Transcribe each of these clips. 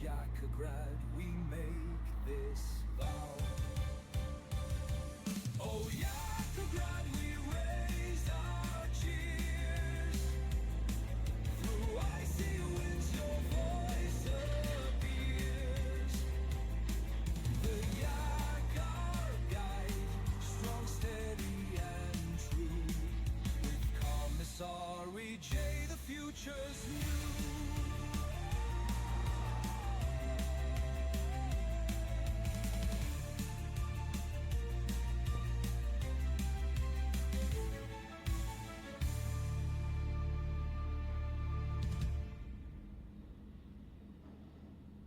Yakograd, we make this vow. Oh, Yakograd, we raise our cheers. Through icy winds, your voice appears. The Yak, our guide, strong, steady, and true. With Commissary J, the future's new.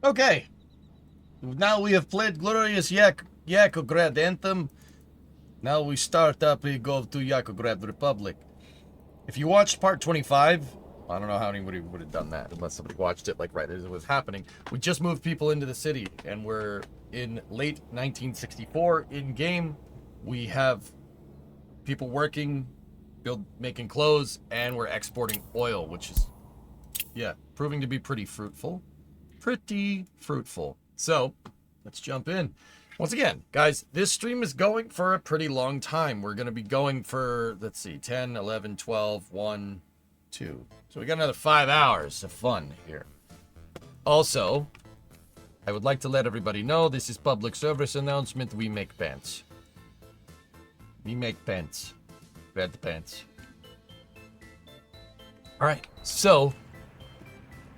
Okay. Now we have played Glorious Yakograd Anthem. Now we start up, we go to Yakograd Republic. If you watched part 25, I don't know how anybody would have done that unless somebody watched it like right as it was happening. We just moved people into the city and we're in late 1964 in game. We have people working, making clothes, and we're exporting oil, which is, yeah, proving to be pretty fruitful. So, let's jump in. Once again, guys, this stream is going for a pretty long time. We're going to be going for, let's see, 10, 11, 12, 1, 2. So we got another 5 hours of fun here. Also, I would like to let everybody know this is public service announcement. We make pants. We make pants. Red pants. All right, so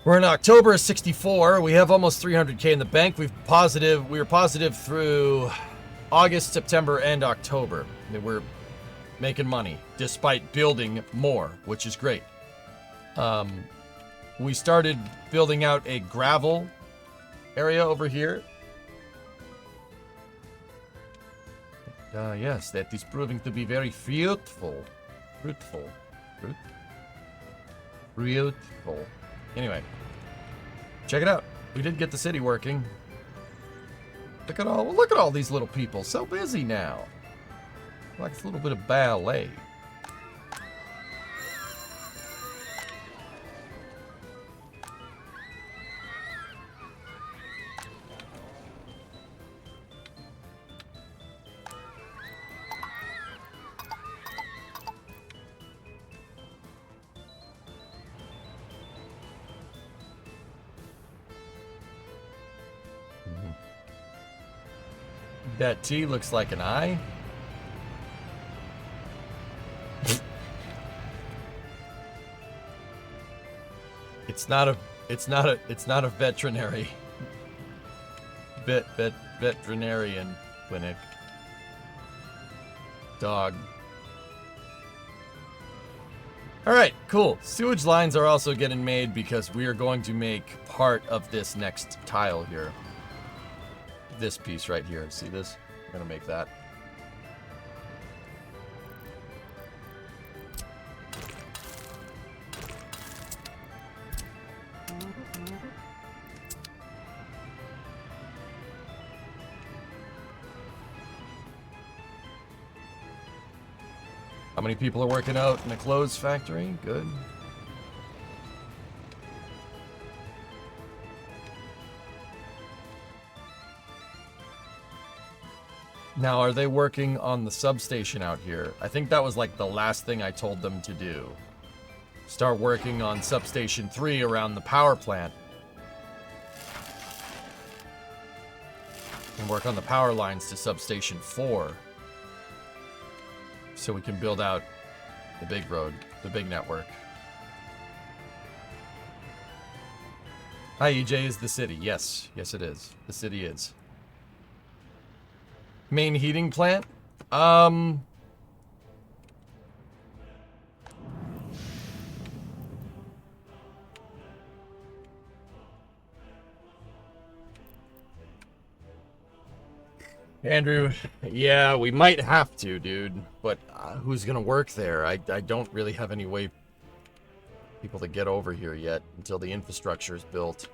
we're in October of 64. We have almost 300K in the bank. We were positive through August, September, and October. We're making money despite building more, which is great. We started building out a gravel area over here. Yes, that is proving to be very fruitful. Anyway, check it out. We did get the city working. Look at all these little people. So busy now. Like it's a little bit of ballet. That T looks like an I. It's not a veterinary veterinarian clinic. Dog. All right, cool. Sewage lines are also getting made because we are going to make part of this next tile here. This piece right here. See this? We're gonna make that. How many people are working out in the clothes factory? Good. Now, are they working on the substation out here? I think that was like the last thing I told them to do. Start working on substation 3 around the power plant. And work on the power lines to substation 4. So we can build out the big road, the big network. Hi, EJ, is the city? Yes. Yes, it is. The city is. Main heating plant? Andrew, yeah, we might have to, dude. But who's gonna work there? I don't really have any way people to get over here yet until the infrastructure is built.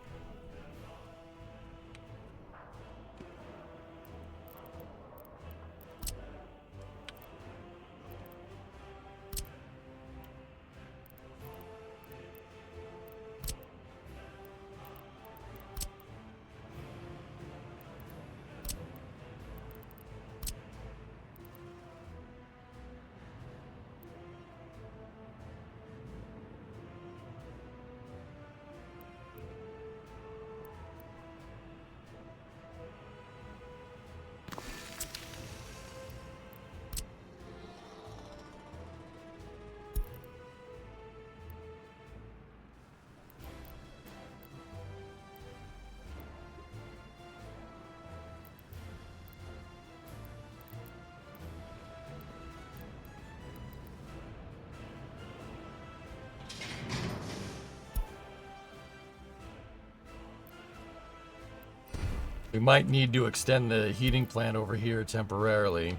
We might need to extend the heating plant over here temporarily.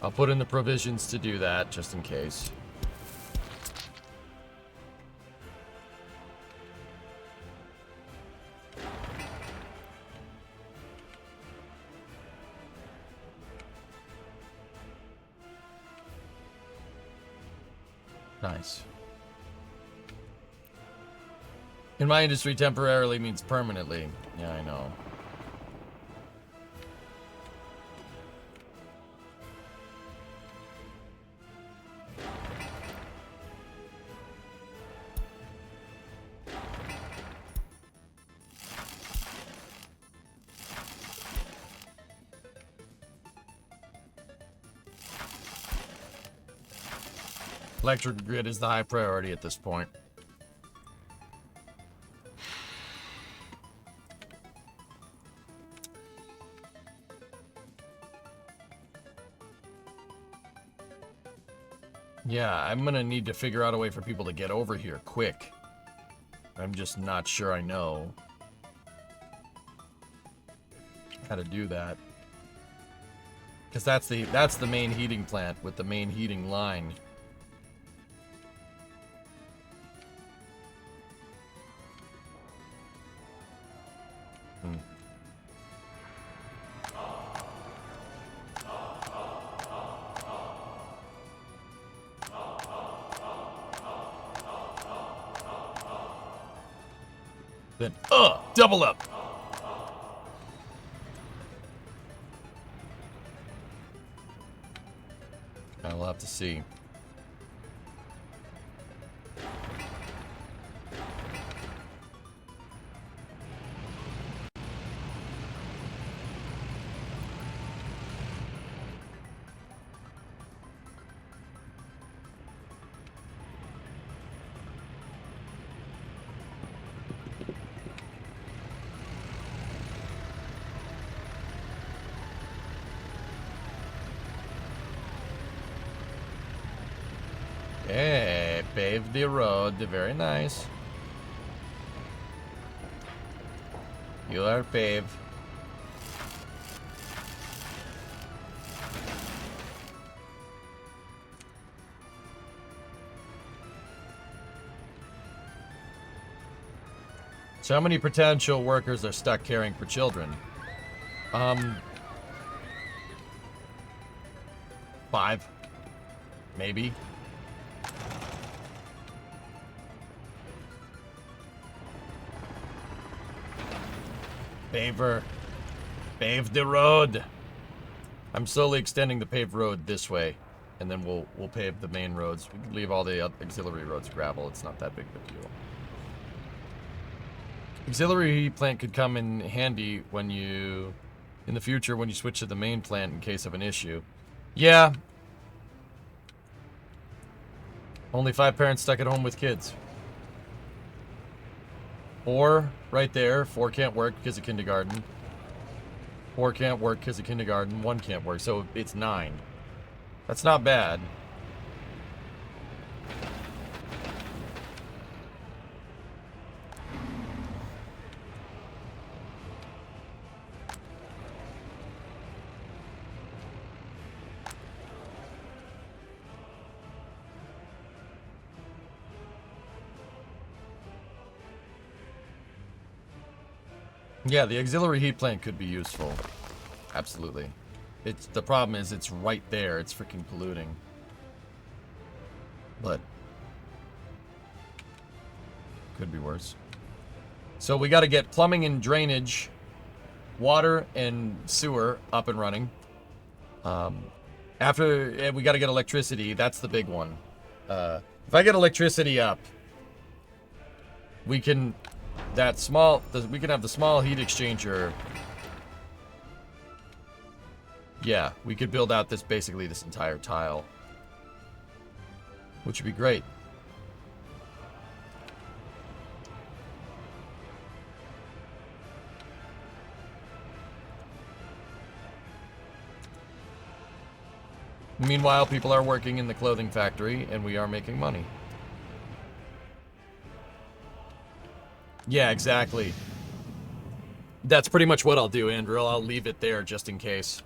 I'll put in the provisions to do that, just in case. Nice. In my industry, temporarily means permanently. Yeah, I know. Electric grid is the high priority at this point. Yeah, I'm gonna need to figure out a way for people to get over here quick. I'm just not sure I know how to do that. Because that's the main heating plant with the main heating line. Then, double up. I'll have to see. Hey, paved the road. Very nice. You are paved. So how many potential workers are stuck caring for children? 5. Maybe. Paver. Pave the road. I'm slowly extending the paved road this way, and then we'll pave the main roads. We can leave all the auxiliary roads gravel. It's not that big of a deal. Auxiliary heat plant could come in handy when in the future when you switch to the main plant in case of an issue. Yeah. Only 5 parents stuck at home with kids. 4 right there. 4 can't work because of kindergarten. 4 can't work because of kindergarten. 1 can't work, so it's 9. That's not bad. Yeah, the auxiliary heat plant could be useful. Absolutely. The problem is it's right there. It's freaking polluting. But could be worse. So we got to get plumbing and drainage, water and sewer up and running. After we got to get electricity. That's the big one. If I get electricity up, we can we can have the small heat exchanger. Yeah, we could build out basically this entire tile, which would be great. Meanwhile, people are working in the clothing factory, and we are making money. Yeah, exactly. That's pretty much what I'll do, Andrew. I'll leave it there just in case.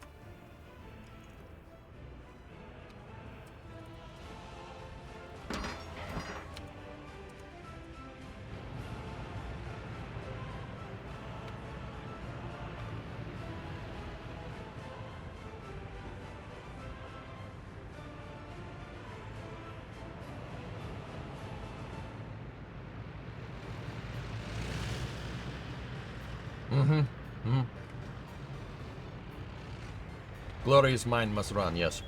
Glorious mind must run, yes.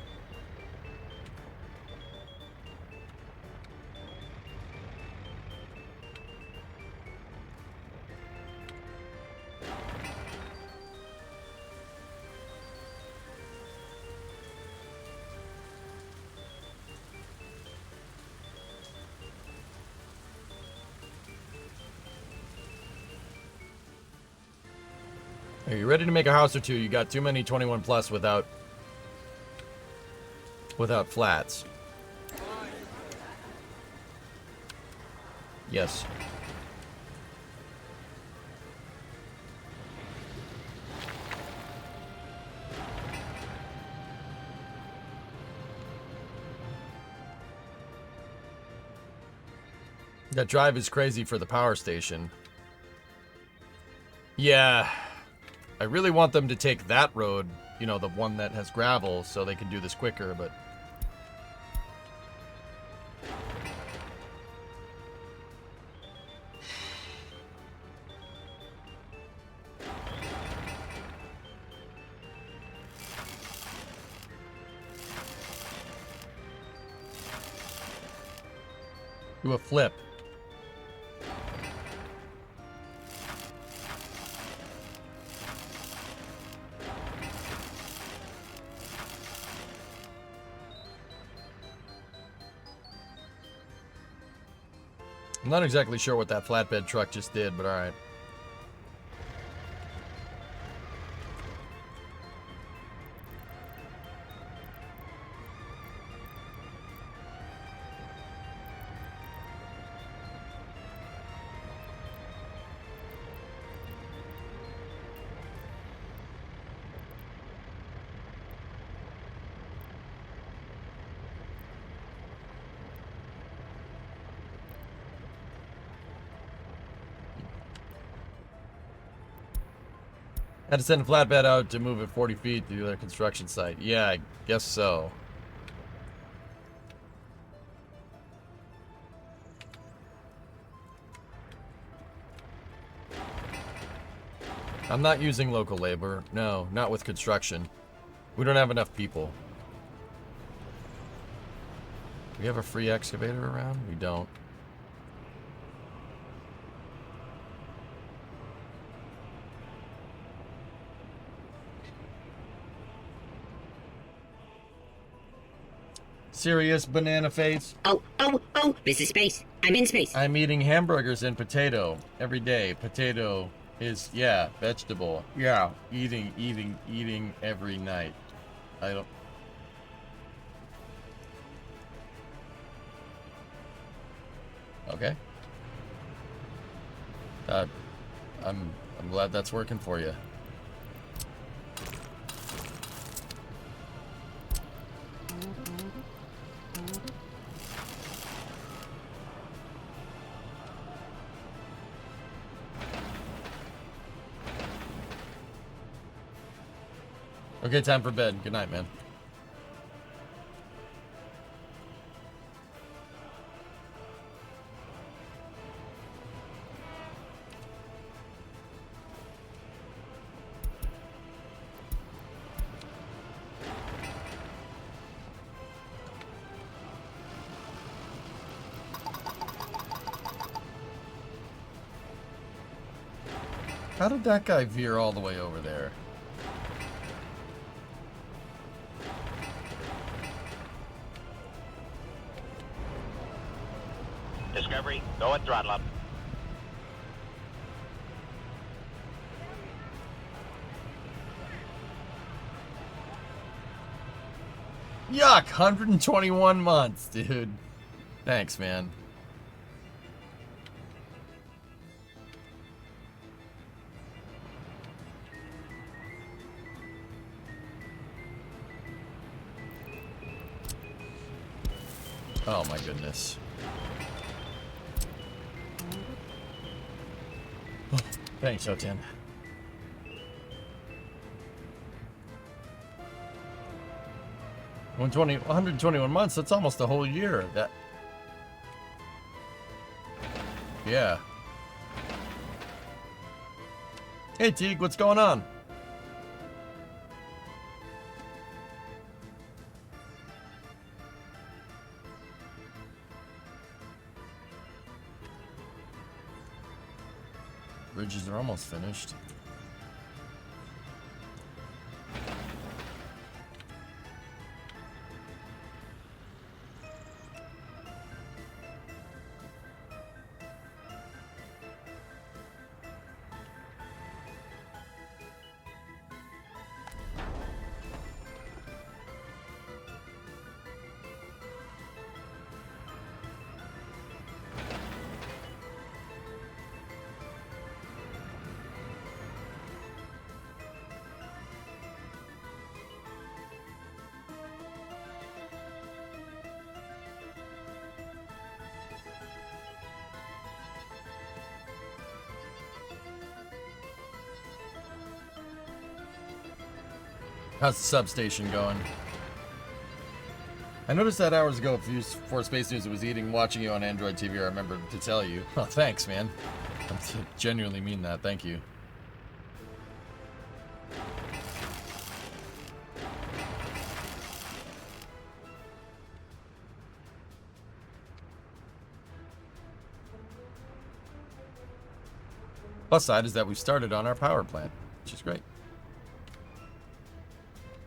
Are you ready to make a house or two? You got too many 21 plus without flats. Yes. That drive is crazy for the power station. Yeah. I really want them to take that road, you know, the one that has gravel, so they can do this quicker, but... do a flip. I'm not exactly sure what that flatbed truck just did, but alright. Had to send a flatbed out to move it 40 feet to their construction site. Yeah, I guess so. I'm not using local labor. No, not with construction. We don't have enough people. Do we have a free excavator around? We don't. Serious banana face. Oh, this is space. I'm in space. I'm eating hamburgers and potato every day. Potato is, yeah, vegetable. Yeah, eating every night. I don't... Okay. I'm glad that's working for you. Okay, time for bed. Good night, man. How did that guy veer all the way over there? Discovery, go at throttle up. Yuck, 121 months, dude. Thanks, man. Oh my goodness. Oh, thanks, O10. One 121 months, that's almost a whole year. That. Yeah. Hey Teague, what's going on? Bridges are almost finished. How's the substation going? I noticed that hours ago before Space News was eating, watching you on Android TV. I remembered to tell you. Oh, thanks, man. I genuinely mean that. Thank you. Plus side is that we started on our power plant, which is great.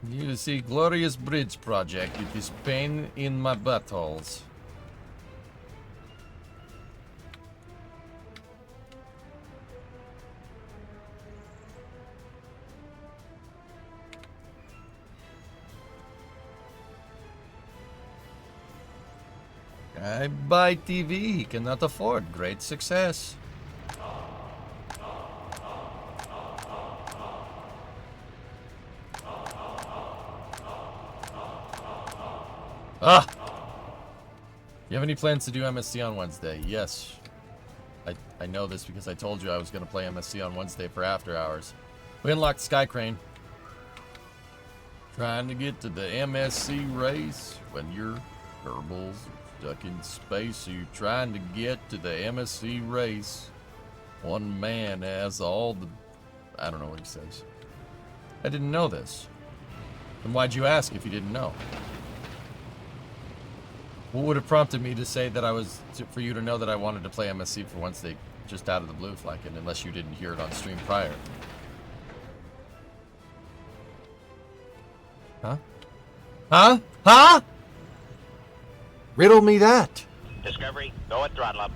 You see, glorious bridge project. It is pain in my buttholes. I buy TV. Cannot afford. Great success. Ah! You have any plans to do MSC on Wednesday? Yes. I know this because I told you I was going to play MSC on Wednesday for after hours. We unlocked Sky Crane. Trying to get to the MSC race when your Kerbals stuck in space. So you're trying to get to the MSC race. One man has all the... I don't know what he says. I didn't know this. Then why'd you ask if you didn't know? What would have prompted me to say that for you to know that I wanted to play MSC for Wednesday just out of the blue, Flacken, unless you didn't hear it on stream prior? Huh? Huh? Huh? Riddle me that. Discovery, go at throttle up.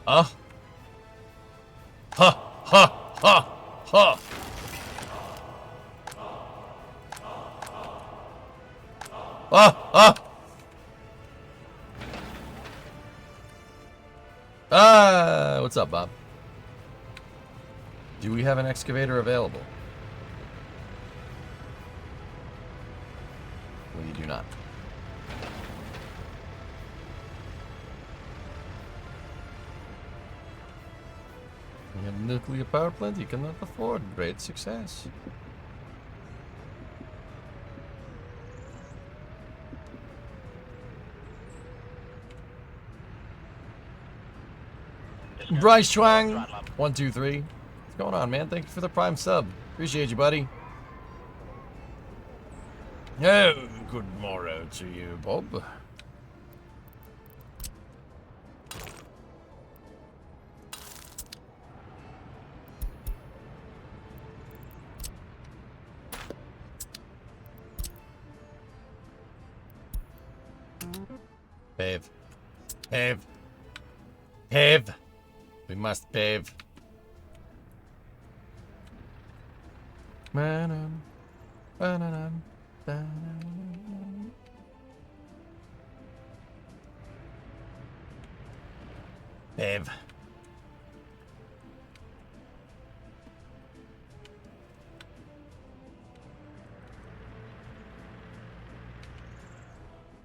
Huh? Ha! Ha! Ha! Ha! Ah! Ah! Ah! What's up, Bob? Do we have an excavator available? We do not. We have a nuclear power plant you cannot afford. Great success. Bryce Chuang, 123. What's going on, man? Thank you for the prime sub. Appreciate you, buddy. Oh, good morrow to you, Bob. Babe, Pave. Pave. We must pave. Ba-dum, ba-da-dum, ba-da-dum. Pave.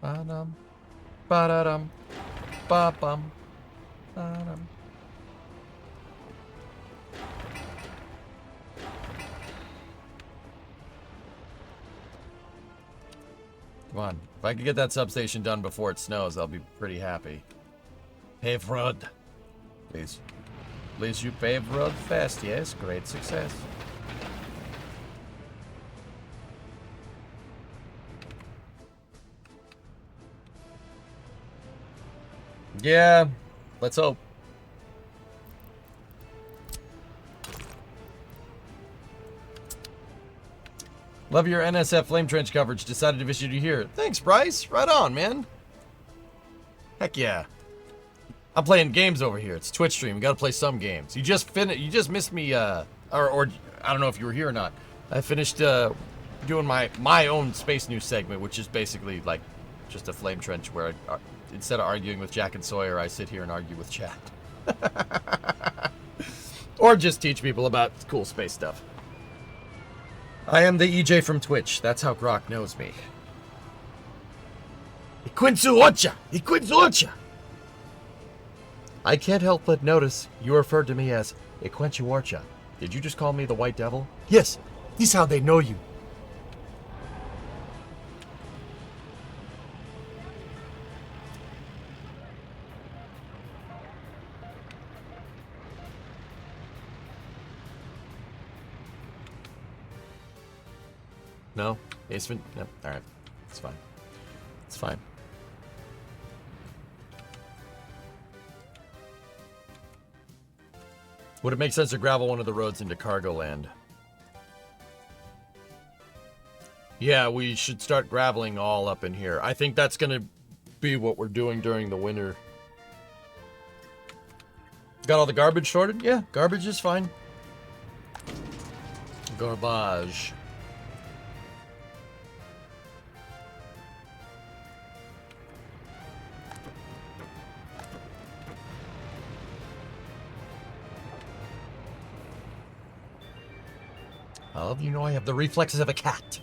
Ba-dum, ba-da-dum, ba-bum, ba-dum. Come on. If I could get that substation done before it snows, I'll be pretty happy. Pave road. Please. Please, you pave road fast. Yes, great success. Yeah, let's hope. Love your NSF Flame Trench coverage. Decided to visit you here. Thanks, Bryce. Right on, man. Heck yeah. I'm playing games over here. It's Twitch stream. We gotta play some games. You just missed me, or I don't know if you were here or not. I finished doing my own Space News segment, which is basically like just a Flame Trench where instead of arguing with Jack and Sawyer, I sit here and argue with chat. Or just teach people about cool space stuff. I am the EJ from Twitch. That's how Grok knows me. Iquinzuocha! I can't help but notice you referred to me as Iquinzuocha. Did you just call me the White Devil? Yes, this is how they know you. No? Aceman? Yep. Alright. It's fine. It's fine. Would it make sense to gravel one of the roads into cargo land? Yeah, we should start graveling all up in here. I think that's gonna be what we're doing during the winter. Got all the garbage sorted? Yeah, garbage is fine. Garbage. Well, you know I have the reflexes of a cat.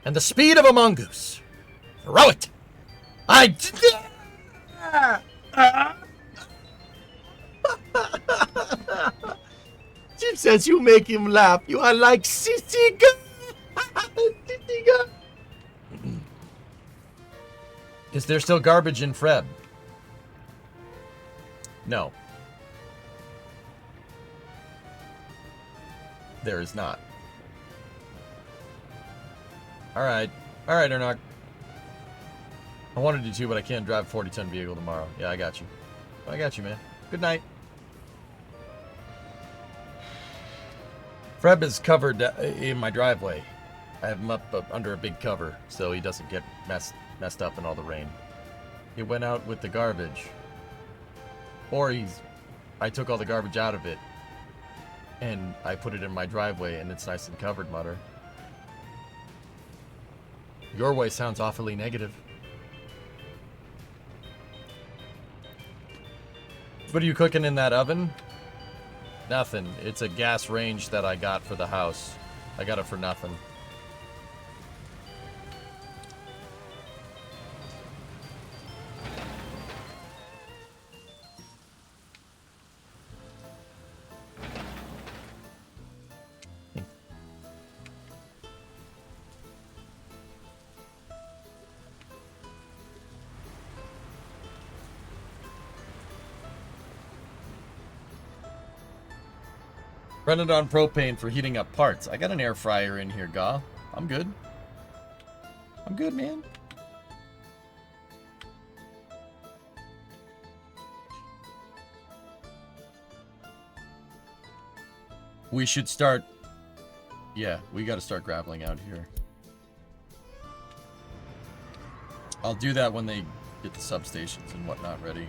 And the speed of a mongoose. Throw it! Jim says you make him laugh. You are like Sissy girl. Is there still garbage in Freb? No. There is not. Alright. Alright, Ernok. I wanted you to, but I can't drive a 40-ton vehicle tomorrow. Yeah, I got you. I got you, man. Good night. Freb is covered in my driveway. I have him up under a big cover, so he doesn't get messed up in all the rain. He went out with the garbage. Or I took all the garbage out of it. And I put it in my driveway, and it's nice and covered, Mutter. Your way sounds awfully negative. What are you cooking in that oven? Nothing. It's a gas range that I got for the house. I got it for nothing. Run it on propane for heating up parts. I got an air fryer in here, Gaw. I'm good. I'm good, man. We should start... Yeah, we gotta start grappling out here. I'll do that when they get the substations and whatnot ready.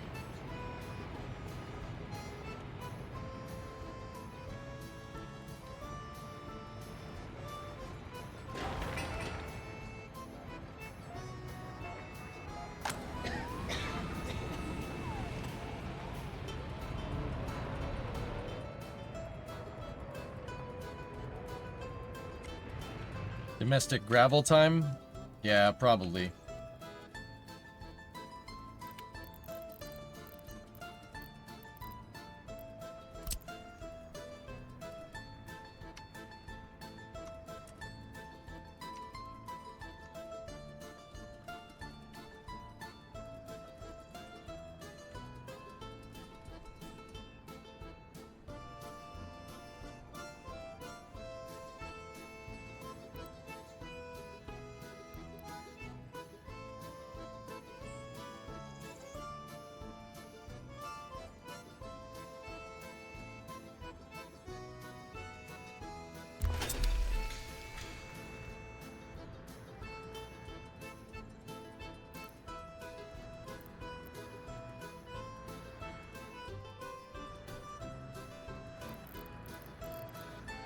Domestic gravel time? Yeah, probably.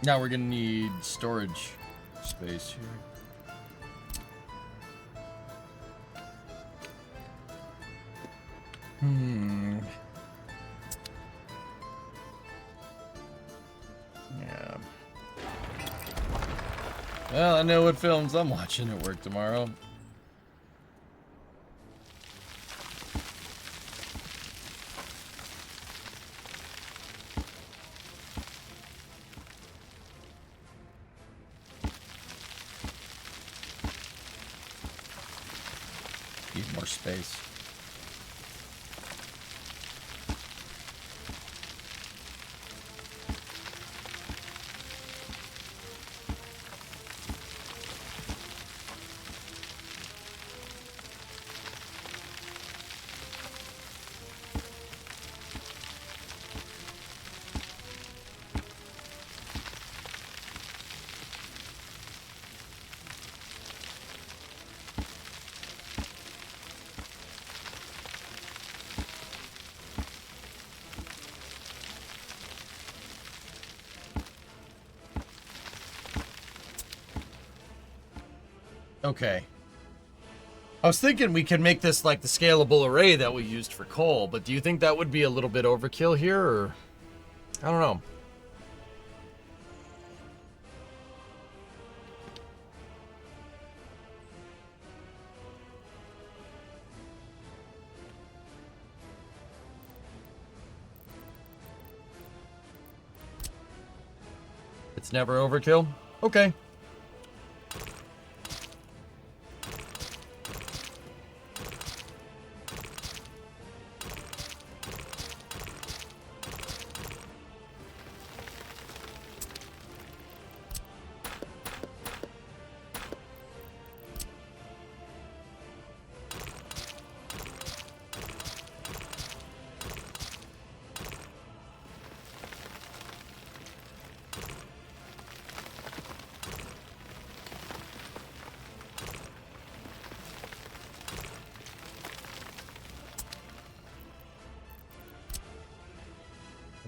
Now we're gonna need storage space here. Yeah. Well, I know what films I'm watching at work tomorrow. Need more space. Okay. I was thinking we could make this like the scalable array that we used for coal, but do you think that would be a little bit overkill here, or... I don't know. It's never overkill? Okay.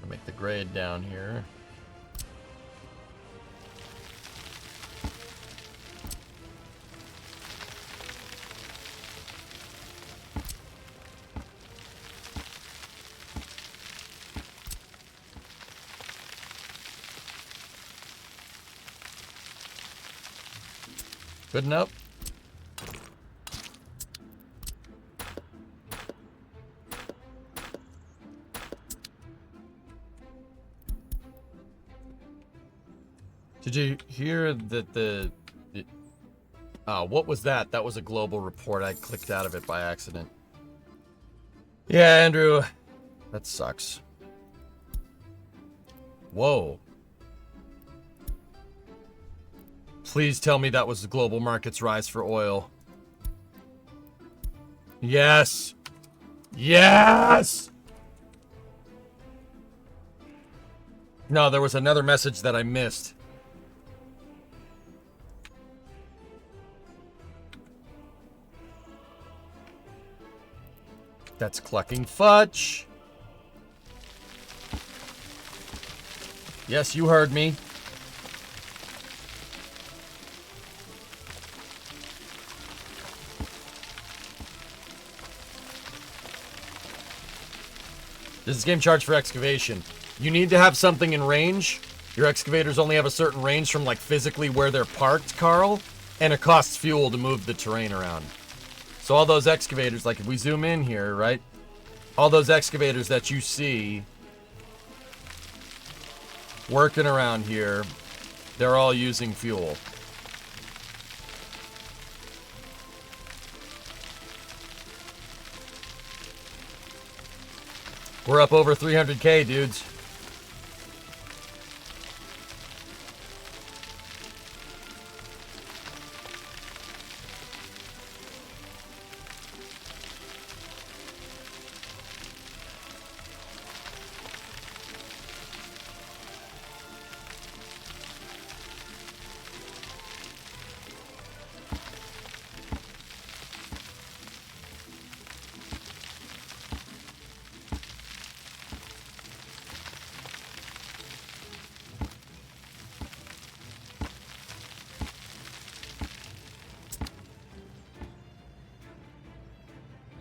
Make the grade down here. Good enough. Did you hear that what was that? That was a global report. I clicked out of it by accident. Yeah, Andrew. That sucks. Whoa. Please tell me that was the global market's rise for oil. Yes. Yes! No, there was another message that I missed. That's clucking fudge. Yes, you heard me. Does this game charge for excavation? You need to have something in range. Your excavators only have a certain range from, like, physically where they're parked, Carl. And it costs fuel to move the terrain around. So all those excavators, like if we zoom in here, right? All those excavators that you see working around here, they're all using fuel. We're up over 300K, dudes.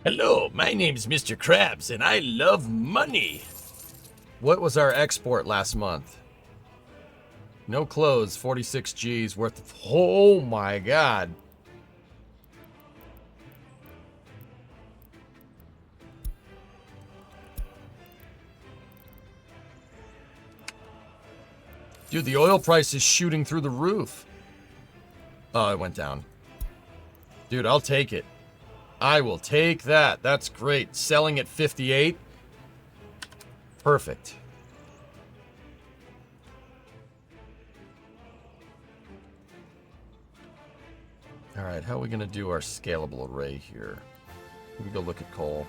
Hello, my name's Mr. Krabs, and I love money. What was our export last month? No clothes, 46 G's worth of... Oh my god. Dude, the oil price is shooting through the roof. Oh, it went down. Dude, I'll take it. I will take that. That's great. Selling at 58. Perfect. All right, how are we going to do our scalable array here? Let me go look at coal.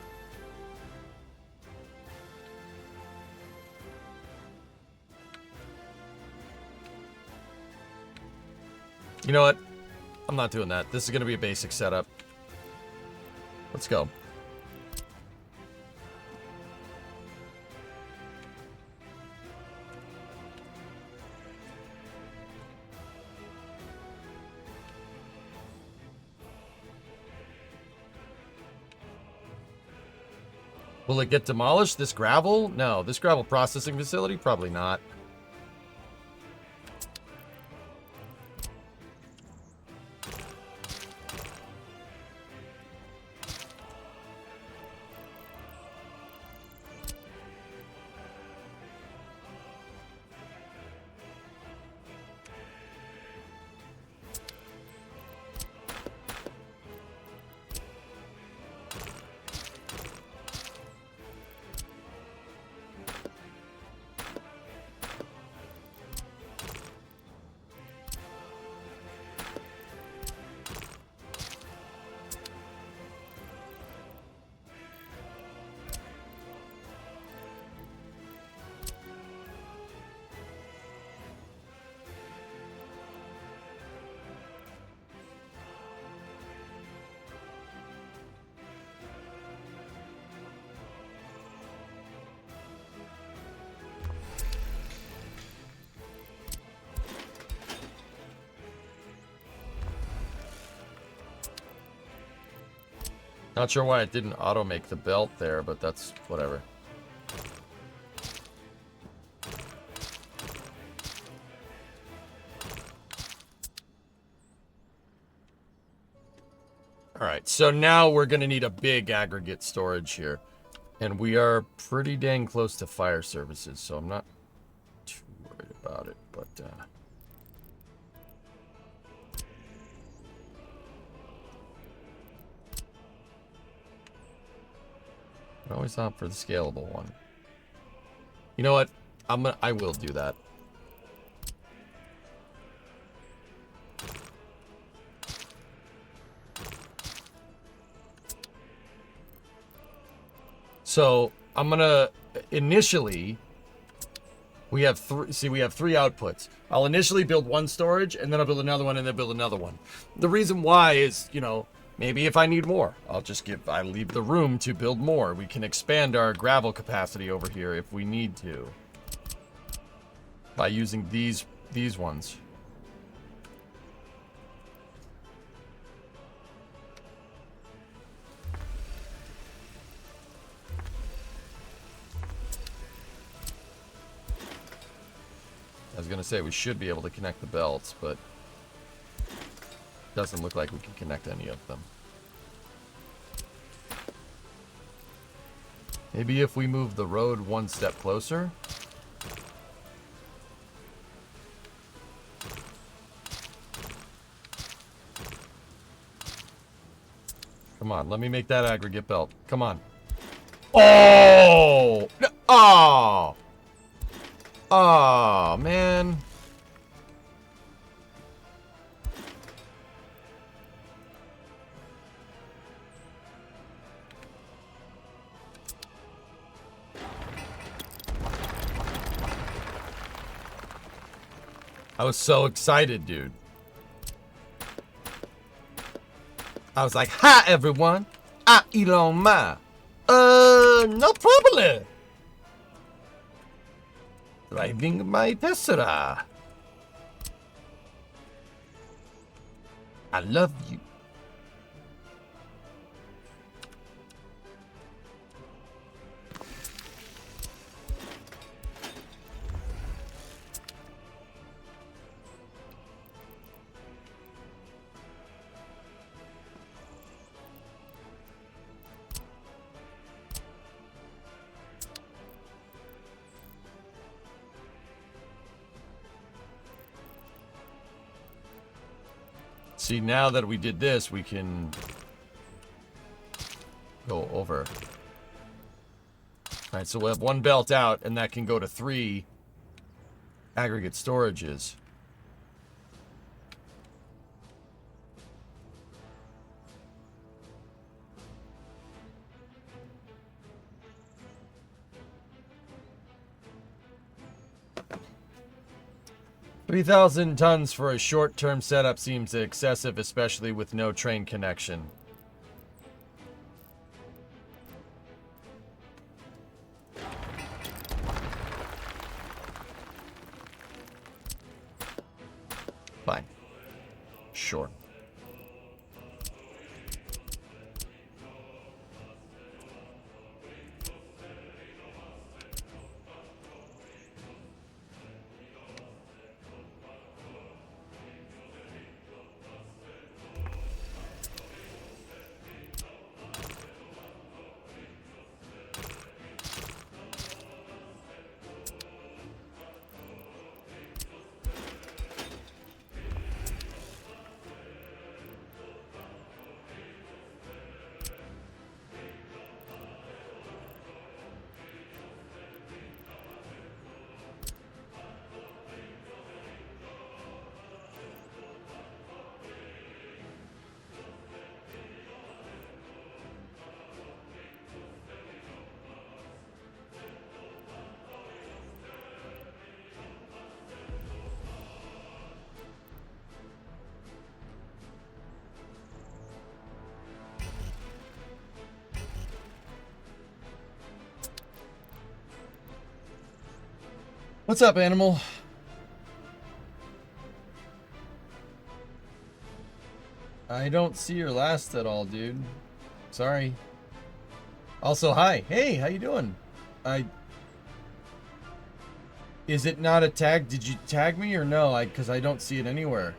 You know what? I'm not doing that. This is going to be a basic setup. Let's go. Will it get demolished, this gravel? No. This gravel processing facility? Probably not. Not sure why it didn't auto-make the belt there, but that's whatever. Alright, so now we're going to need a big aggregate storage here. And we are pretty dang close to fire services, so I'm not too worried about it, but... I always opt for the scalable one. You know what? I will do that. So I'm gonna initially we have three outputs. I'll initially build one storage and then I'll build another one and then build another one. The reason why is, you know, Maybe if I need more, I leave the room to build more. We can expand our gravel capacity over here if we need to. By using these ones. I was gonna say we should be able to connect the belts, but doesn't look like we can connect any of them. Maybe if we move the road one step closer. Come on, let me make that aggregate belt. Come on. Oh! No. Oh! Oh, man. I was so excited, dude. I was like, hi, everyone. Elon Ma. No problem. Driving my Tesla. I love you. See, now that we did this, we can go over. Alright, so we'll have one belt out, and that can go to 3 aggregate storages. $3,000 tons for a short-term setup seems excessive, especially with no train connection. Fine. Sure. What's up, animal? I don't see your last at all, dude. Sorry. Also, hi. Hey, how you doing? Is it not a tag? Did you tag me or no? Because I don't see it anywhere.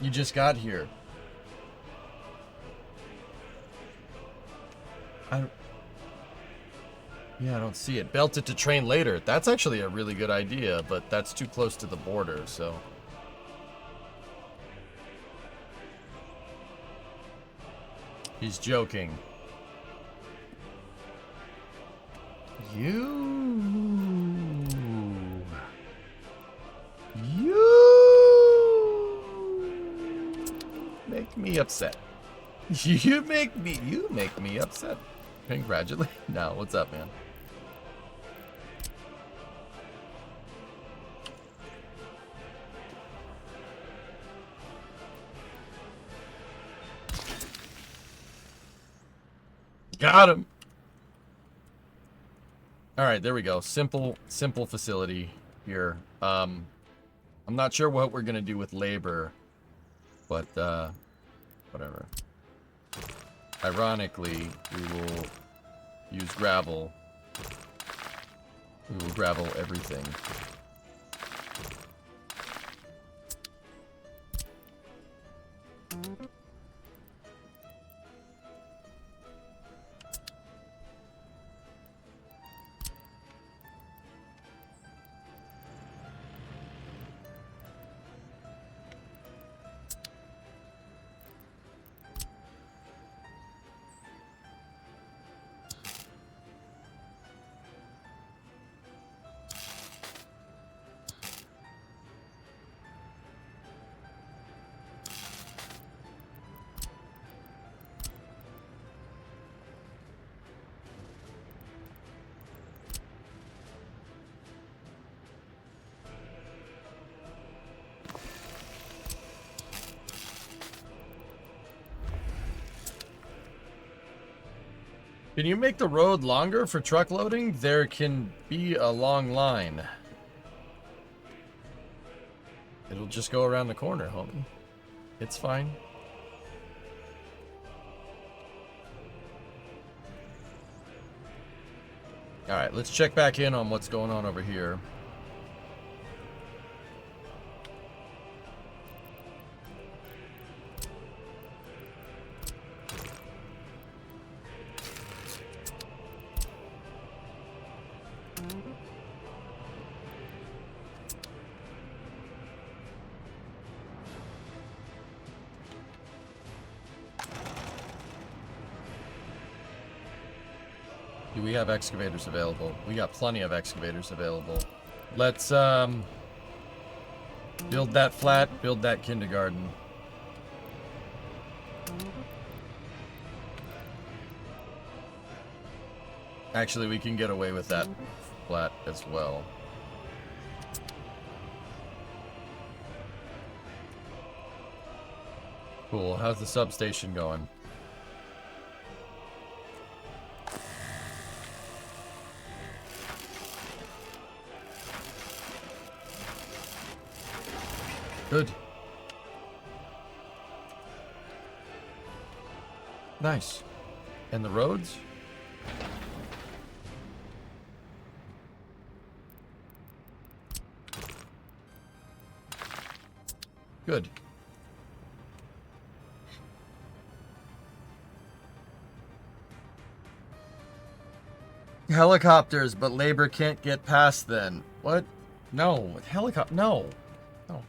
You just got here. I don't see it. Belt it to train later. That's actually a really good idea, but that's too close to the border, so. He's joking. You make me upset. You make me upset. Congratulations. No, what's up, man? Got him. All right, there we go. Simple facility here. I'm not sure what we're gonna do with labor, but whatever. Ironically, we will use gravel. We will gravel everything. Can you make the road longer for truck loading? There can be a long line. It'll just go around the corner, homie. It's fine. Alright, let's check back in on what's going on over here. Do we have excavators available? We got plenty of excavators available. Let's build that flat, build that kindergarten. Actually, we can get away with that flat as well. Cool. How's the substation going? Good. Nice. And the roads? Good. Helicopters, but labor can't get past then. What? No. Helicopter. No. No.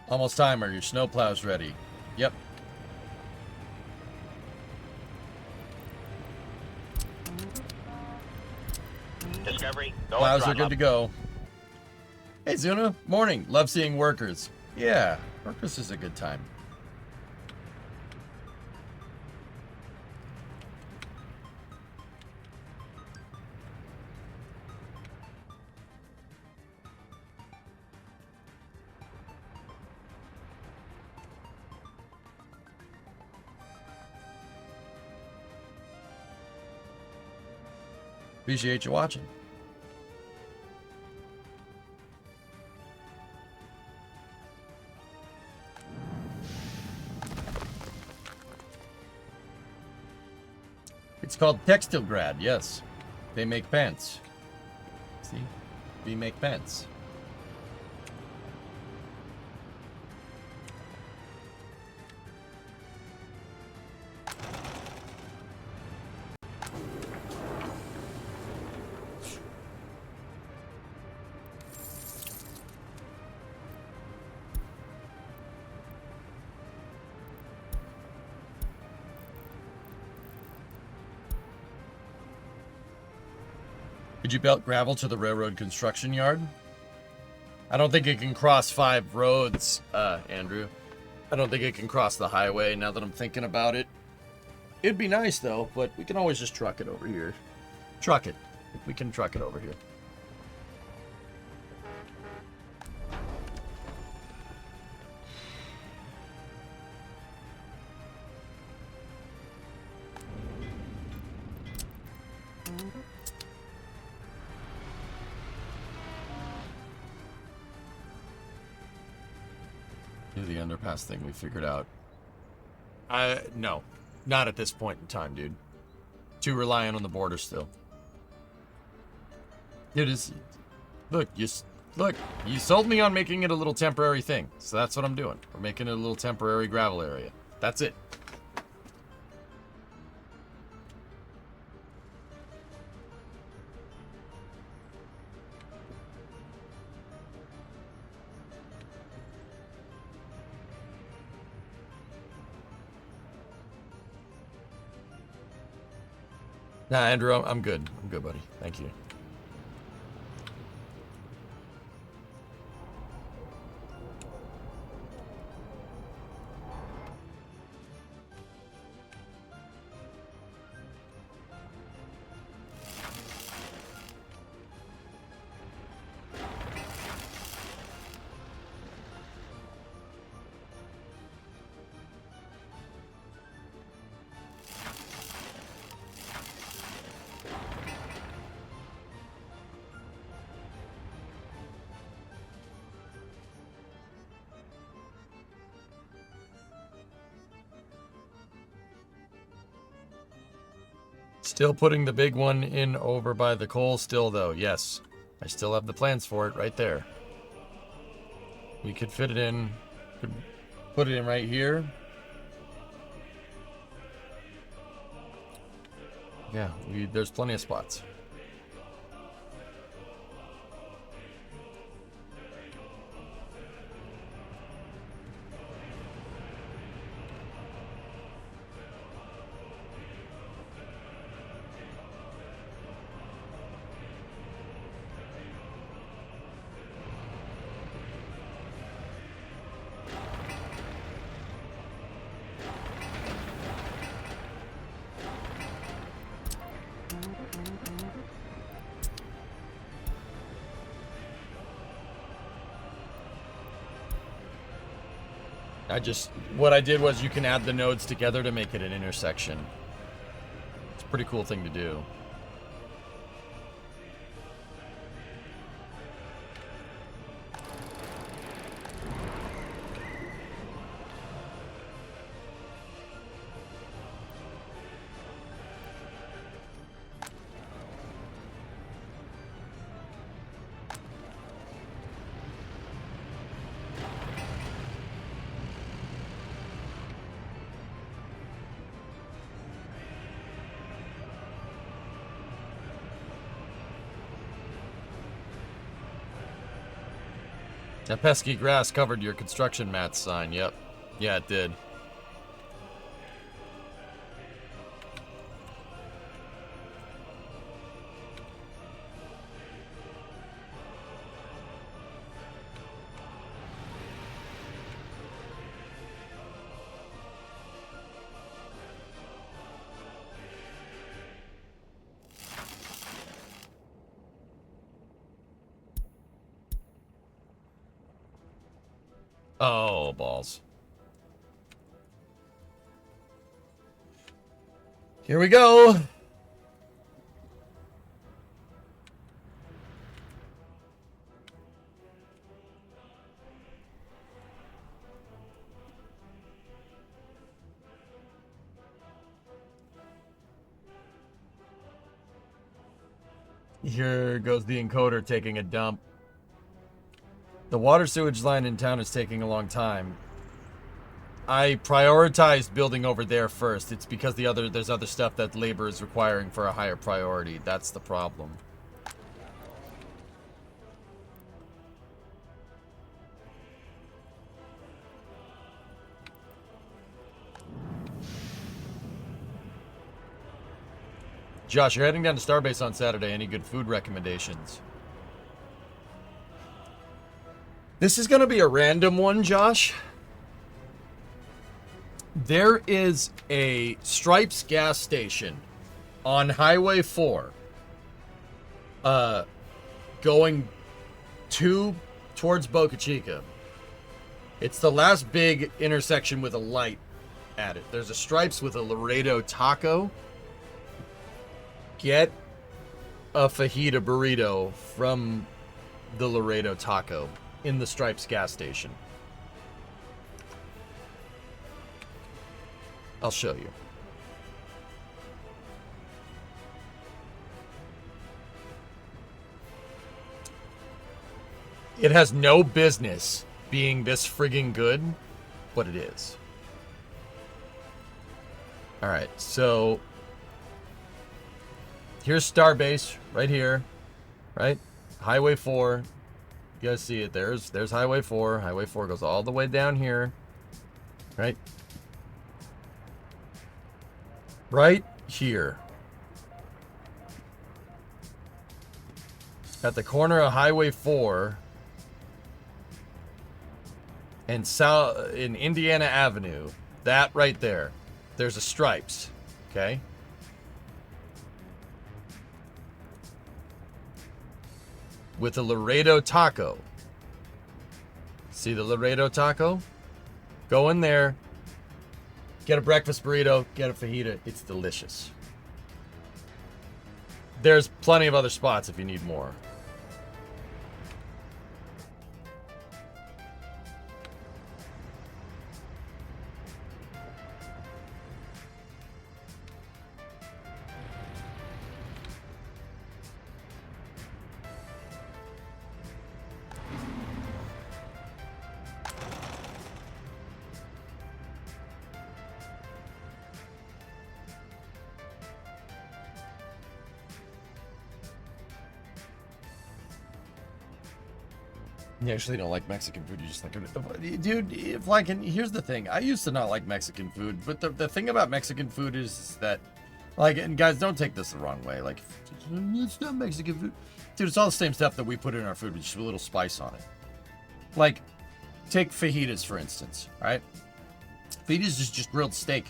Almost time. Are your snowplows ready? Yep. Discovery, go Plows are throttle good up. to go. Hey, Zuna. Morning. Love seeing workers. Yeah, workers is a good time. Appreciate you watching. It's called Yakograd, yes. They make pants. See? We make pants. Did you belt gravel to the railroad construction yard? I don't think it can cross 5 roads, Andrew. I don't think it can cross the highway now that I'm thinking about it. It'd be nice, though, but we can always just truck it over here. Truck it. We can truck it over here. Do the underpass thing we figured out. No. Not at this point in time, dude. Too reliant on the border still. It is... Look, you sold me on making it a little temporary thing. So that's what I'm doing. We're making it a little temporary gravel area. That's it. Nah, Andrew, I'm good. I'm good, buddy. Thank you. Still putting the big one in over by the coal still, though. Yes. I still have the plans for it right there. We could fit it in. Could put it in right here. Yeah, there's plenty of spots. What I did was you can add the nodes together to make it an intersection. It's a pretty cool thing to do. That pesky grass covered your construction mat sign, yep. Yeah, it did. Oh, balls. Here we go. Here goes the encoder taking a dump. The water sewage line in town is taking a long time. I prioritized building over there first. It's because there's other stuff that labor is requiring for a higher priority. That's the problem. Josh, you're heading down to Starbase on Saturday. Any good food recommendations? This is going to be a random one, Josh. There is a Stripes gas station on Highway 4 going towards Boca Chica. It's the last big intersection with a light at it. There's a Stripes with a Laredo taco. Get a fajita burrito from the Laredo taco in the Stripes gas station. I'll show you. It has no business being this friggin' good, but it is. Alright, so here's Starbase right here, right? Highway 4. You guys see it. There's Highway 4. Highway 4 goes all the way down here, right? Right here. At the corner of Highway 4 and South in Indiana Avenue, that right there, there's a Stripes, okay? With a Laredo taco. See the Laredo taco? Go in there, get a breakfast burrito, get a fajita. It's delicious. There's plenty of other spots if you need more. You actually don't like Mexican food. You just like it. Dude, if like, and here's the thing. I used to not like Mexican food, but the thing about Mexican food is that, like, and guys, don't take this the wrong way. Like, it's not Mexican food. Dude, it's all the same stuff that we put in our food, with just a little spice on it. Like, take fajitas, for instance, right? Fajitas is just grilled steak.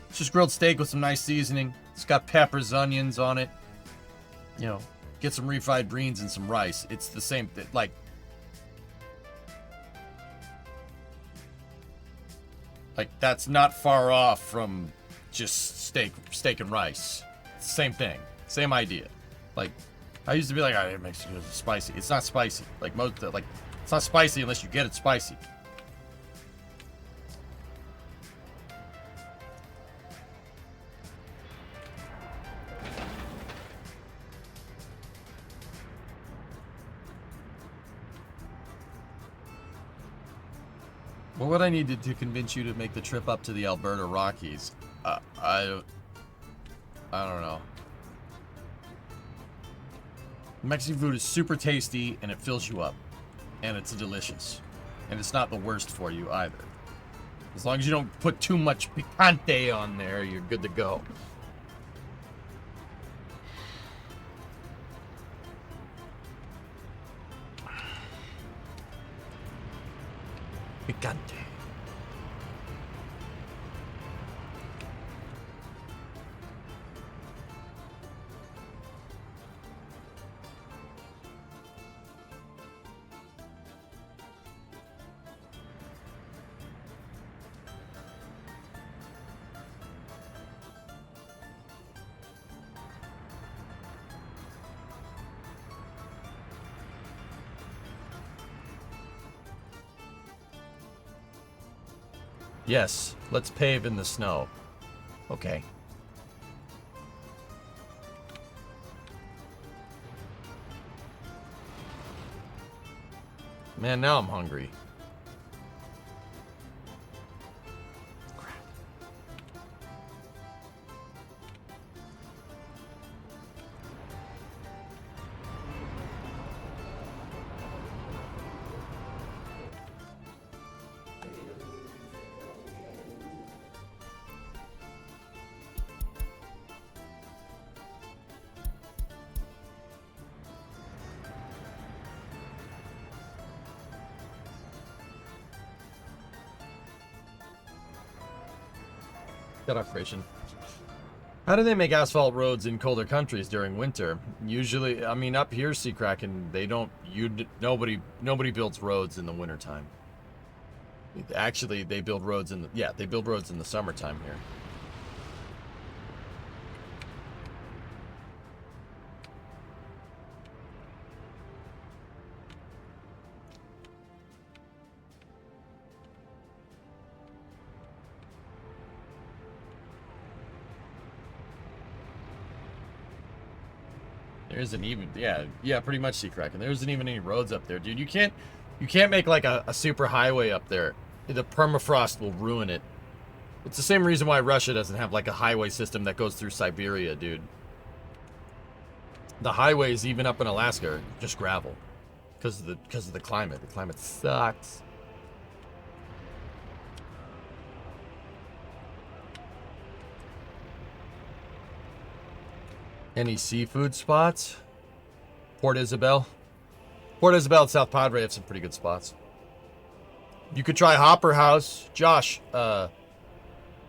It's just grilled steak with some nice seasoning. It's got peppers, onions on it. You know, get some refried beans and some rice. It's the same thing. Like, that's not far off from just steak and rice. It's the same thing. Same idea. Like, I used to be like, oh, it makes it spicy. It's not spicy. Like, it's not spicy unless you get it spicy. What would I need to convince you to make the trip up to the Alberta Rockies? I don't know. Mexican food is super tasty, and it fills you up. And it's delicious. And it's not the worst for you, either. As long as you don't put too much picante on there, you're good to go. Picante. Yes, let's pave in the snow. Okay. Man, now I'm hungry. Shut up, Creation. How do they make asphalt roads in colder countries during winter? Usually, I mean, up here, Sea Kraken, they don't. Nobody builds roads in the wintertime. Actually, they build roads in the they build roads in the summertime here. There isn't even, yeah, pretty much Sea Kraken. There isn't even any roads up there, dude. You can't make like a super highway up there. The permafrost will ruin it. It's the same reason why Russia doesn't have like a highway system that goes through Siberia, dude. The highways, even up in Alaska, are just gravel because of the climate. The climate sucks. Any seafood spots? Port Isabel. Port Isabel and South Padre have some pretty good spots. You could try Hopper House. Josh, Hopper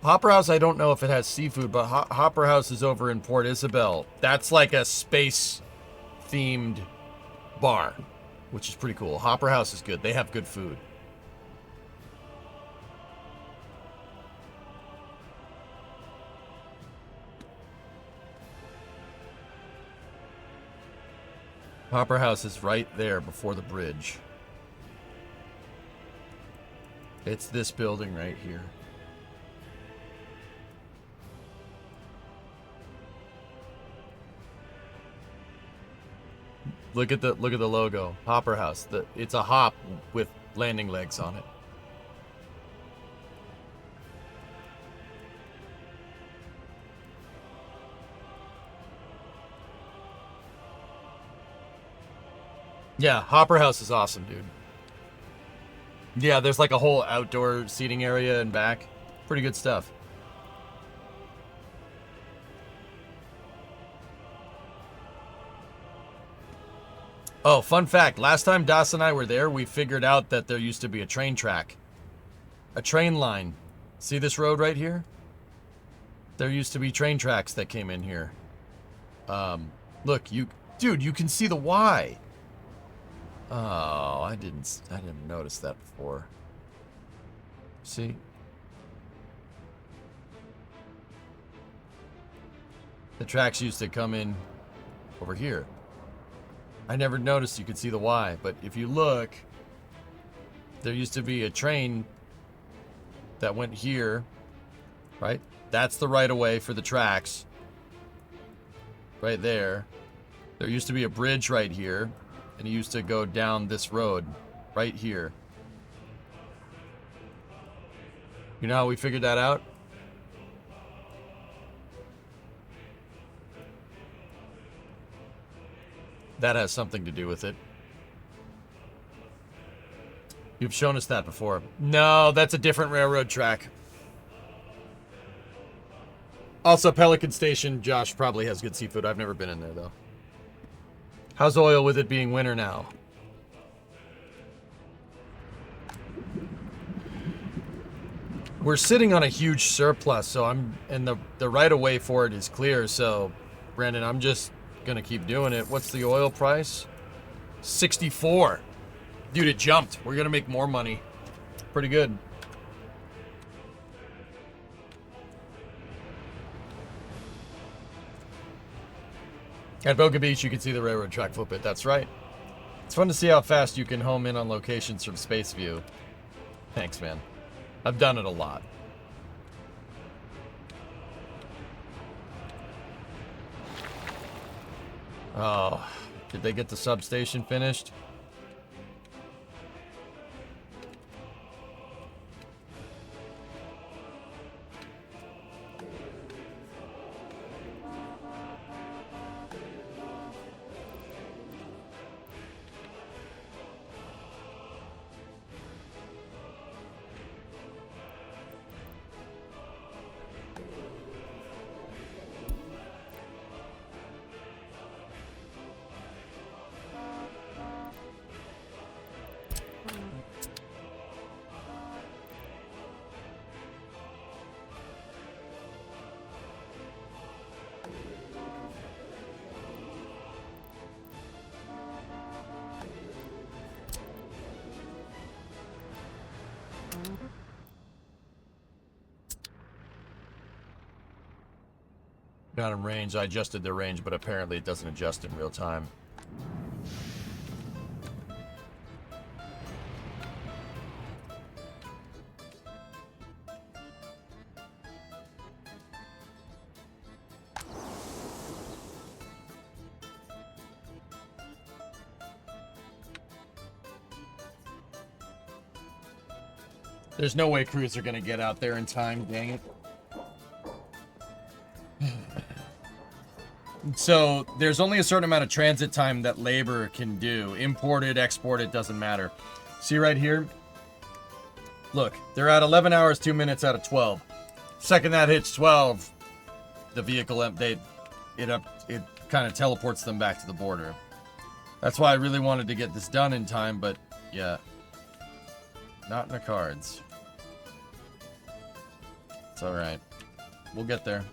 House, I don't know if it has seafood, but Hopper House is over in Port Isabel. That's like a space-themed bar, which is pretty cool. Hopper House is good. They have good food. Hopper House is right there before the bridge. It's this building right here. Look at the logo. Hopper House. It's a hop with landing legs on it. Yeah, Hopper House is awesome, dude. Yeah, there's like a whole outdoor seating area and back. Pretty good stuff. Oh, fun fact. Last time Das and I were there, we figured out that there used to be a train track. A train line. See this road right here? There used to be train tracks that came in here. Look, dude, you can see the Y. Oh, I didn't notice that before. See? The tracks used to come in over here. I never noticed you could see the Y, but if you look, there used to be a train that went here, right? That's the right of way for the tracks. Right there. There used to be a bridge right here. And he used to go down this road right here. You know how we figured that out? That has something to do with it. You've shown us that before. No, that's a different railroad track. Also, Pelican Station, Josh probably has good seafood. I've never been in there, though. How's oil with it being winter now? We're sitting on a huge surplus, so and the right of way for it is clear, so Brandon, I'm just gonna keep doing it. What's the oil price? 64. Dude, it jumped. We're gonna make more money. Pretty good. At Boca Beach, you can see the railroad track footprint. That's right. It's fun to see how fast you can home in on locations from space view. Thanks, man. I've done it a lot. Oh, did they get the substation finished? Not in range. I adjusted their range, but apparently it doesn't adjust in real time. There's no way crews are gonna get out there in time, dang it. So there's only a certain amount of transit time that labor can do. Imported, exported, doesn't matter. See right here? Look, they're at 11 hours, 2 minutes out of 12. Second that hits 12, the vehicle it kind of teleports them back to the border. That's why I really wanted to get this done in time, but yeah, not in the cards. It's all right. We'll get there.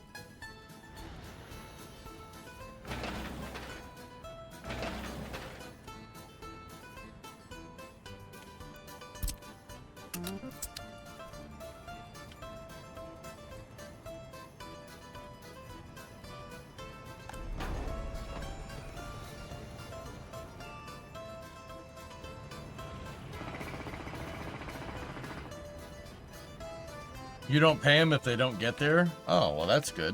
You don't pay them if they don't get there? Oh, well, that's good.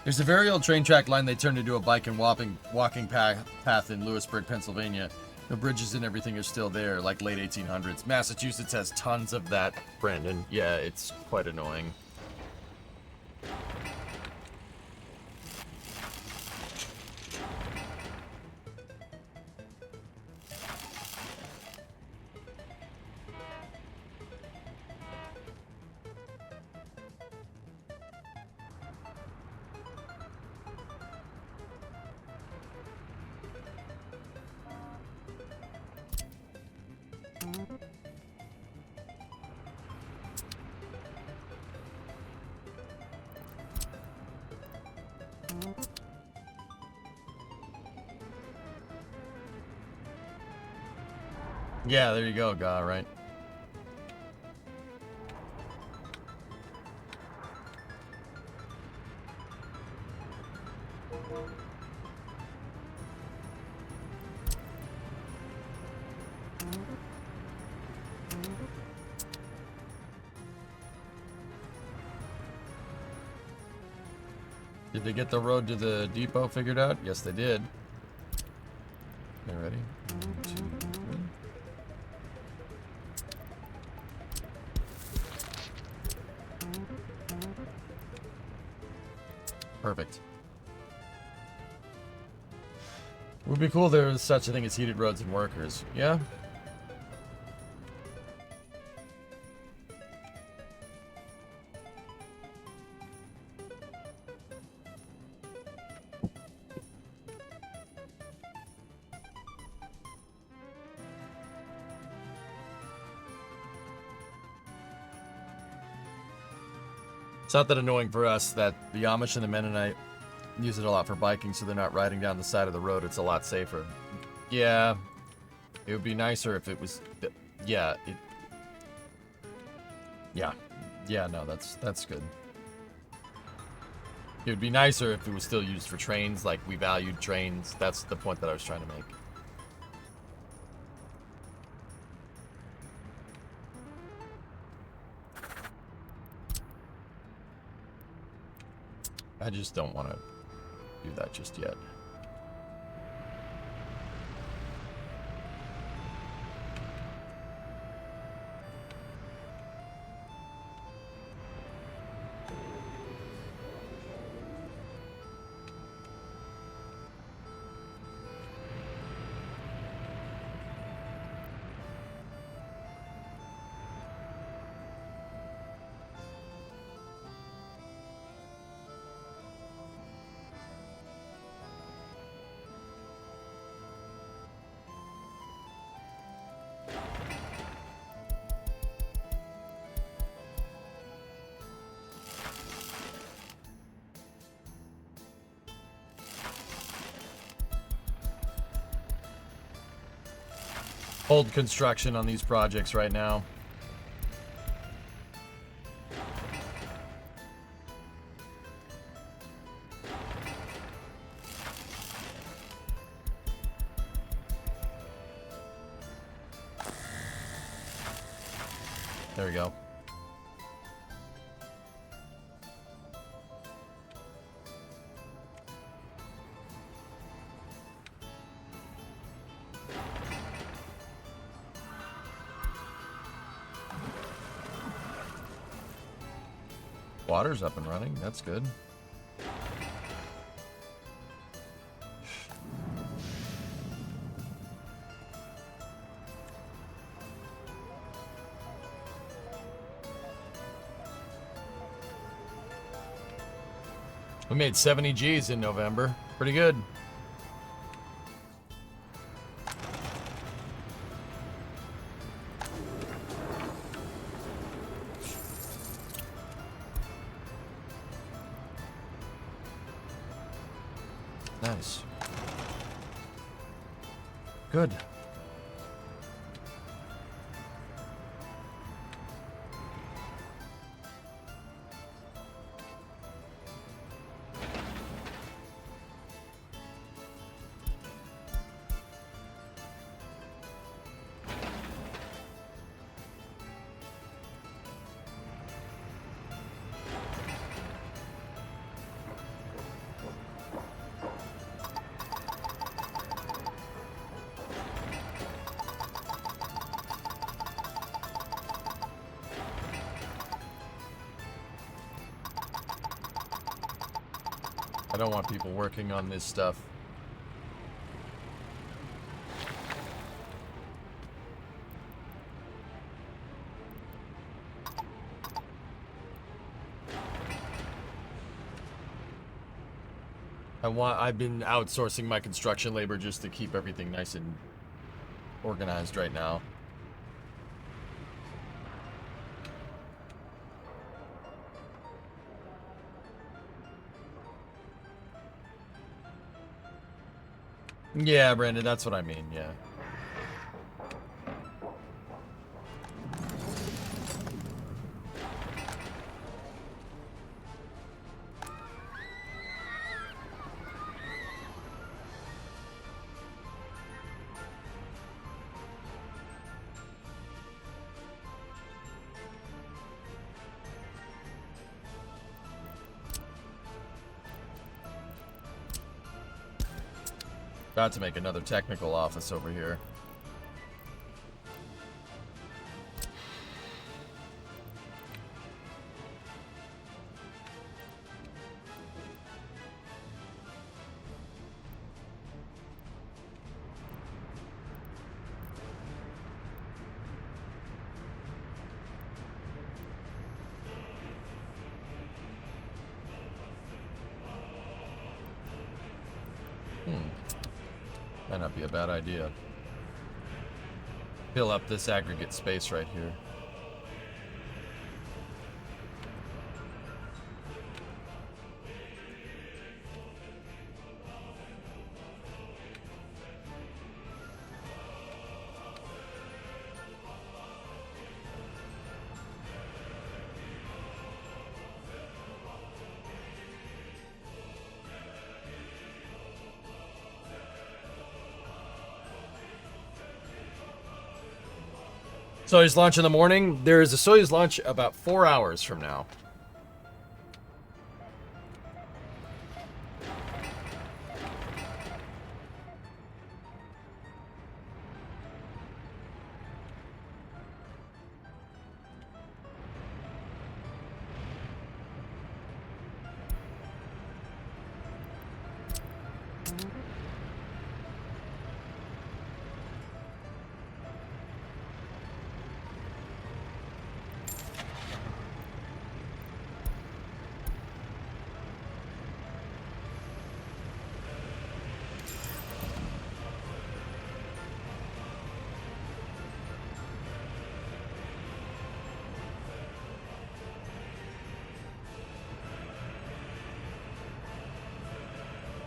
There's a very old train track line they turned into a bike and walking path in Lewisburg, Pennsylvania. The bridges and everything are still there, like late 1800s. Massachusetts has tons of that, Brandon. Yeah, it's quite annoying. Yeah, there you go, guy, right? Did they get the road to the depot figured out? Yes, they did. Okay, ready? 1, 2, 3. Perfect. Would be cool if there was such a thing as heated roads and workers. Yeah? It's not that annoying for us that the Amish and the Mennonite use it a lot for biking, so they're not riding down the side of the road. It's a lot safer. Yeah, it would be nicer if it was. Yeah, no, that's good. It would be nicer if it was still used for trains, like we valued trains. That's the point that I was trying to make. I just don't want to do that just yet. hold construction on these projects right now. There we go. Water's up and running. That's good. We made 70 G's in November. Pretty good. Nice. Good. I don't want people working on this stuff. I've been outsourcing my construction labor just to keep everything nice and organized right now. Yeah, Brandon, that's what I mean, yeah. About to make another technical office over here. Might not be a bad idea. Fill up this aggregate space right here. Soyuz launch in the morning. There is a Soyuz launch about 4 hours from now.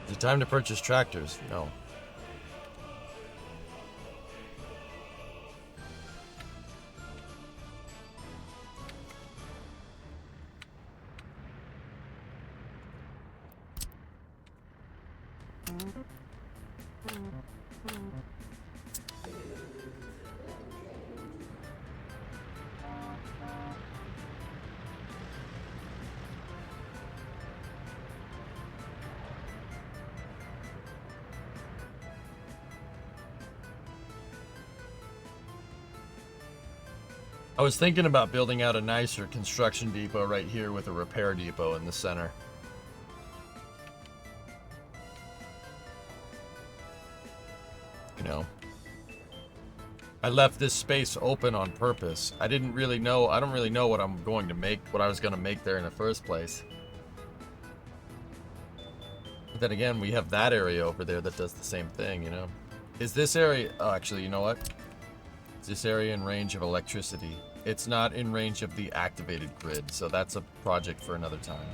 Is it time to purchase tractors? No. I was thinking about building out a nicer construction depot right here with a repair depot in the center. You know, I left this space open on purpose. I don't really know what I'm going to make, what I was going to make there in the first place. But then again, we have that area over there that does the same thing, you know. Is this area, oh, actually, you know what? Is this area in range of electricity? It's not in range of the activated grid, so that's a project for another time.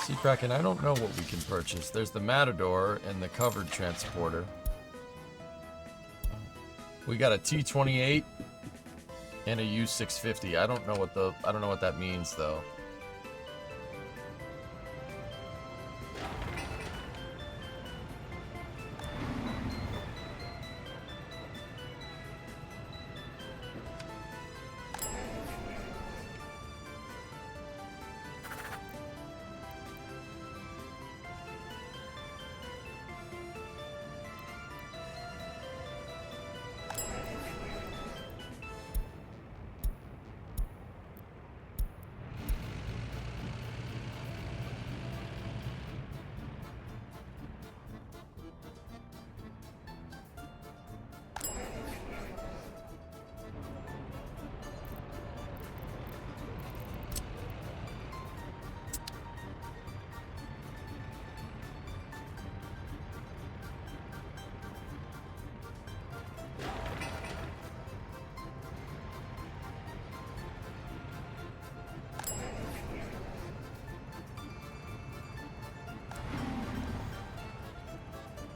See, Kraken, I don't know what we can purchase. There's the Matador and the covered transporter. We got a T-28 and a U-650. I don't know what that means though.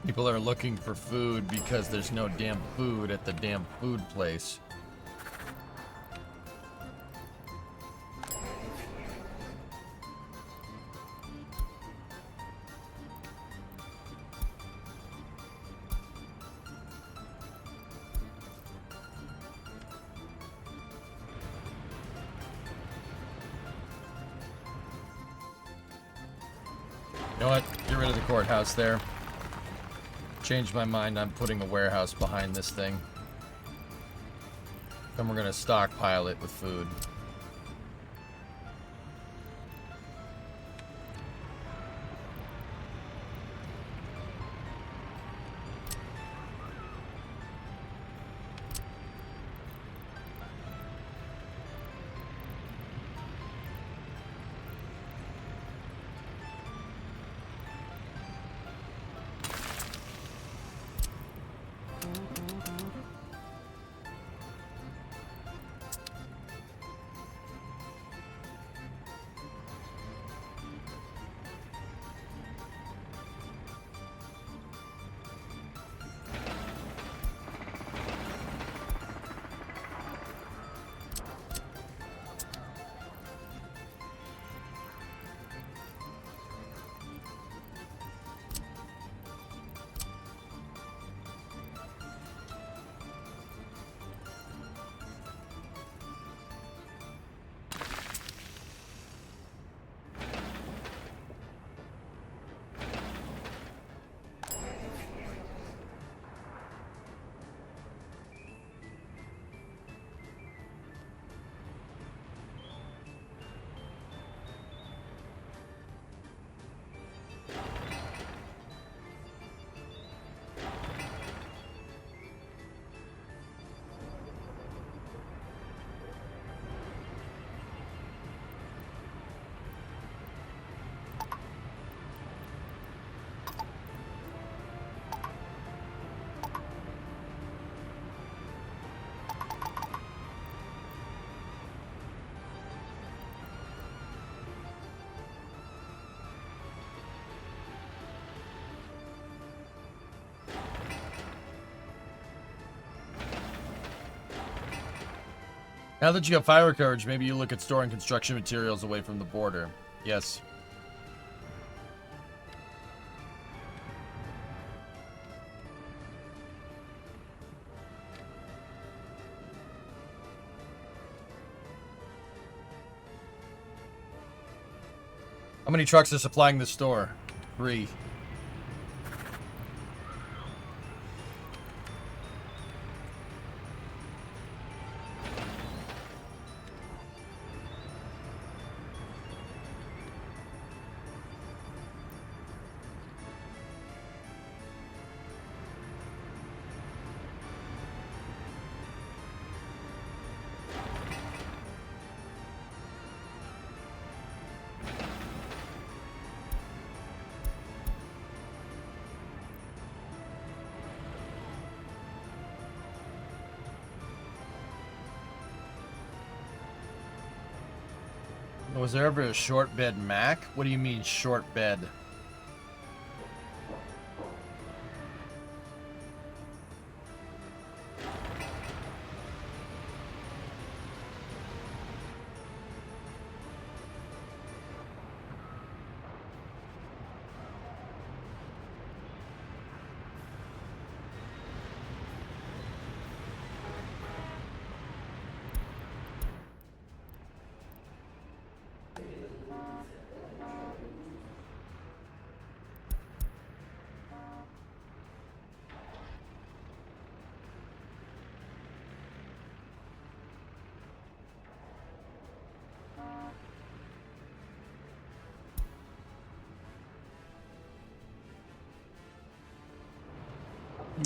People are looking for food because there's no damn food at the damn food place. You know what? Get rid of the courthouse there. Changed my mind. I'm putting a warehouse behind this thing. Then we're gonna stockpile it with food. Now that you have fire courage, maybe you look at storing construction materials away from the border. Yes. How many trucks are supplying the store? 3. Was there ever a short bed Mac? What do you mean short bed?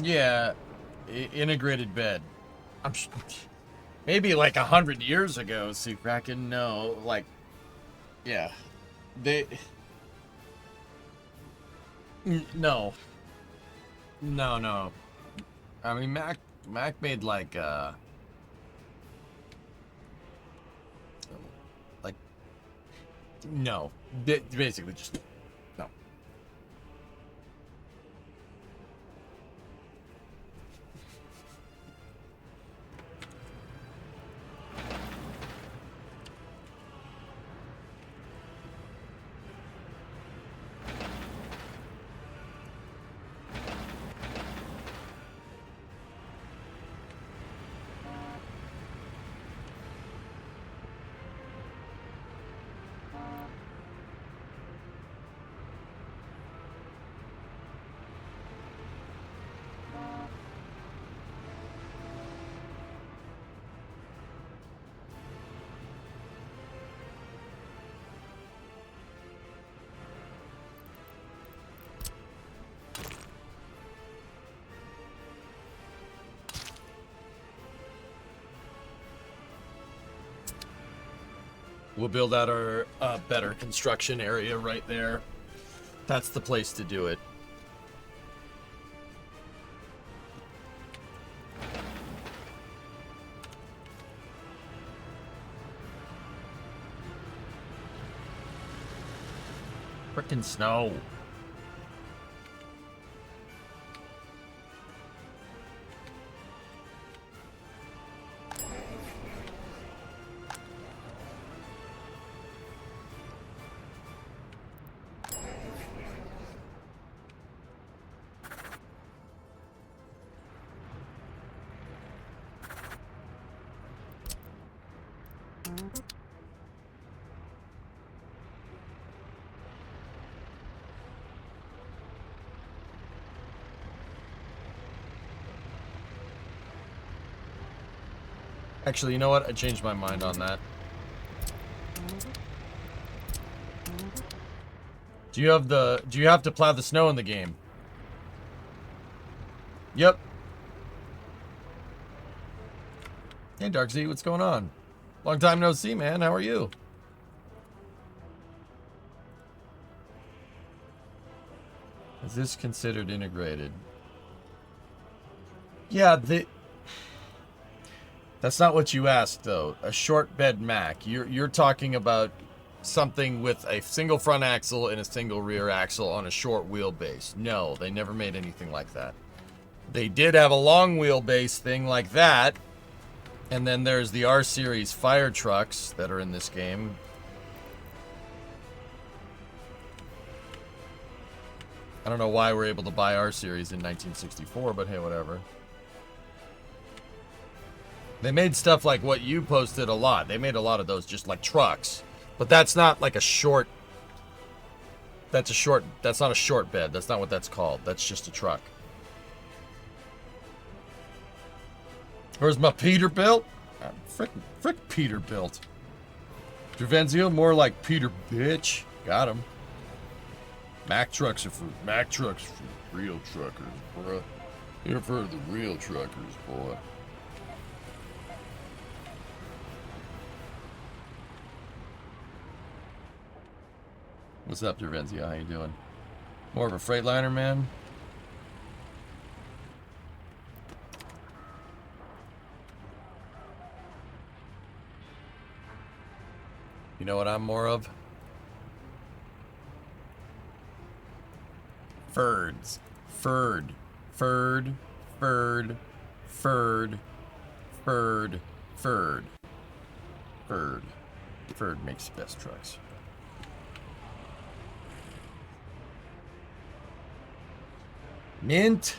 Yeah, integrated bed. Maybe like 100 years ago, Sukraken. No, like, yeah, no, no. I mean, Mac made like no, basically just no. We'll build out our better construction area right there. That's the place to do it. Frickin' snow. Actually, you know what? I changed my mind on that. Do you have to plow the snow in the game? Yep. Hey, Darkzy, what's going on? Long time no see, man. How are you? Is this considered integrated? Yeah, that's not what you asked, though. A short bed Mac. You're talking about something with a single front axle and a single rear axle on a short wheelbase. No, they never made anything like that. They did have a long wheelbase thing like that, And then there's the R Series fire trucks that are in this game. I don't know why we're able to buy R Series in 1964, but hey, whatever. They made stuff like what you posted a lot. They made a lot of those, just like trucks. But that's not like a short... That's not a short bed. That's not what that's called. That's just a truck. Where's my Peterbilt? Frick Peterbilt. Drevenzio, more like Peter bitch. Got him. Mack trucks are for real truckers, bruh. You're for the real truckers, boy. What's up, Drevenzio? How you doing? More of a Freightliner, man? You know what I'm more of? Furds. Furd. Furd makes the best trucks. Mint.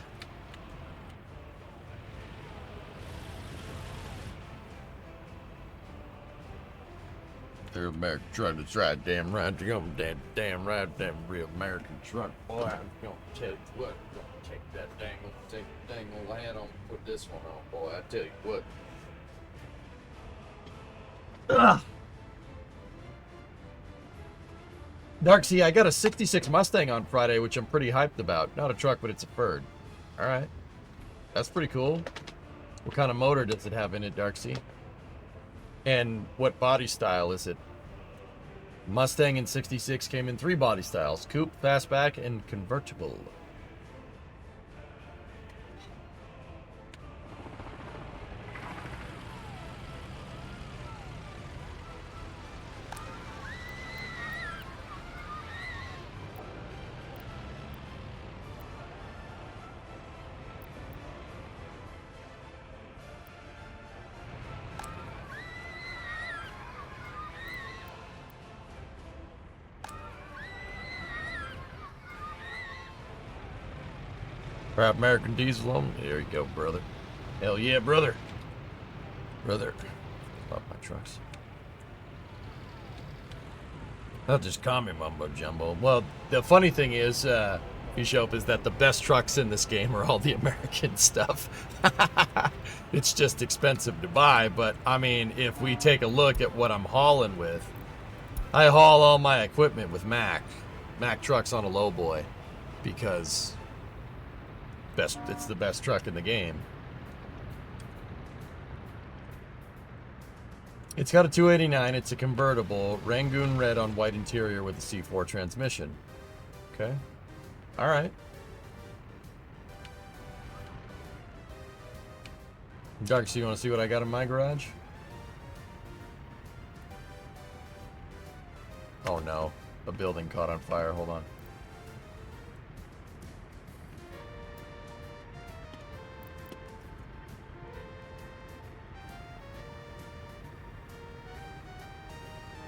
They're American truck. That's right, damn right. You're gonna damn right, damn real American truck. Boy, I'm gonna tell you what. I'm gonna take that dang old hat on, put this one on, boy. I tell you what. Ugh. Darksea, I got a 66 Mustang on Friday, which I'm pretty hyped about. Not a truck, but it's a Ford. Alright. That's pretty cool. What kind of motor does it have in it, Darksea? And what body style is it? Mustang in 66 came in 3 body styles. Coupe, fastback, and convertible. Grab American Diesel on. There you go, brother. Hell yeah, brother. Brother. Love my trucks. They'll just call me Mumbo Jumbo. Well, the funny thing is, Bishop, is that the best trucks in this game are all the American stuff. It's just expensive to buy, but I mean, if we take a look at what I'm hauling with, I haul all my equipment with Mack trucks on a lowboy, because it's the best truck in the game. It's got a 289. It's a convertible, Rangoon red on white interior with a C4 transmission. Okay. All right. Dark, so you want to see what I got in my garage? Oh no, a building caught on fire. Hold on.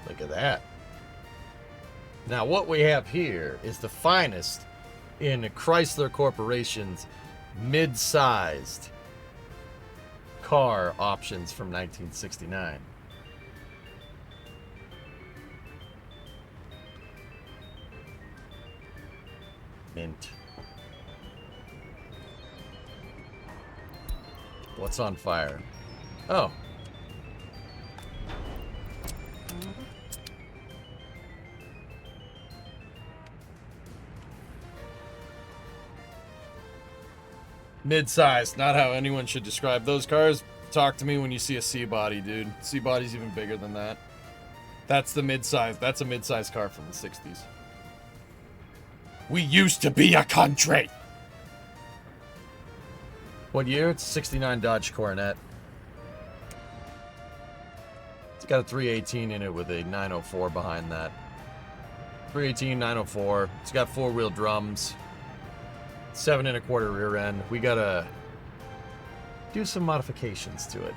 Look at that. Now what we have here is the finest in Chrysler Corporation's mid-sized car options from 1969. Mint. What's on fire? Oh. Mid-sized, not how anyone should describe those cars. Talk to me when you see a C-body, dude. C-body's even bigger than that. That's the mid-size. That's a mid-size car from the 60s. We used to be a country! What year? It's a 69 Dodge Coronet. It's got a 318 in it with a 904 behind that. 318, 904. It's got 4-wheel drums. 7 1/4 rear end. We gotta do some modifications to it.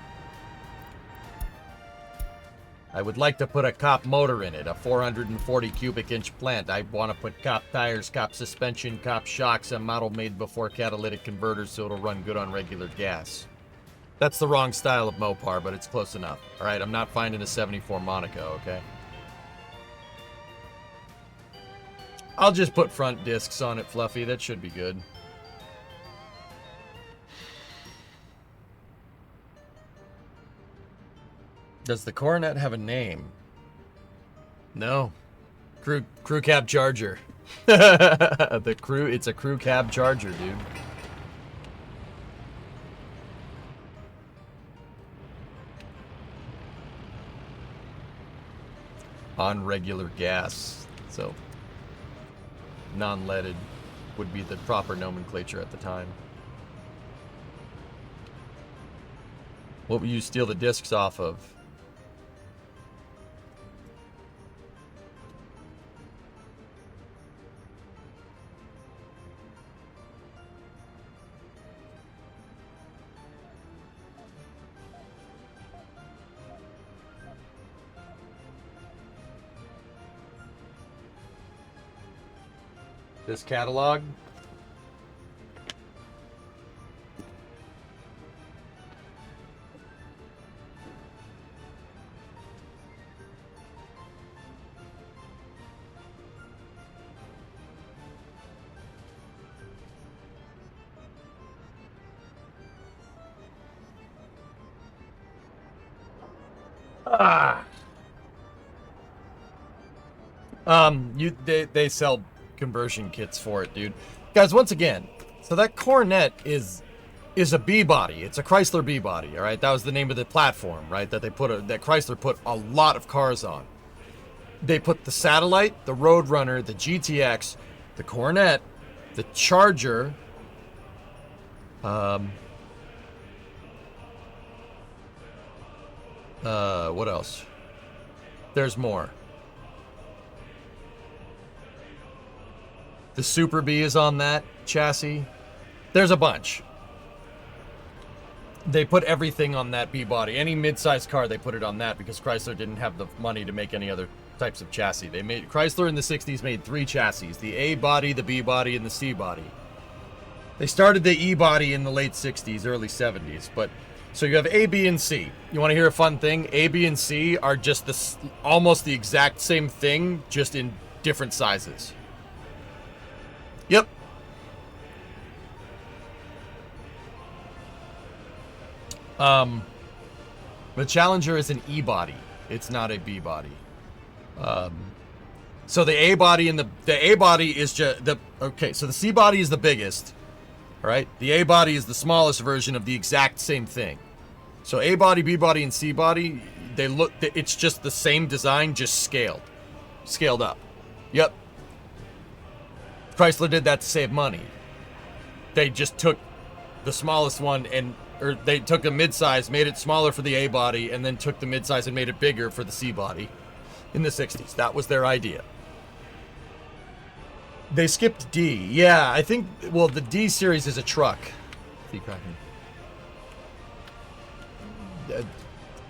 I would like to put a cop motor in it, a 440 cubic inch plant. I want to put cop tires, cop suspension, cop shocks, a model made before catalytic converters so it'll run good on regular gas. That's the wrong style of Mopar, but it's close enough. All right, I'm not finding a 74 Monaco, okay? I'll just put front discs on it, Fluffy. That should be good. Does the Coronet have a name? No. Crew cab charger. It's a crew cab charger, dude. On regular gas. So non-leaded would be the proper nomenclature at the time. What would you steal the discs off of? This catalog? They sell conversion kits for it, dude. Guys, once again, so that Coronet is a B-body. It's a Chrysler B-body, all right? That was the name of the platform, right? That Chrysler put a lot of cars on. They put the Satellite, the Roadrunner, the GTX, the Coronet, the Charger, what else? There's more. The Super B is on that chassis. There's a bunch. They put everything on that B-body. Any mid-sized car, they put it on that because Chrysler didn't have the money to make any other types of chassis. Chrysler in the 60s made 3 chassis. The A-body, the B-body, and the C-body. They started the E-body in the late 60s, early 70s. But so you have A, B, and C. You want to hear a fun thing? A, B, and C are just almost the exact same thing, just in different sizes. Yep. The Challenger is an E-body. It's not a B-body. So the A-body and the A-body is just okay, so the C-body is the biggest. All right? The A-body is the smallest version of the exact same thing. So A-body, B-body, and C-body, it's just the same design, just scaled up. Yep. Chrysler did that to save money. They just took the smallest one or they took a midsize, made it smaller for the A-body, and then took the midsize and made it bigger for the C-body in the 60s. That was their idea. They skipped D. Yeah, I think, well, the D series is a truck.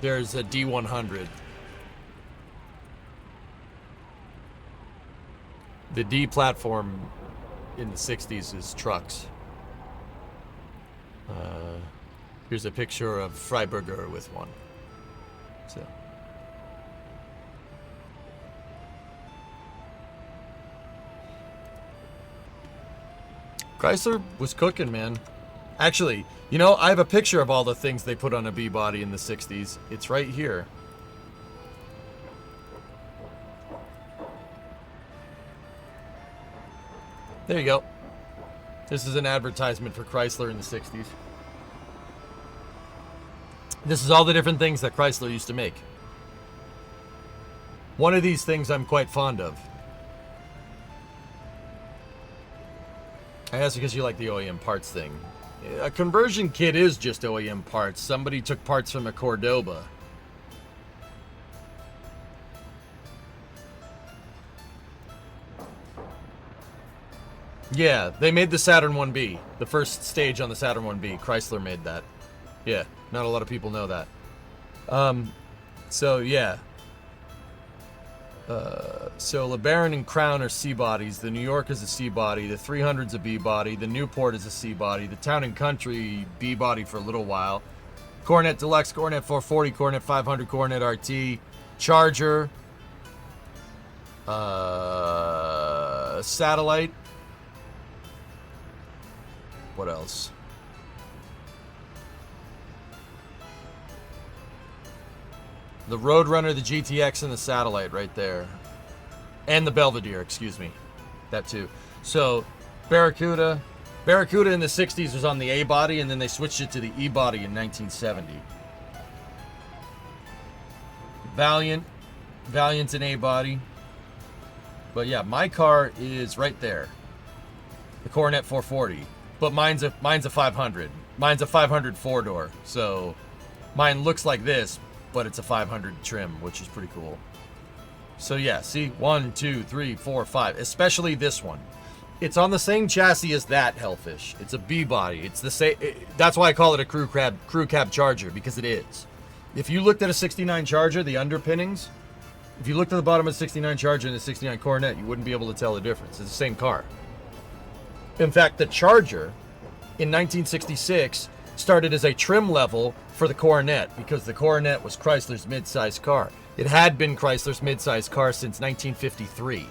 There's a D100. The D platform in the 60s is trucks. Here's a picture of Freiburger with one. So. Chrysler was cooking, man. Actually, you know, I have a picture of all the things they put on a B-body in the 60s. It's right here. There you go. This is an advertisement for Chrysler in the 60s. This is all the different things that Chrysler used to make. One of these things I'm quite fond of. I asked because you like the OEM parts thing. A conversion kit is just OEM parts. Somebody took parts from a Cordoba. Yeah, they made the Saturn 1B. The first stage on the Saturn 1B. Chrysler made that. Yeah, not a lot of people know that. So, yeah. So LeBaron and Crown are C bodies. The New York is a C body. The 300's a B body. The Newport is a C body. The Town and Country B body for a little while. Coronet Deluxe, Coronet 440, Coronet 500, Coronet RT, Charger, Satellite. What else? The Roadrunner, the GTX, and the Satellite right there. And the Belvedere, excuse me. That too. So, Barracuda. Barracuda in the 60s was on the A body, and then they switched it to the E body in 1970. Valiant. Valiant's an A body. But yeah, my car is right there. The Coronet 440. But mine's a 500. Mine's a 500 four-door. So, mine looks like this, but it's a 500 trim, which is pretty cool. So yeah, see, 1, 2, 3, 4, 5, especially this one. It's on the same chassis as that Hellfish. It's a B body. It's the same. That's why I call it a crew cab Charger, because it is. If you looked at a 69 Charger, the underpinnings, if you looked at the bottom of a 69 Charger and a 69 Coronet, you wouldn't be able to tell the difference. It's the same car. In fact, the Charger in 1966 started as a trim level for the Coronet, because the Coronet was Chrysler's mid-sized car. It had been Chrysler's mid-sized car since 1953.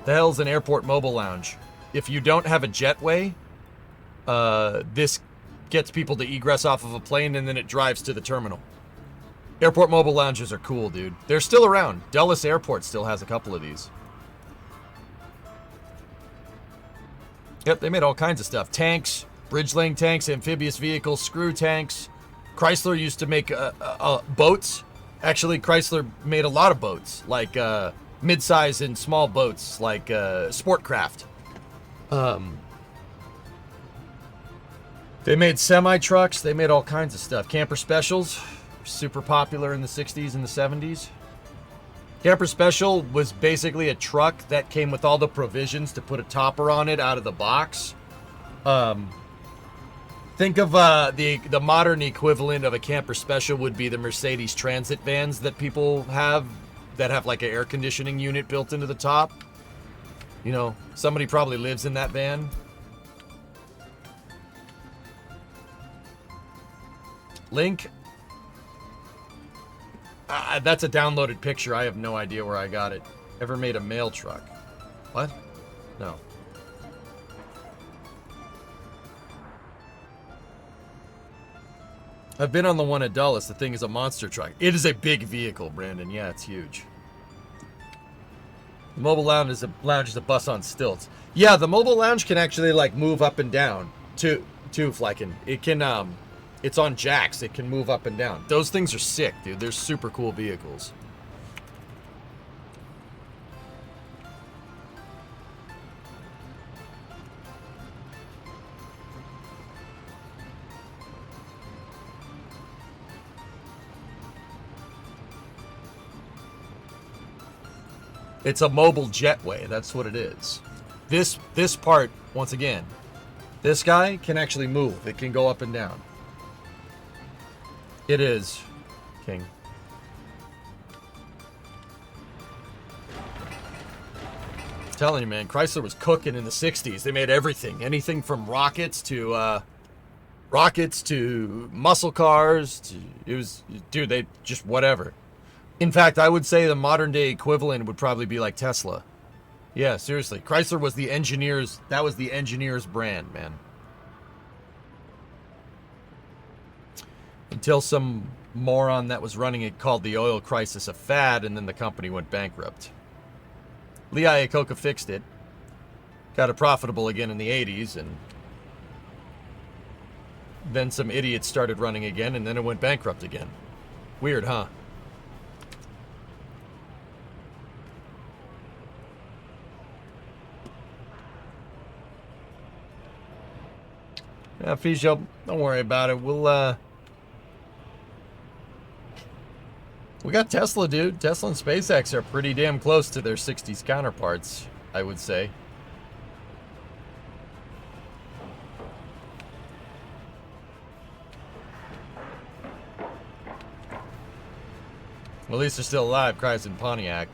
The hell's an airport mobile lounge? If you don't have a jetway, this gets people to egress off of a plane, and then it drives to the terminal. Airport mobile lounges are cool, dude. They're still around. Dulles Airport still has a couple of these. Yep, they made all kinds of stuff. Tanks, bridge laying tanks, amphibious vehicles, screw tanks. Chrysler used to make boats. Actually, Chrysler made a lot of boats, like mid-size and small boats, like sport craft. They made semi-trucks. They made all kinds of stuff. Camper Specials, super popular in the 60s and the 70s. Camper Special was basically a truck that came with all the provisions to put a topper on it out of the box. Think of the modern equivalent of a Camper Special would be the Mercedes Transit vans that people have, that have like an air conditioning unit built into the top. You know, somebody probably lives in that van. Link. That's a downloaded picture. I have no idea where I got it. Ever made a mail truck? What? No. I've been on the one at Dulles. The thing is a monster truck. It is a big vehicle, Brandon. Yeah, it's huge. The mobile lounge is a bus on stilts. Yeah, the mobile lounge can actually like move up and down too, Flykin. It can it's on jacks. It can move up and down. Those things are sick, dude. They're super cool vehicles. It's a mobile jetway. That's what it is. This part, once again, this guy can actually move. It can go up and down. It is, King. I'm telling you, man, Chrysler was cooking in the 60s. They made everything. Anything from rockets to muscle cars. Dude, they just whatever. In fact, I would say the modern day equivalent would probably be like Tesla. Yeah, seriously. Chrysler was the engineers. That was the engineers brand, man. Until some moron that was running it called the oil crisis a fad, and then the company went bankrupt. Lee Iacocca fixed it. Got it profitable again in the 80s, and then some idiots started running again, and then it went bankrupt again. Weird, huh? Yeah, Fijo, don't worry about it. We got Tesla, dude. Tesla and SpaceX are pretty damn close to their 60s counterparts, I would say. At least they're still alive, cries in Pontiac.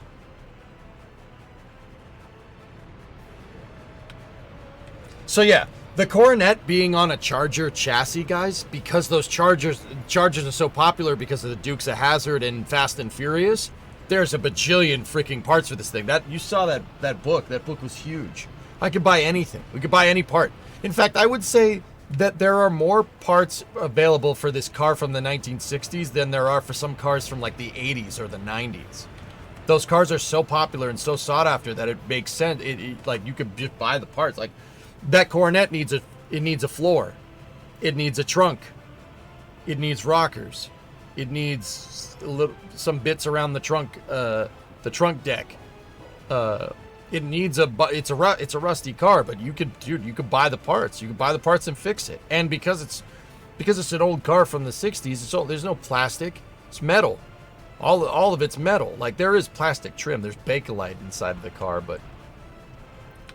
So yeah, the Coronet being on a Charger chassis, guys, because those Chargers are so popular because of the Dukes of Hazzard and Fast and Furious. There's a bajillion freaking parts for this thing. That you saw that book. That book was huge. I could buy anything. We could buy any part. In fact, I would say that there are more parts available for this car from the 1960s than there are for some cars from like the 80s or the 90s. Those cars are so popular and so sought after that it makes sense. Like you could just buy the parts. Like that Coronet needs a floor. It needs a trunk. It needs rockers. It needs some bits around the trunk deck. It needs it's a rusty car, but you could buy the parts. You could buy the parts and fix it. And because it's an old car from the 60s, there's no plastic. It's metal. All of it's metal. Like there is plastic trim. There's Bakelite inside of the car, but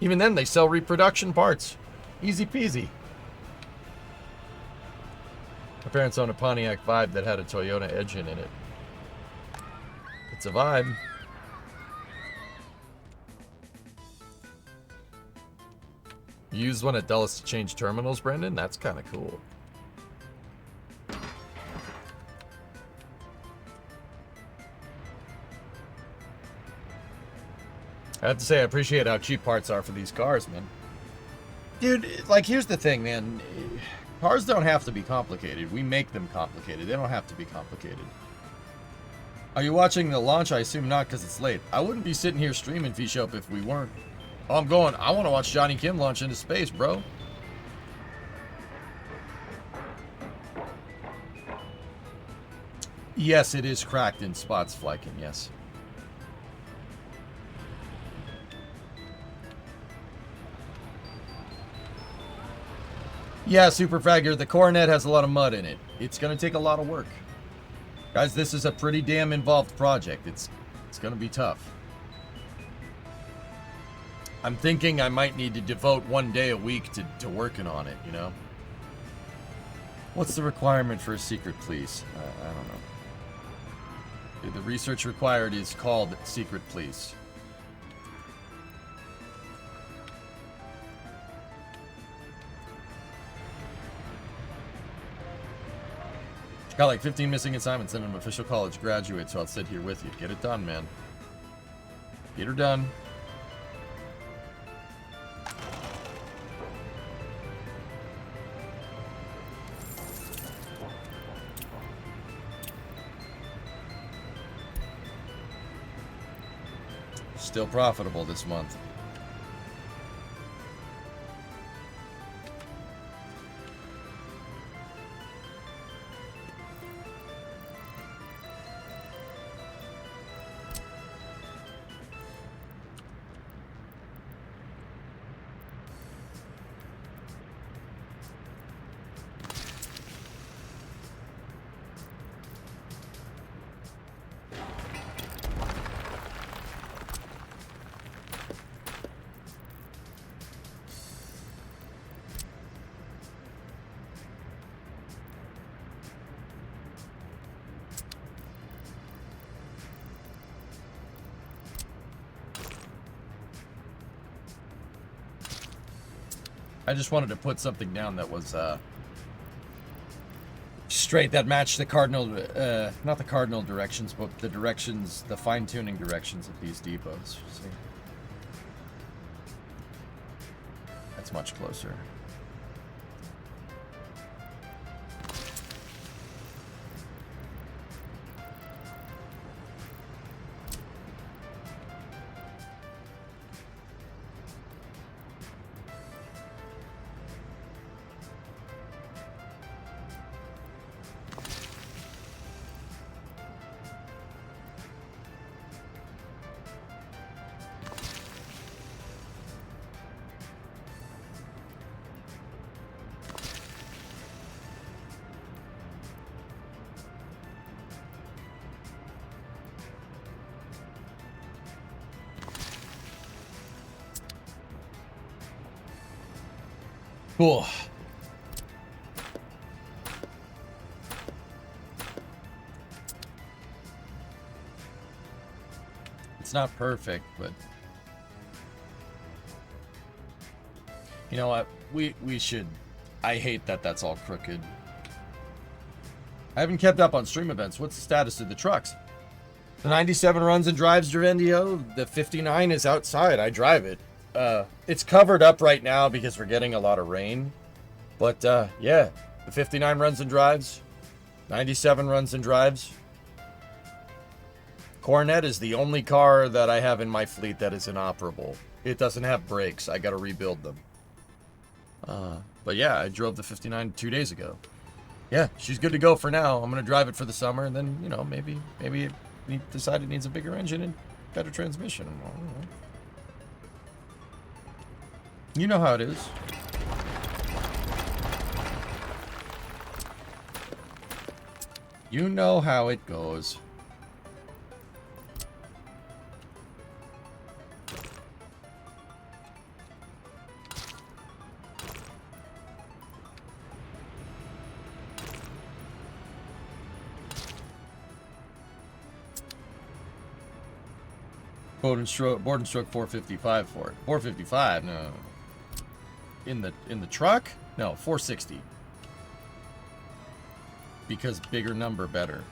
even then they sell reproduction parts. Easy peasy. My parents owned a Pontiac Vibe that had a Toyota engine in it. It's a vibe. You used one at Dulles to change terminals, Brendan? That's kind of cool. I have to say, I appreciate how cheap parts are for these cars, man. Dude, like, here's the thing, man. Cars don't have to be complicated. We make them complicated. They don't have to be complicated. Are you watching the launch? I assume not, because it's late. I wouldn't be sitting here streaming V-Shop if we weren't. Oh, I'm going. I want to watch Johnny Kim launch into space, bro. Yes, it is cracked in spots, Flykin, yes. Yeah, Super Fragger, the Coronet has a lot of mud in it. It's going to take a lot of work. Guys, this is a pretty damn involved project. It's going to be tough. I'm thinking I might need to devote one day a week to working on it, you know? What's the requirement for a secret, please? I don't know. The research required is called secret, please. Got like 15 missing assignments and I'm an official college graduate, so I'll sit here with you. Get it done, man. Get her done. Still profitable this month. I just wanted to put something down that was straight, that matched the cardinal, not the cardinal directions, but the directions, the fine-tuning directions of these depots. See? That's much closer. Cool. It's not perfect, but you know what? We should. I hate that that's all crooked. I haven't kept up on stream events. What's the status of the trucks? The 97 runs and drives Dravendio. The 59 is outside. I drive it. It's covered up right now because we're getting a lot of rain. But yeah, the 59 runs and drives. 97 runs and drives. Coronet is the only car that I have in my fleet that is inoperable. It doesn't have brakes. I got to rebuild them. But yeah, I drove the 59 2 days ago. Yeah, she's good to go for now. I'm going to drive it for the summer, and then, you know, maybe it decide it needs a bigger engine and better transmission. I don't know. You know how it is. You know how it goes. Board and stroke 455 for it. 455? No. In the truck? No, 460. Because bigger number better.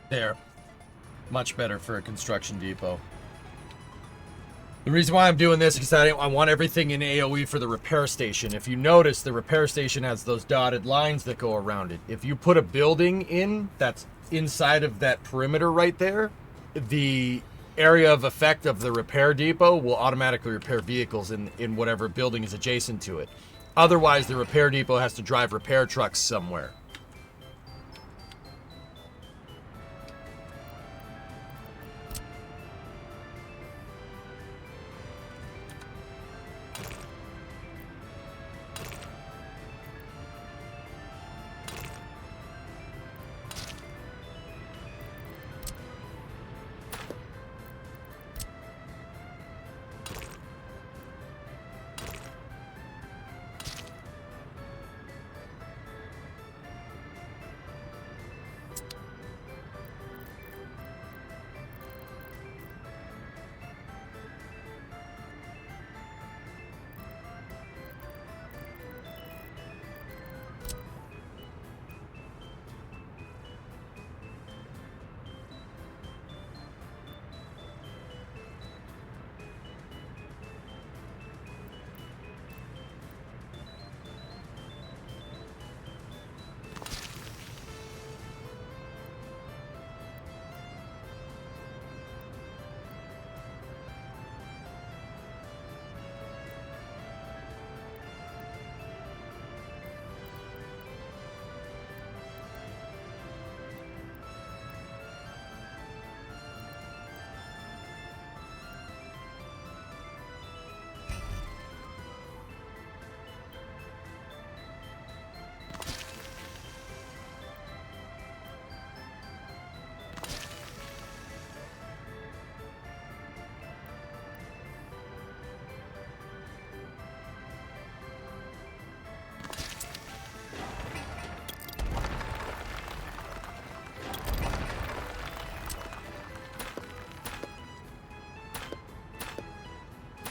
There. Much better for a construction depot. The reason why I'm doing this is because I want everything in AoE for the repair station. If you notice, the repair station has those dotted lines that go around it. If you put a building in that's inside of that perimeter right there, the area of effect of the repair depot will automatically repair vehicles in whatever building is adjacent to it. Otherwise, the repair depot has to drive repair trucks somewhere.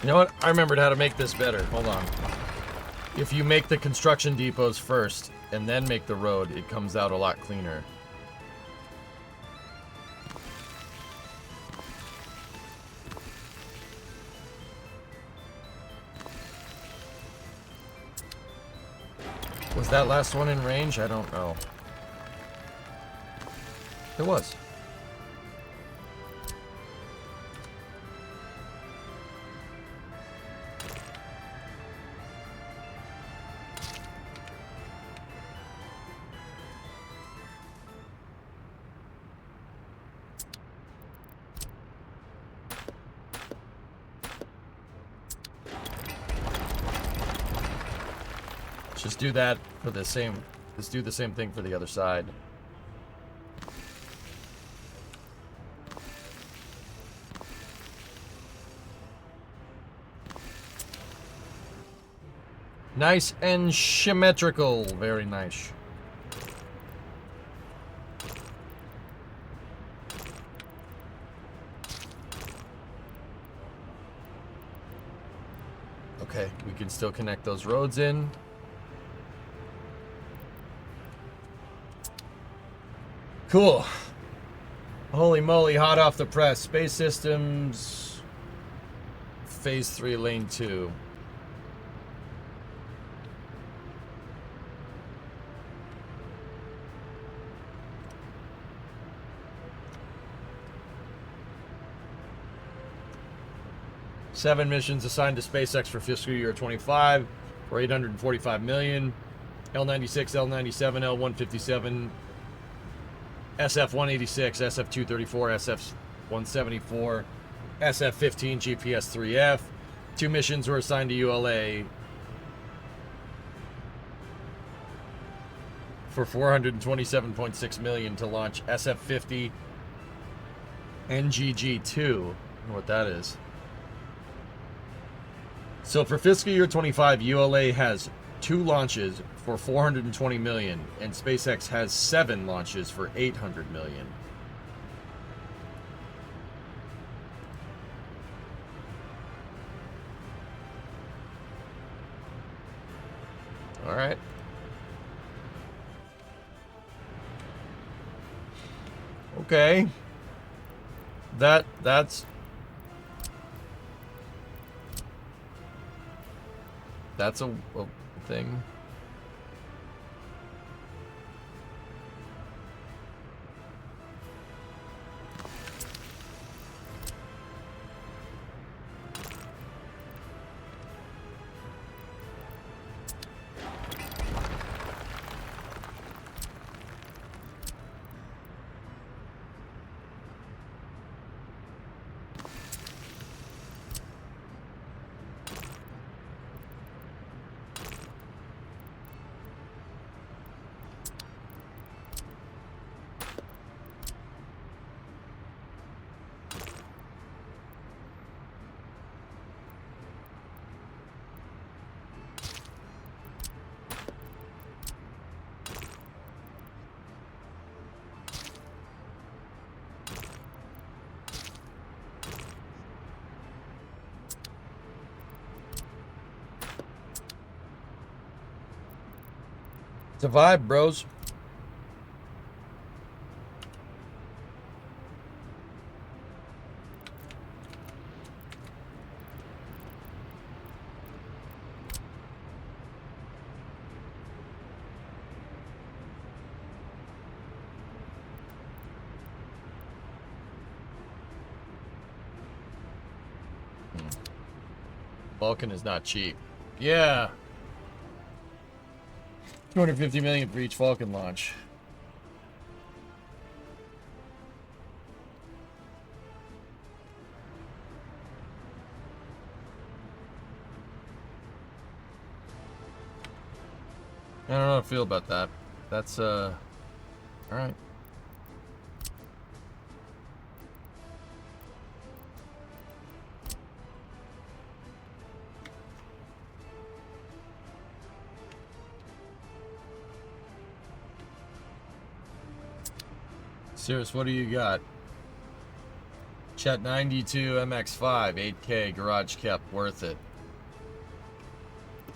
You know what? I remembered how to make this better. Hold on. If you make the construction depots first and then make the road, it comes out a lot cleaner. Was that last one in range? I don't know. It was. Just do that for the same. Just do the same thing for the other side. Nice and symmetrical. Very nice. Okay, we can still connect those roads in. Cool. Holy moly, hot off the press. Space Systems, Phase 3, Lane 2. Seven missions assigned to SpaceX for fiscal year 25 for $845 million. L96, L97, L157, SF-186, SF-234, SF-174, SF-15, GPS-3F. Two missions were assigned to ULA for $427.6 million to launch SF-50 NGG-2. I don't know what that is. So for fiscal year 25, ULA has 2 launches for $420 million, and SpaceX has 7 launches for $800 million. All right. Okay. That's a thing. It's a vibe, bros. Vulcan is not cheap. Yeah. 250 million for each Falcon launch. I don't know how I feel about that. That's all right. Serious, what do you got? Chat 92 MX5, 8K, garage kept, worth it.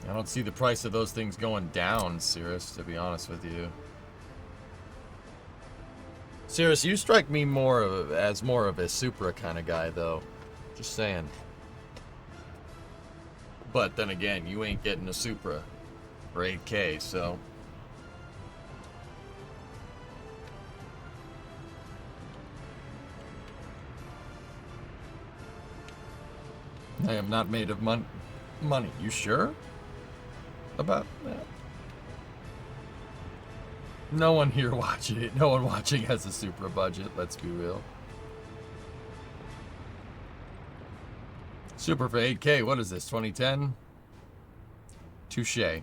I don't see the price of those things going down, Cirrus, to be honest with you. Cirrus, you strike me as more of a Supra kind of guy, though. Just saying. But then again, you ain't getting a Supra for 8K, so... I am not made of money. You sure about that? No one here watching it. No one watching has a Supra budget, let's be real. Super for 8K, what is this, 2010? Touche.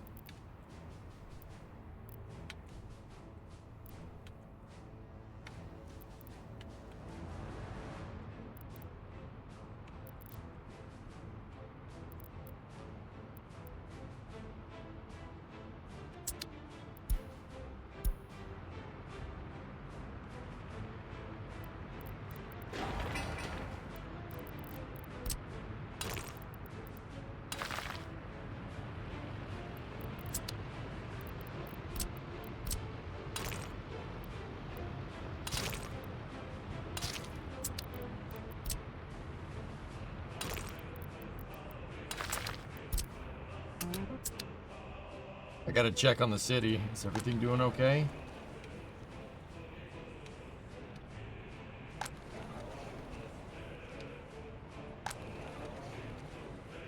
I gotta check on the city. Is everything doing okay?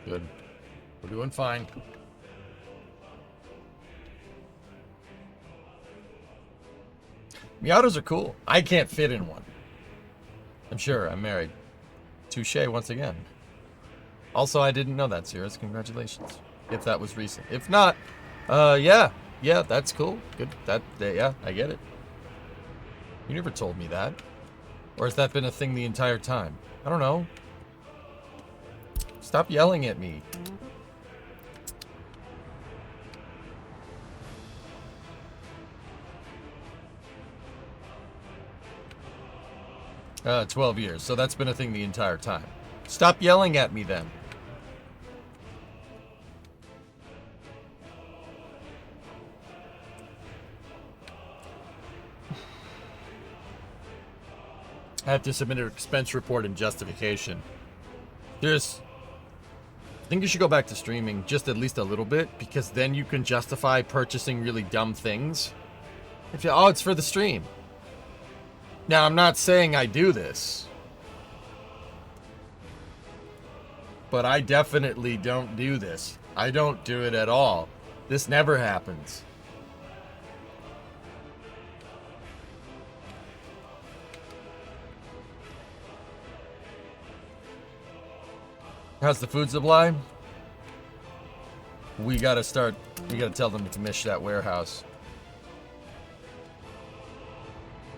Good. We're doing fine. Miatas are cool. I can't fit in one. I'm sure. I'm married. Touche once again. Also, I didn't know that, Cirrus. Congratulations. If that was recent. If not, yeah, that's cool. Good. Yeah, I get it. You never told me that. Or has that been a thing the entire time? I don't know. Stop yelling at me. Uh, 12 years. So that's been a thing the entire time. Stop yelling at me then. I have to submit an expense report and justification. I think you should go back to streaming just at least a little bit, because then you can justify purchasing really dumb things. It's for the stream. Now, I'm not saying I do this, but I definitely don't do this. I don't do it at all. This never happens. How's the food supply? We gotta tell them to commish that warehouse.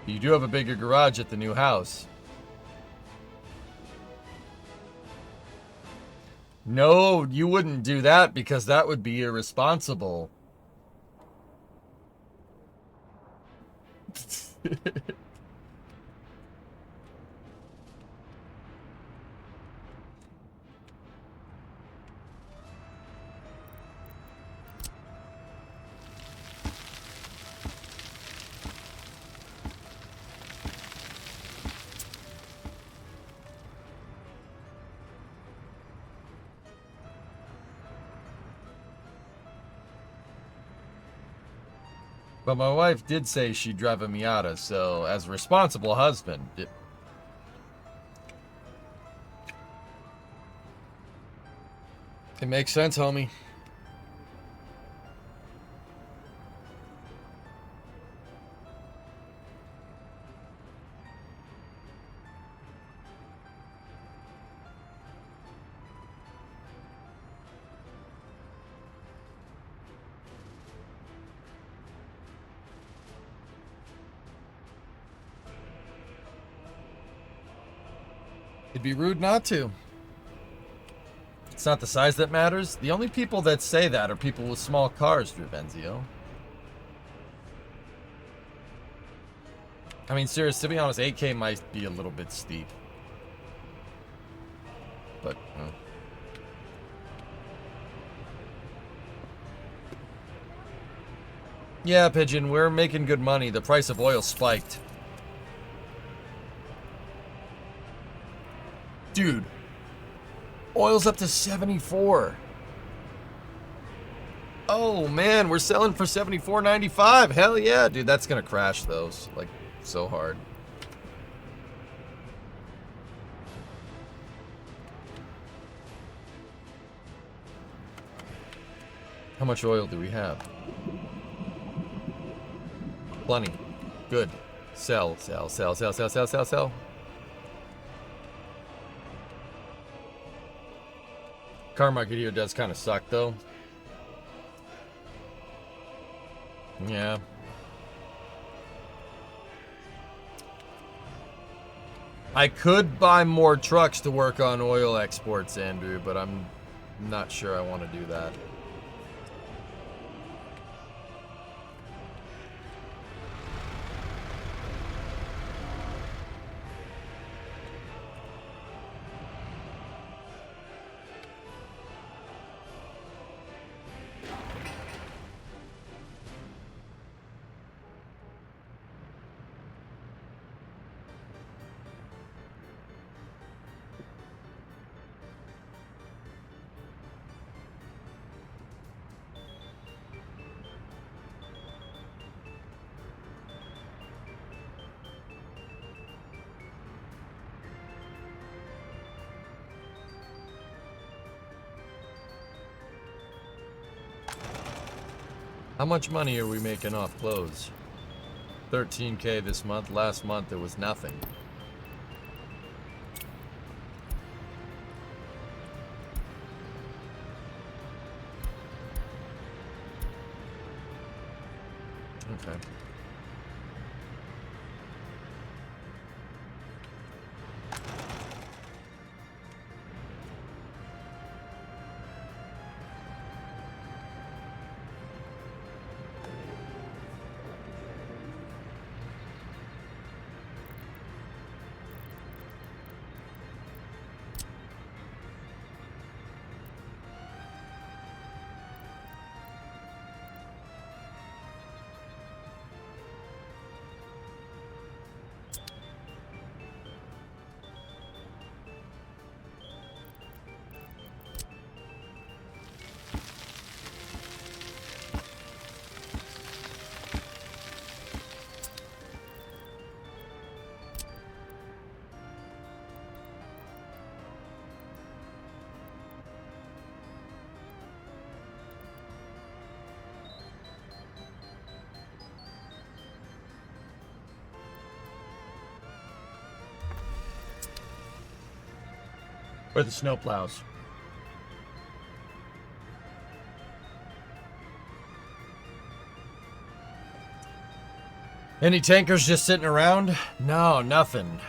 You do have a bigger garage at the new house. No, you wouldn't do that because that would be irresponsible. But my wife did say she'd drive a Miata, so as a responsible husband, it makes sense, homie. It'd be rude not to. It's not the size that matters. The only people that say that are people with small cars, Drivenzio. I mean, seriously, to be honest, 8K might be a little bit steep. but... Yeah, Pigeon, we're making good money. The price of oil spiked. Dude, oil's up to 74. Oh man, we're selling for $74.95. Hell yeah, dude, that's gonna crash those like so hard. How much oil do we have? Plenty. Good. Sell, sell, sell, sell, sell, sell, sell, sell. Car market here does kind of suck though. Yeah. I could buy more trucks to work on oil exports, Andrew, but I'm not sure I want to do that. How much money are we making off clothes? 13K this month. Last month it was nothing. Okay. Or the snow plows. Any tankers just sitting around? No, nothing.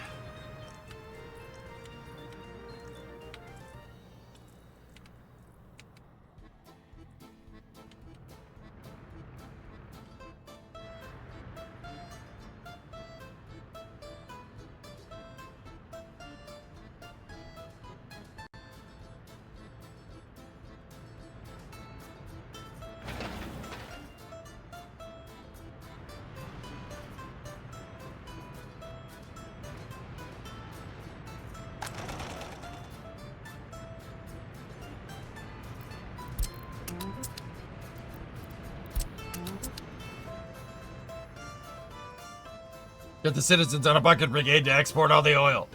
Get the citizens on a bucket brigade to export all the oil.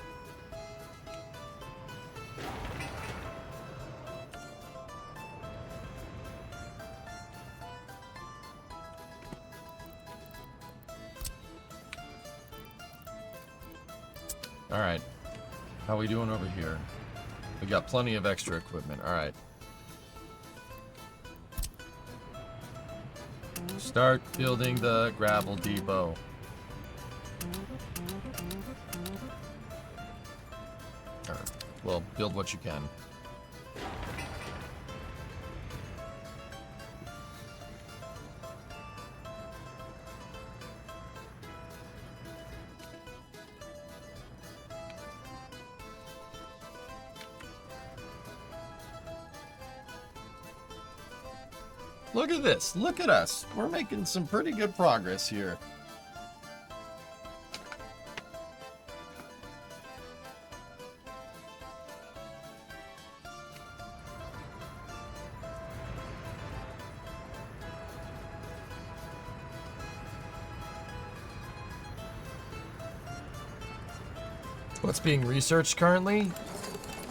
All right. How are we doing over here? We got plenty of extra equipment. All right. Start building the gravel depot. All right. Well, build what you can. Look at this. Look at us. We're making some pretty good progress here. What's being researched currently?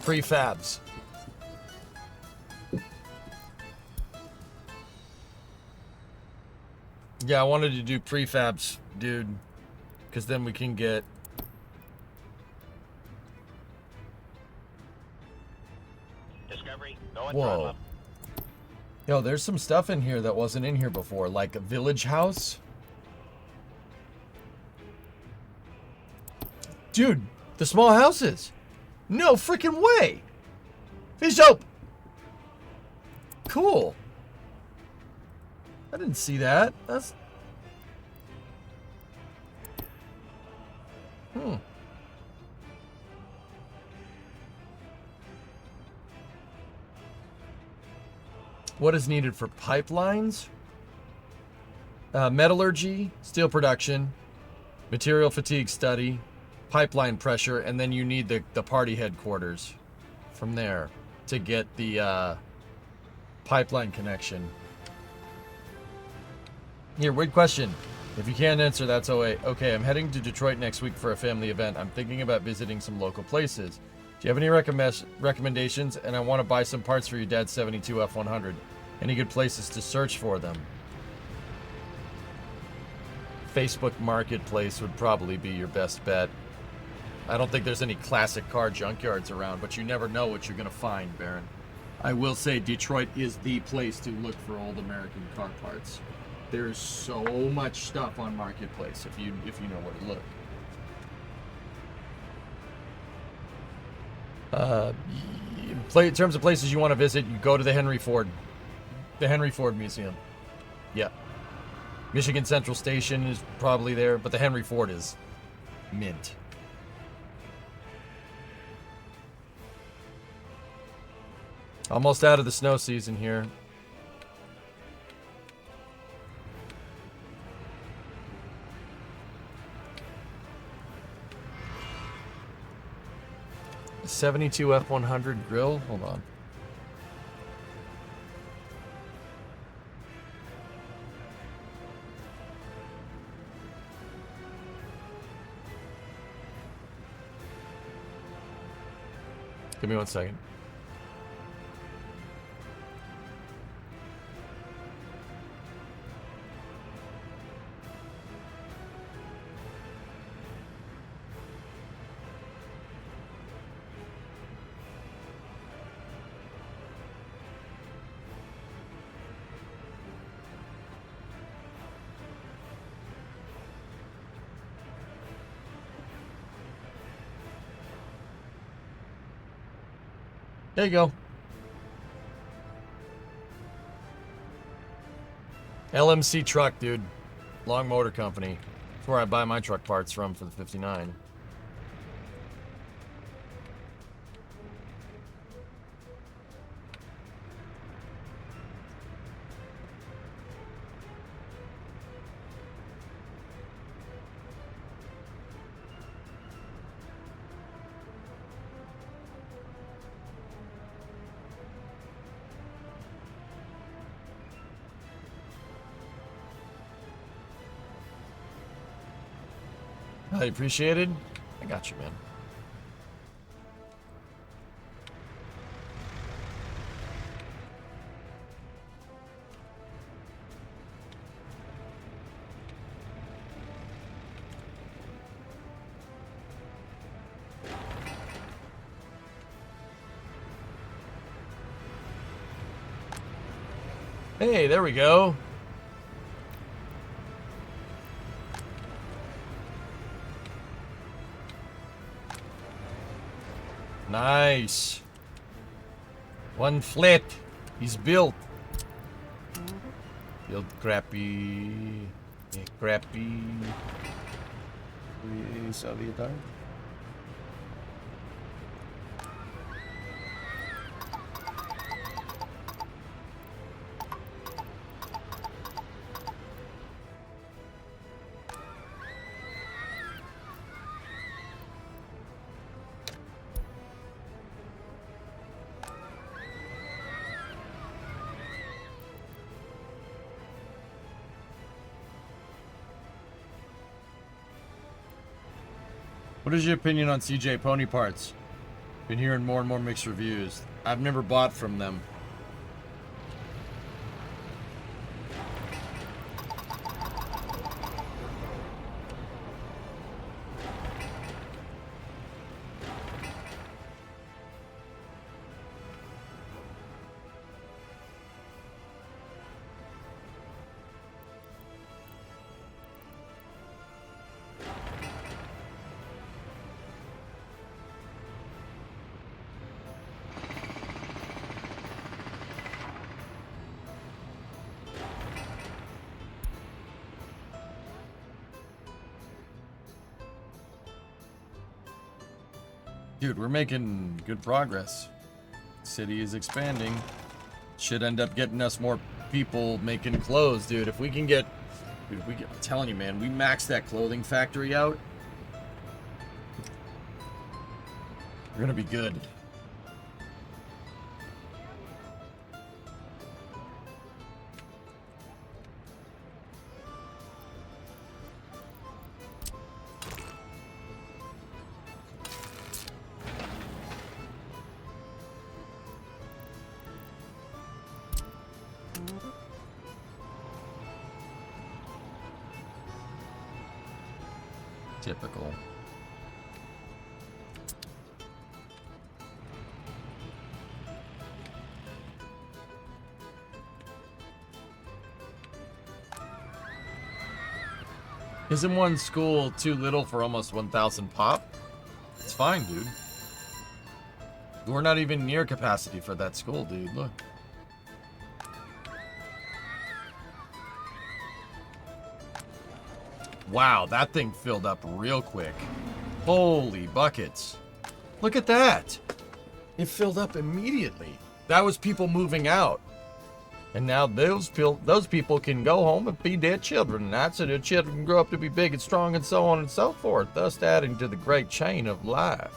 Prefabs. Yeah, I wanted to do prefabs, dude, because then we can get... Discovery, going Whoa. Yo, there's some stuff in here that wasn't in here before, like a village house. Dude, the small houses. No freaking way. Fish dope. Cool. I didn't see that. That's... What is needed for pipelines? Metallurgy, steel production, material fatigue study, pipeline pressure, and then you need the party headquarters from there to get the pipeline connection. Here, weird question. If you can't answer, that's okay. I'm heading to Detroit next week for a family event. I'm thinking about visiting some local places. Do you have any recommendations? And I want to buy some parts for your dad's 72 F100. Any good places to search for them? Facebook Marketplace would probably be your best bet. I don't think there's any classic car junkyards around, but you never know what you're going to find, Baron. I will say Detroit is the place to look for old American car parts. There's so much stuff on Marketplace if you know where to look. In terms of places you want to visit, you go to the Henry Ford Museum. Yeah. Michigan Central Station is probably there, but the Henry Ford is mint. Almost out of the snow season here. The 72 F100 grill? Hold on. Give me 1 second. There you go. LMC truck, dude. Long Motor Company. That's where I buy my truck parts from for the 59. Highly appreciated. I got you, man. Hey, there we go. Nice. One flat. He's built. Built crappy. Crappy. Soviet. What is your opinion on CJ Pony Parts? Been hearing more and more mixed reviews. I've never bought from them. Dude, we're making good progress. City is expanding. Should end up getting us more people making clothes, dude. If we can get... Dude, I'm telling you, man, we maxed that clothing factory out. We're gonna be good. Typical. Isn't one school too little for almost 1,000 pop? It's fine, dude. We're not even near capacity for that school, dude. Look. Wow, that thing filled up real quick. Holy buckets. Look at that. It filled up immediately. That was people moving out. And now those people can go home and feed their children. And that's so their children can grow up to be big and strong and so on and so forth. Thus adding to the great chain of life.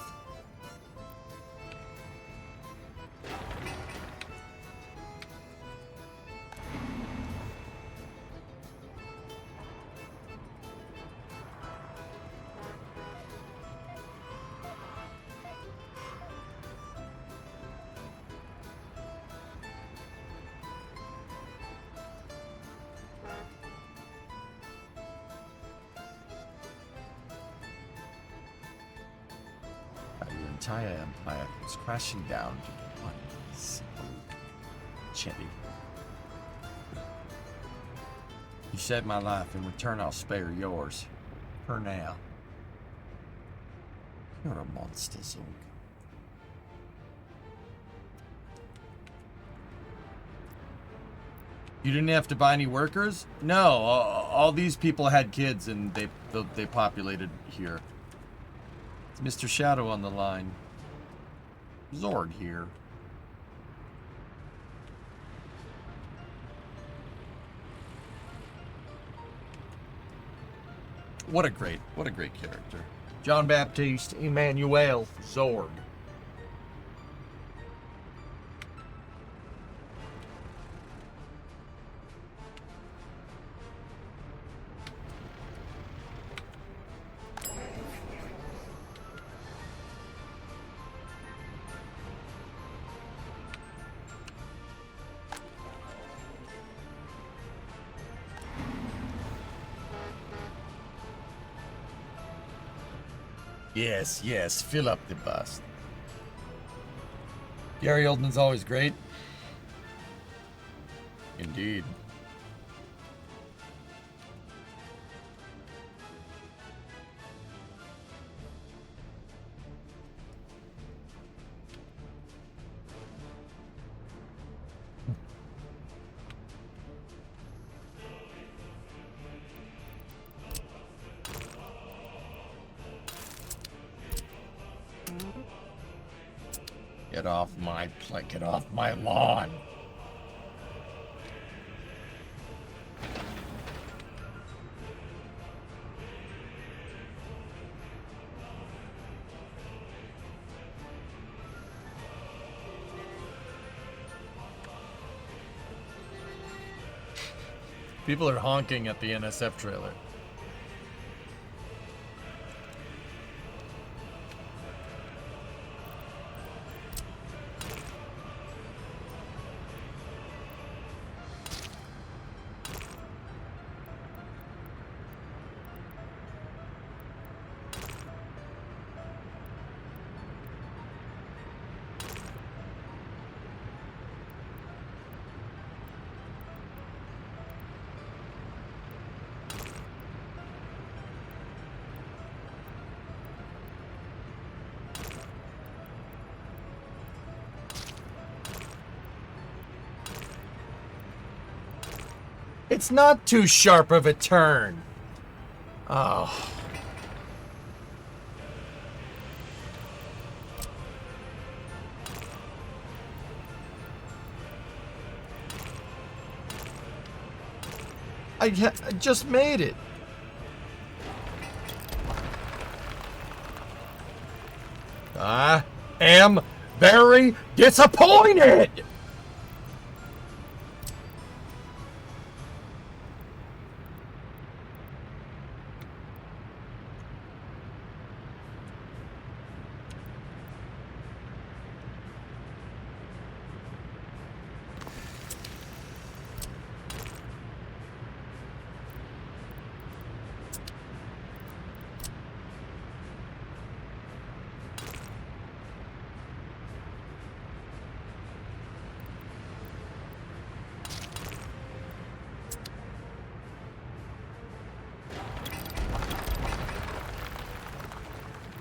Entire empire was crashing down to one simple cherry. You saved my life. In return, I'll spare yours. For now. You're a monster, Zorg. You didn't have to buy any workers? No, all these people had kids and they populated here. Mr. Shadow on the line. Zorg here. What a great character. John Baptiste Emmanuel Zorg. Yes, yes, fill up the bust. Gary Oldman's always great. Indeed. Get off my lawn. People are honking at the NSF trailer. It's not too sharp of a turn. Oh. I just made it. I am very disappointed.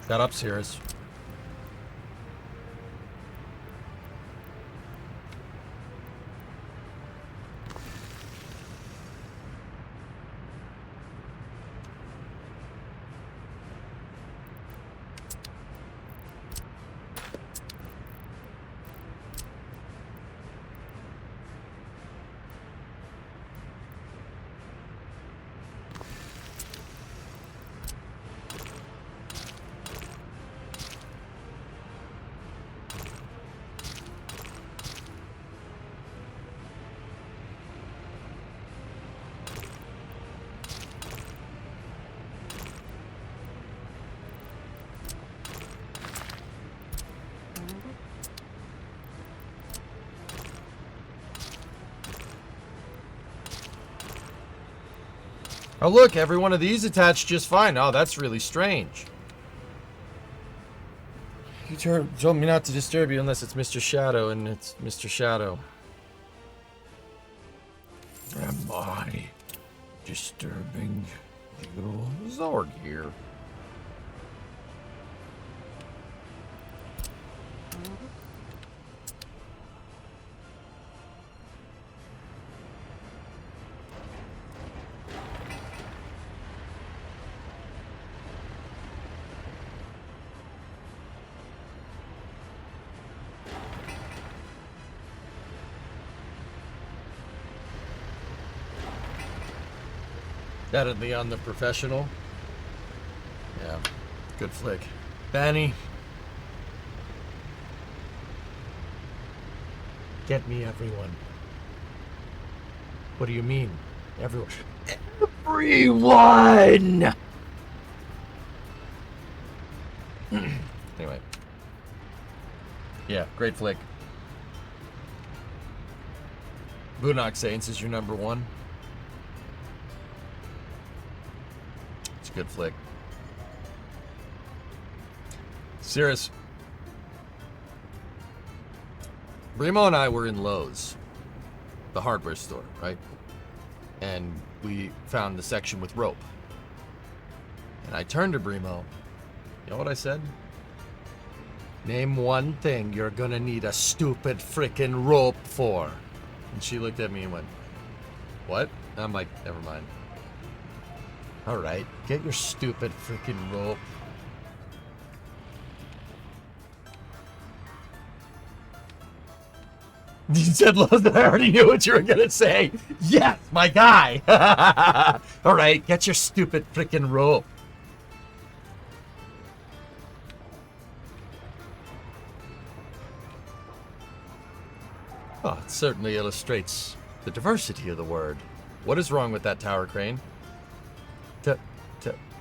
Shut up, Cirrus. Oh, look, every one of these attached just fine. Oh, that's really strange. You told me not to disturb you unless it's Mr. Shadow, and it's Mr. Shadow. Am I disturbing you? Zorg here. That'd be on the professional. Yeah, good flick. Benny. Get me everyone. What do you mean? Everyone. Everyone! Anyway. Yeah, great flick. Boondock Saints is your number one. It's a good flick. Cirrus. Brimo and I were in Lowe's, the hardware store, right? And we found the section with rope. And I turned to Brimo. You know what I said? Name one thing you're gonna need a stupid frickin' rope for. And she looked at me and went, what? And I'm like, never mind. Alright, get your stupid frickin' rope. You said Lowe's, I already knew what you were gonna say. Yes, my guy. Alright, get your stupid frickin' rope. Oh, it certainly illustrates the diversity of the word. What is wrong with that tower crane?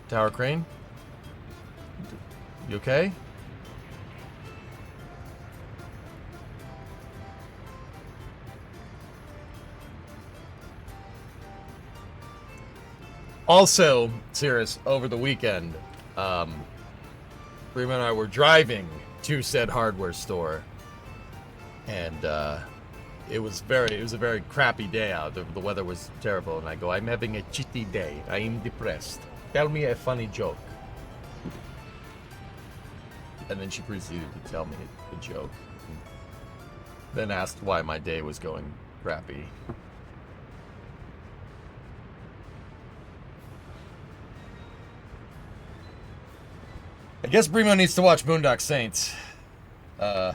Tower crane? You okay? Also, Cirrus, over the weekend, Rima and I were driving to said hardware store, and it was a very crappy day out. The weather was terrible, and I go, I'm having a shitty day. I am depressed. Tell me a funny joke. And then she proceeded to tell me the joke. Then asked why my day was going crappy. I guess Brimo needs to watch Boondock Saints. I'm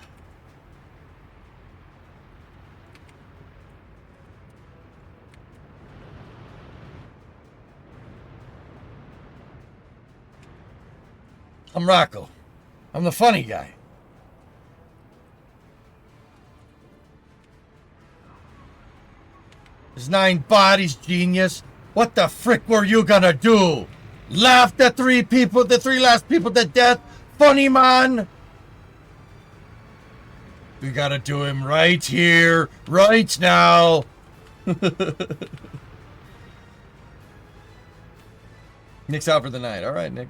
Rocco. I'm the funny guy. There's 9 bodies, genius. What the frick were you gonna do? Laugh the 3 people, the 3 last people to death? Funny man? We gotta do him right here, right now. Nick's out for the night. All right, Nick.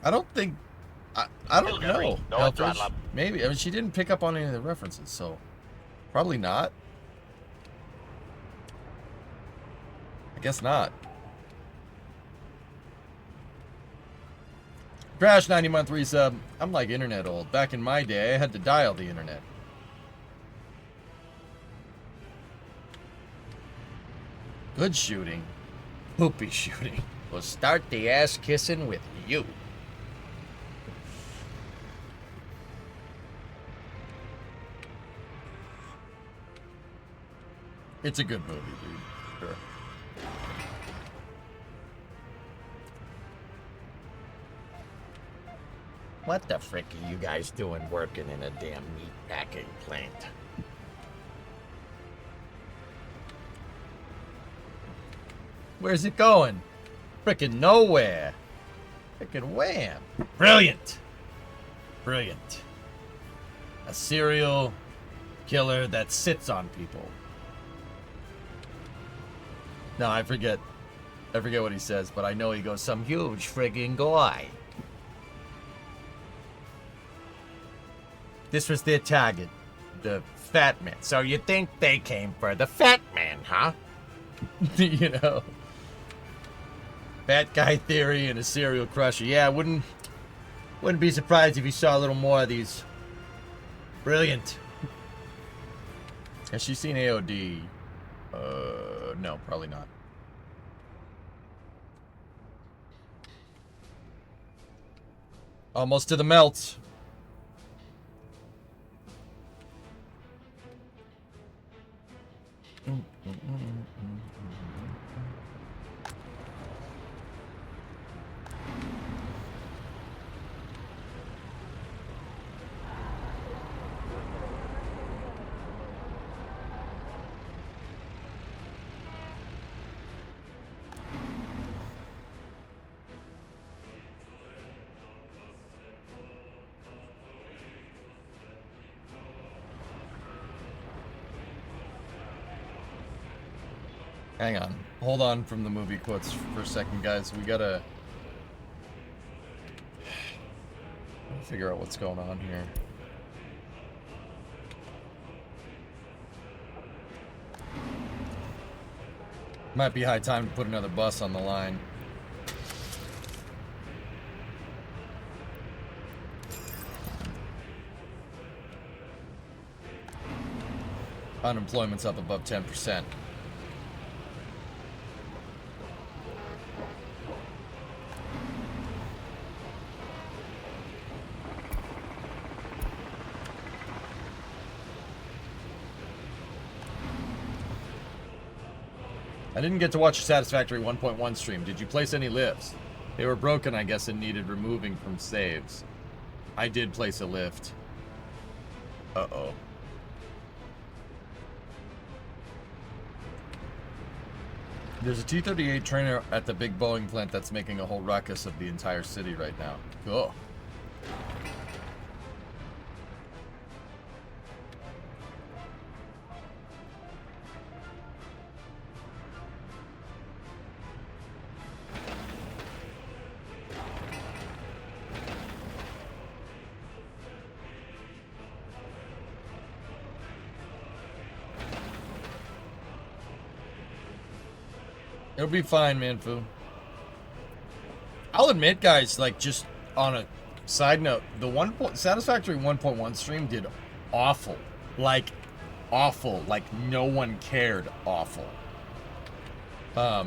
I don't think... I don't know. No throttle up. Maybe. I mean, she didn't pick up on any of the references, so... Probably not. I guess not. Crash 90-month resub. I'm like internet old. Back in my day, I had to dial the internet. Good shooting. Poopy shooting. We'll start the ass kissing with you. It's a good movie, dude. Sure. What the frick are you guys doing working in a damn meat packing plant? Where's it going? Frickin' nowhere. Frickin' wham. Brilliant. Brilliant. A serial killer that sits on people. No, I forget what he says, but I know he goes, some huge friggin' guy. This was their target, the fat man. So you think they came for the fat man, huh? You know? Fat guy theory and a serial crusher. Yeah, wouldn't be surprised if you saw a little more of these. Brilliant. Has she seen AOD? No, probably not. Almost to the melt. Hang on. Hold on from the movie quotes for a second, guys. We gotta figure out what's going on here. Might be high time to put another bus on the line. Unemployment's up above 10%. I didn't get to watch your Satisfactory 1.1 stream. Did you place any lifts? They were broken, I guess, and needed removing from saves. I did place a lift. Uh-oh. There's a T-38 trainer at the big Boeing plant that's making a whole ruckus of the entire city right now. Cool. It'll be fine, Manfu. I'll admit, guys, like, just on a side note, the Satisfactory 1.1 stream did awful. Like, awful. Like, no one cared awful. I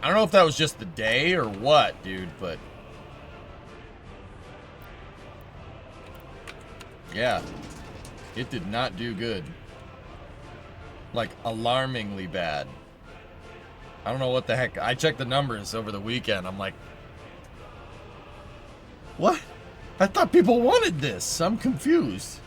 don't know if that was just the day or what, dude, but Yeah. It did not do good. Like, alarmingly bad. I don't know what the heck. I checked the numbers over the weekend. I'm like, what? I thought people wanted this. I'm confused.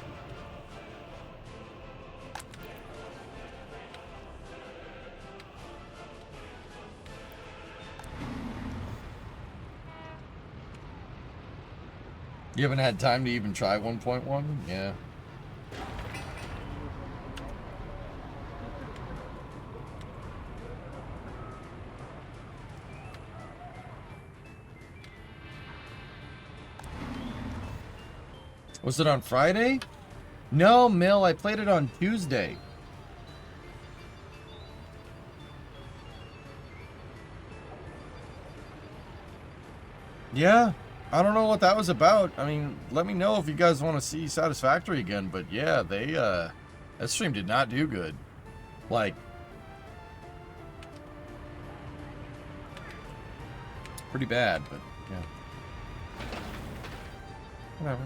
You haven't had time to even try 1.1? Yeah. Was it on Friday? No, Mill, I played it on Tuesday. Yeah, I don't know what that was about. I mean, let me know if you guys want to see Satisfactory again, but yeah, that stream did not do good. Like, pretty bad, but yeah. Whatever.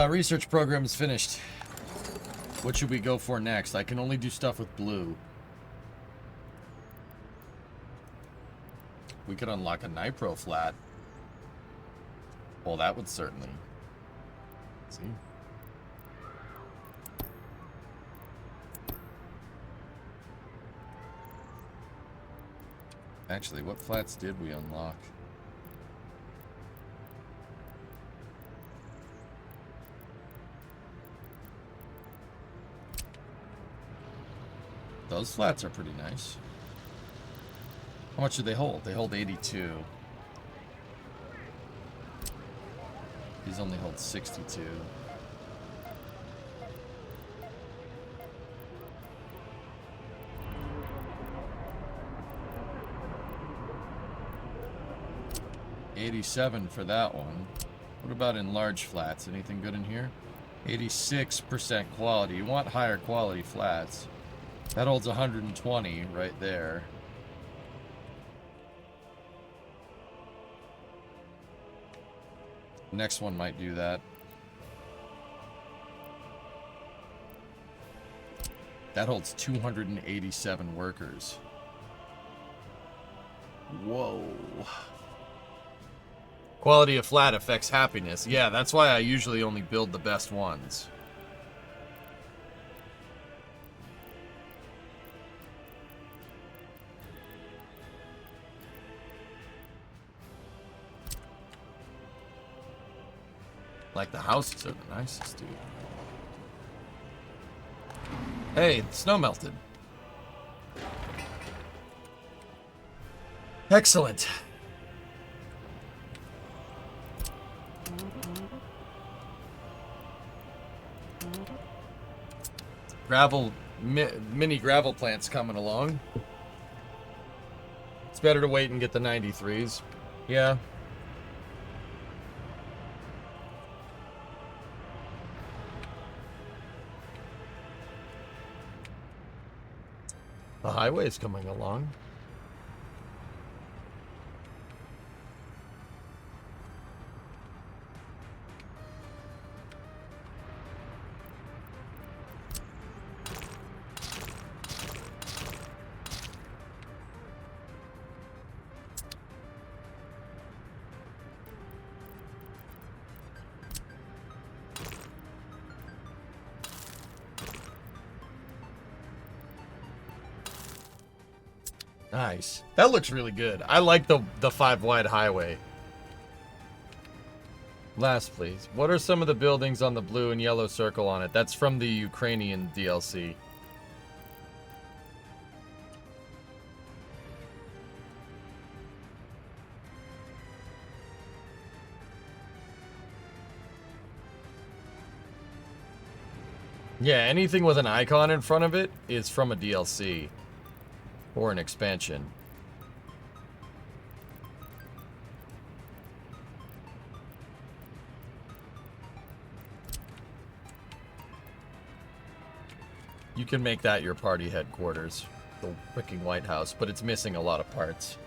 Research program is finished. What should we go for next? I can only do stuff with blue. We could unlock a Nipro flat. Well, that would certainly. See? Actually, what flats did we unlock? Those flats are pretty nice. How much do they hold? They hold 82. These only hold 62. $87 for that one. What about in large flats? Anything good in here? 86% quality. You want higher quality flats. That holds 120 right there. Next one might do that. That holds 287 workers. Whoa. Quality of flat affects happiness. Yeah, that's why I usually only build the best ones. Like, the houses are the nicest, dude. Hey, the snow melted. Excellent. Gravel, mini gravel plants coming along. It's better to wait and get the 93s. Yeah. The highway's coming along. Nice. That looks really good. I like the 5-wide highway. Last, please. What are some of the buildings on the blue and yellow circle on it? That's from the Ukrainian DLC. Yeah, anything with an icon in front of it is from a DLC. Or an expansion. You can make that your party headquarters. The freaking White House, but it's missing a lot of parts.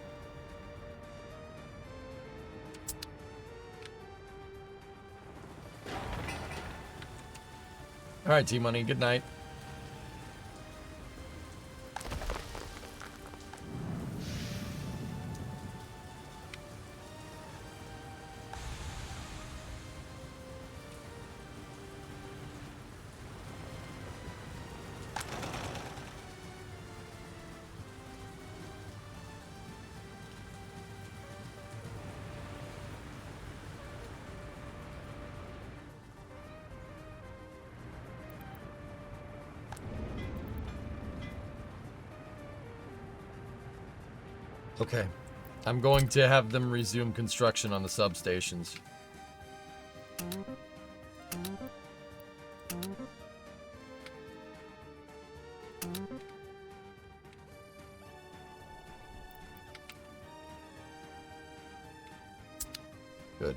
Alright, T-Money, good night. Okay. I'm going to have them resume construction on the substations. Good.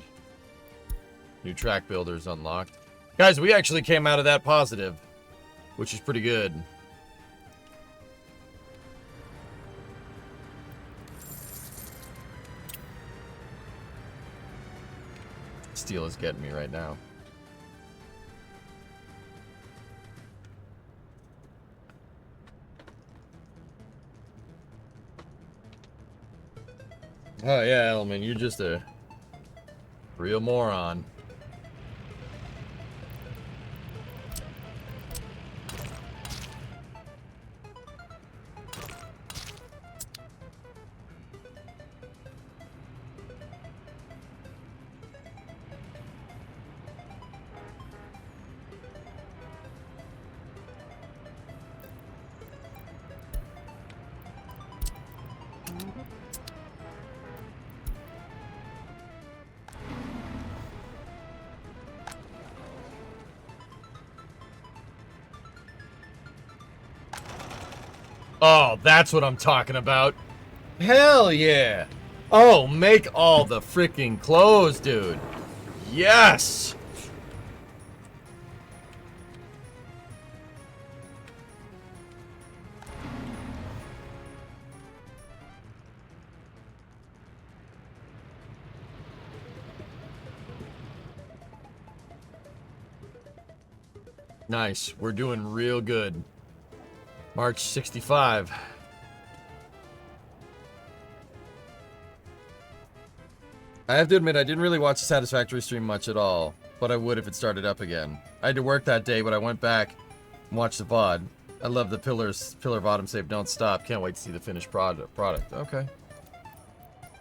New track builders unlocked. Guys, we actually came out of that positive, which is pretty good. Steel is getting me right now. Oh yeah, Elman, you're just a real moron. Oh, that's what I'm talking about. Hell yeah. Oh, make all the freaking clothes, dude. Yes. Nice. We're doing real good. March 65. I have to admit, I didn't really watch the Satisfactory stream much at all, but I would if it started up again. I had to work that day, but I went back and watched the VOD. I love the pillar bottom save, don't stop. Can't wait to see the finished product. Okay.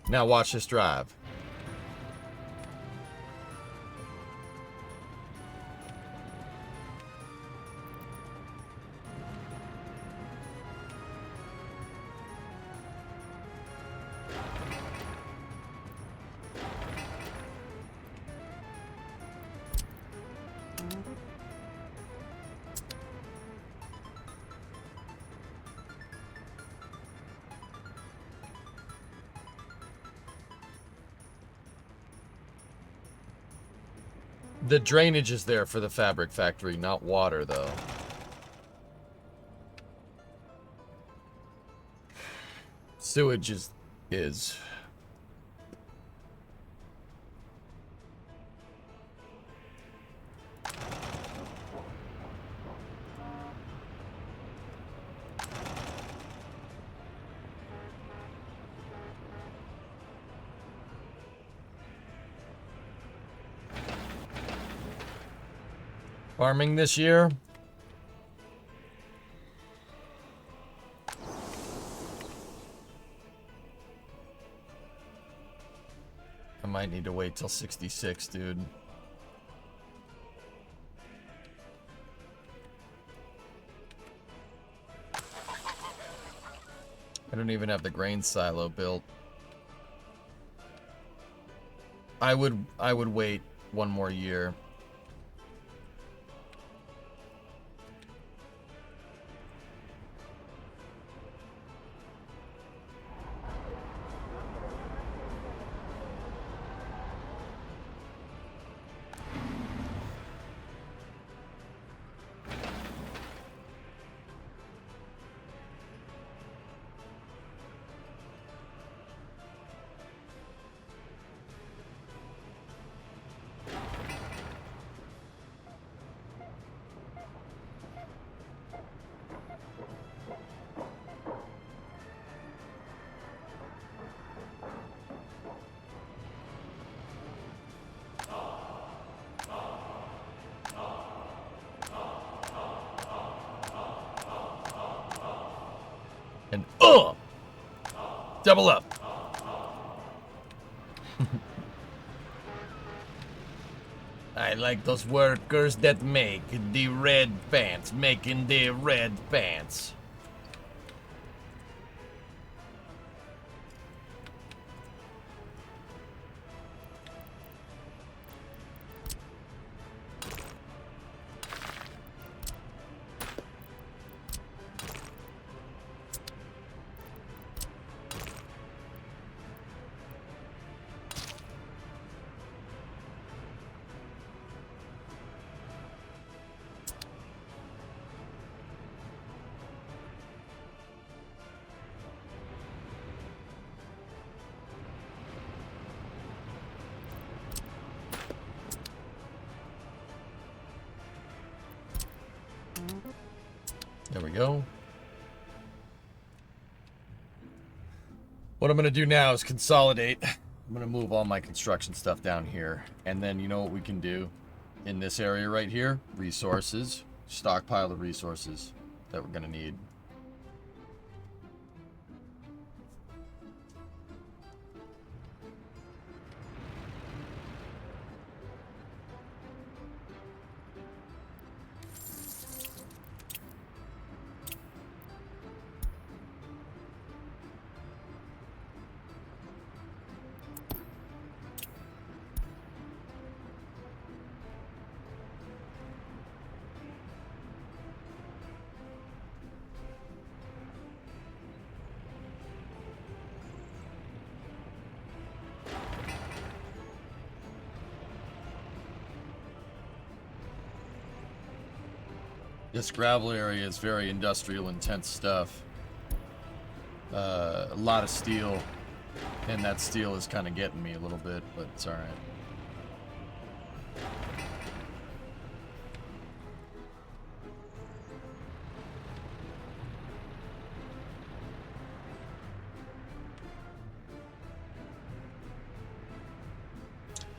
Now watch this drive. The drainage is there for the fabric factory, not water, though. Sewage is. Farming this year. I might need to wait till 66, dude. I don't even have the grain silo built. I would wait one more year. And double up. I like those workers that make the red pants, making the red pants. There we go. What I'm going to do now is consolidate. I'm going to move all my construction stuff down here. And then you know what we can do in this area right here? Resources. Stockpile of resources that we're going to need. This gravel area is very industrial intense stuff. A lot of steel, and that steel is kind of getting me a little bit, but it's all right.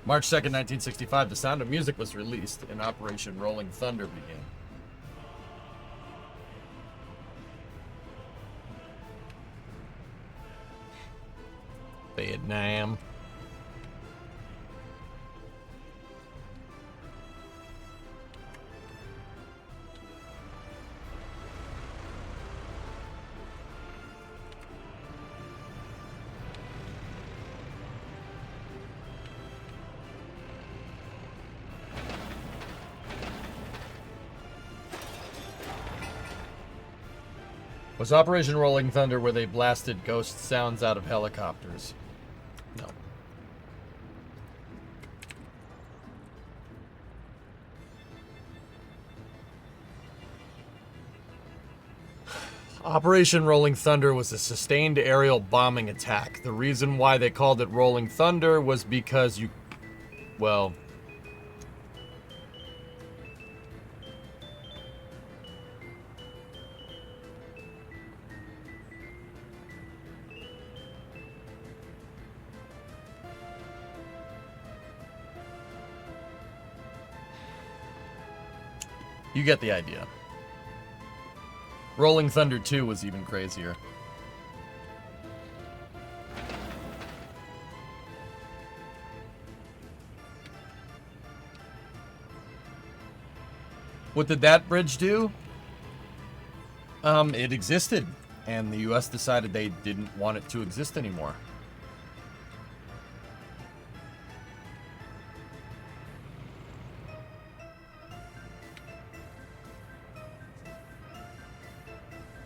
March 2nd, 1965, The Sound of Music was released and Operation Rolling Thunder began. Vietnam. Was Operation Rolling Thunder where they blasted ghost sounds out of helicopters? No. Operation Rolling Thunder was a sustained aerial bombing attack. The reason why they called it Rolling Thunder was because well... You get the idea. Rolling Thunder 2 was even crazier. What did that bridge do? It existed, and the US decided they didn't want it to exist anymore.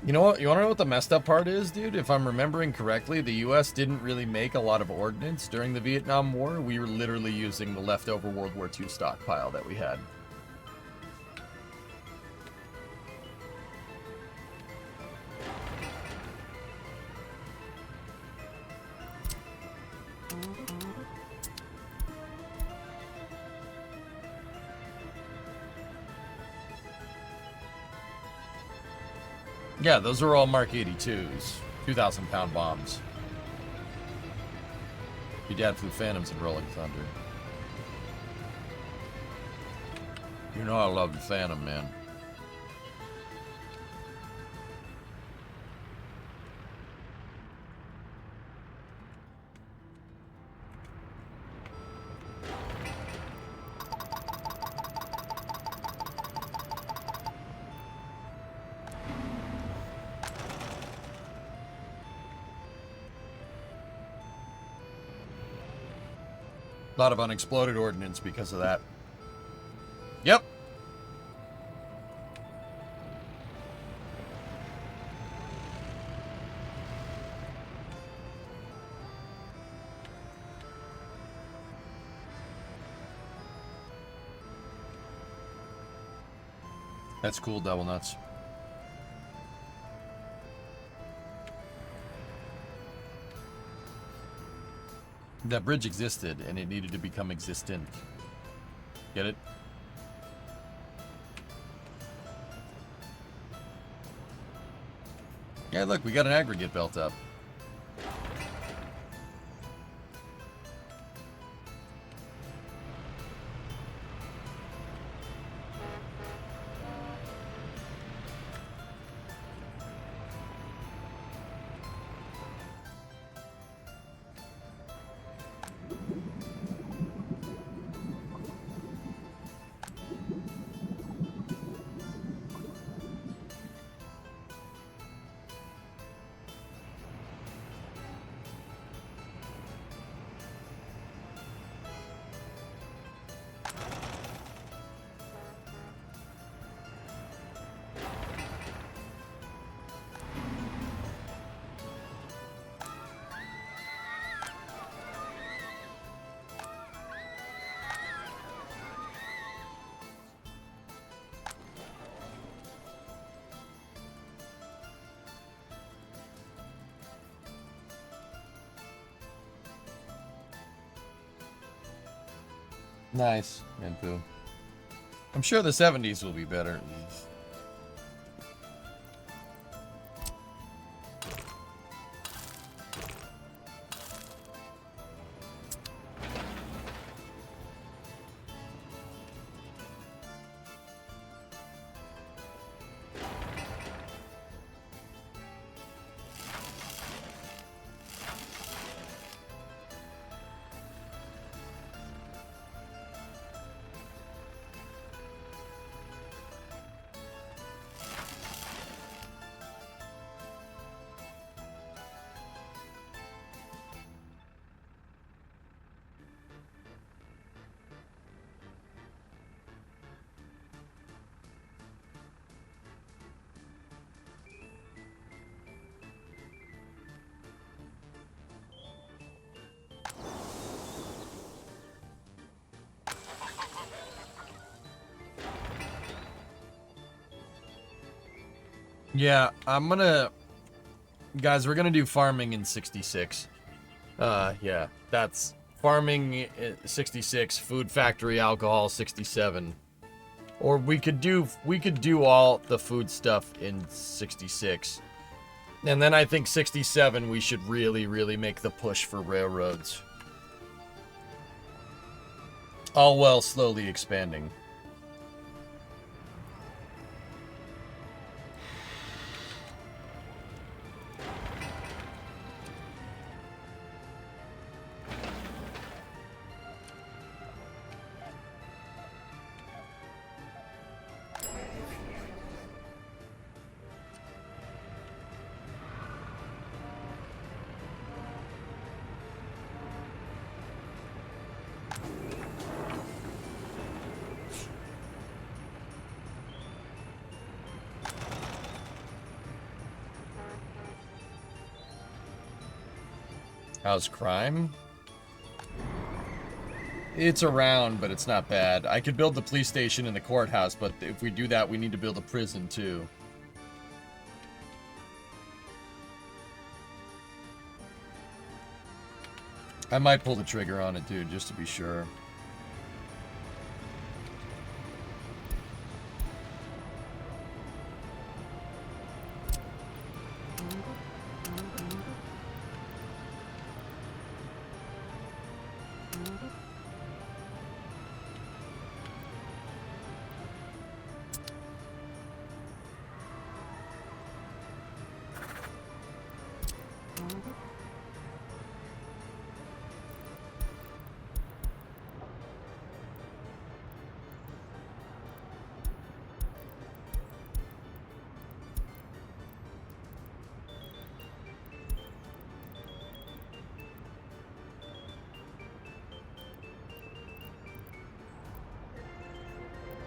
You know what? You want to know what the messed up part is, dude? If I'm remembering correctly, the US didn't really make a lot of ordnance during the Vietnam War. We were literally using the leftover World War II stockpile that we had. Yeah, those are all Mark 82s. 2,000-pound bombs. Your dad flew Phantoms in Rolling Thunder. You know I love the Phantom, man. A lot of unexploded ordnance because of that. Yep. That's cool, Double Nuts. That bridge existed, and it needed to become existent. Get it? Yeah, look, we got an aggregate belt up. Nice, Manpoo. I'm sure the 70s will be better. Yeah, I'm gonna... Guys, we're gonna do farming in 66. Yeah, that's... Farming 66, food factory, alcohol 67. Or we could do all the food stuff in 66. And then I think 67 we should really make the push for railroads. All while slowly expanding. How's crime? It's around, but it's not bad. I could build the police station and the courthouse, but if we do that, we need to build a prison too. I might pull the trigger on it, dude, just to be sure.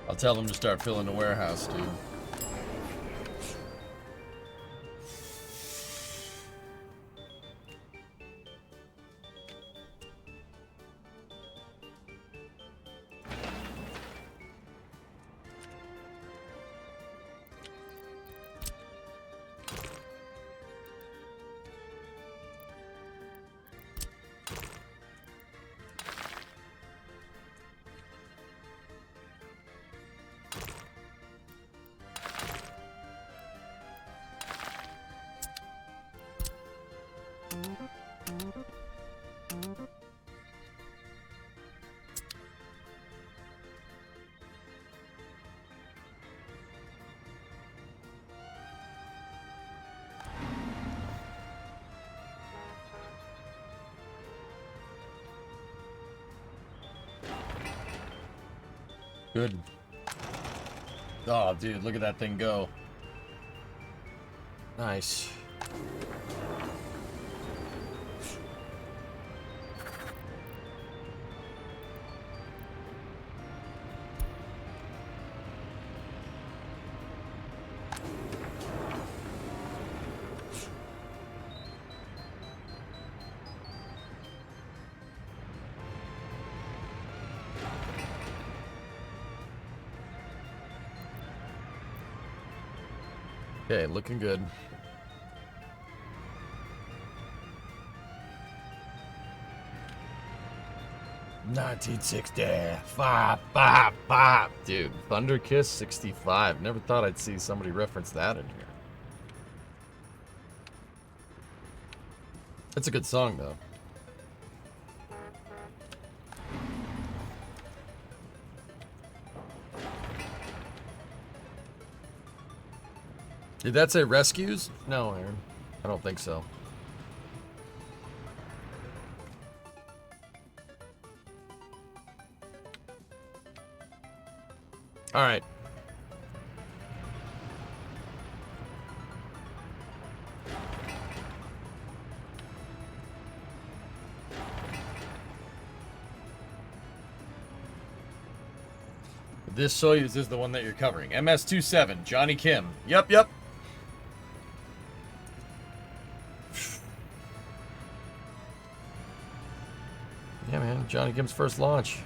I'll tell them to start filling the warehouse, dude. Good. Oh, dude, look at that thing go. Nice. Okay, looking good. $1960. Dude, Thunder Kiss 65. Never thought I'd see somebody reference that in here. It's a good song, though. Did that say rescues? No, Aaron. I don't think so. All right. This Soyuz is the one that you're covering. MS-27, Johnny Kim. Yep. Yeah, man. Johnny Kim's first launch.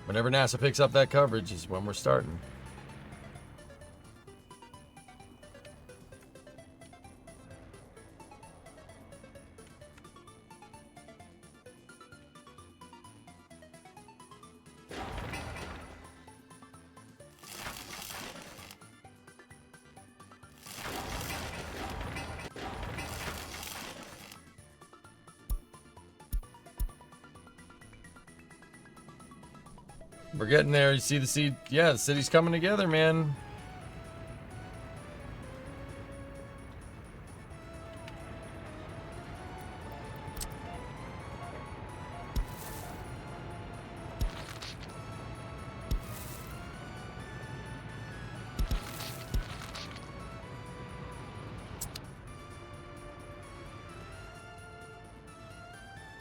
Whenever NASA picks up that coverage is when we're starting. We're getting there. You see the seed? Yeah, the city's coming together, man.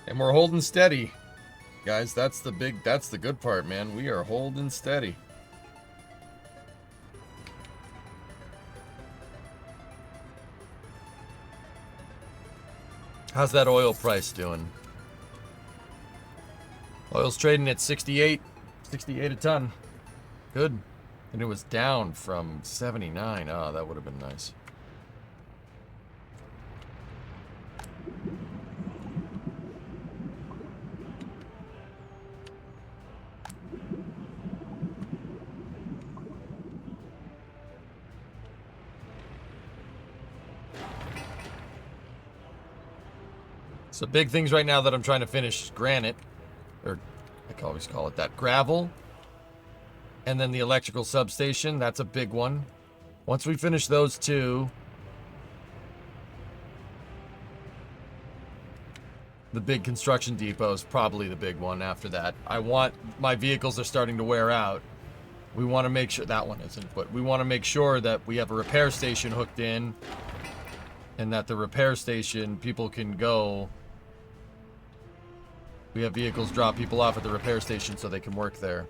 And we're holding steady. Guys, that's the good part, man. We are holding steady. How's that oil price doing? Oil's trading at 68 a ton. Good. And it was down from 79. Oh, that would have been nice. So big things right now that I'm trying to finish: granite, or I can always call it that, gravel, and then the electrical substation. That's a big one. Once we finish those two, the big construction depot is probably the big one after that. My vehicles are starting to wear out. We want to make sure, that one isn't, but we want to make sure that we have a repair station hooked in, and that the repair station, people can go. We have vehicles drop people off at the repair station so they can work there.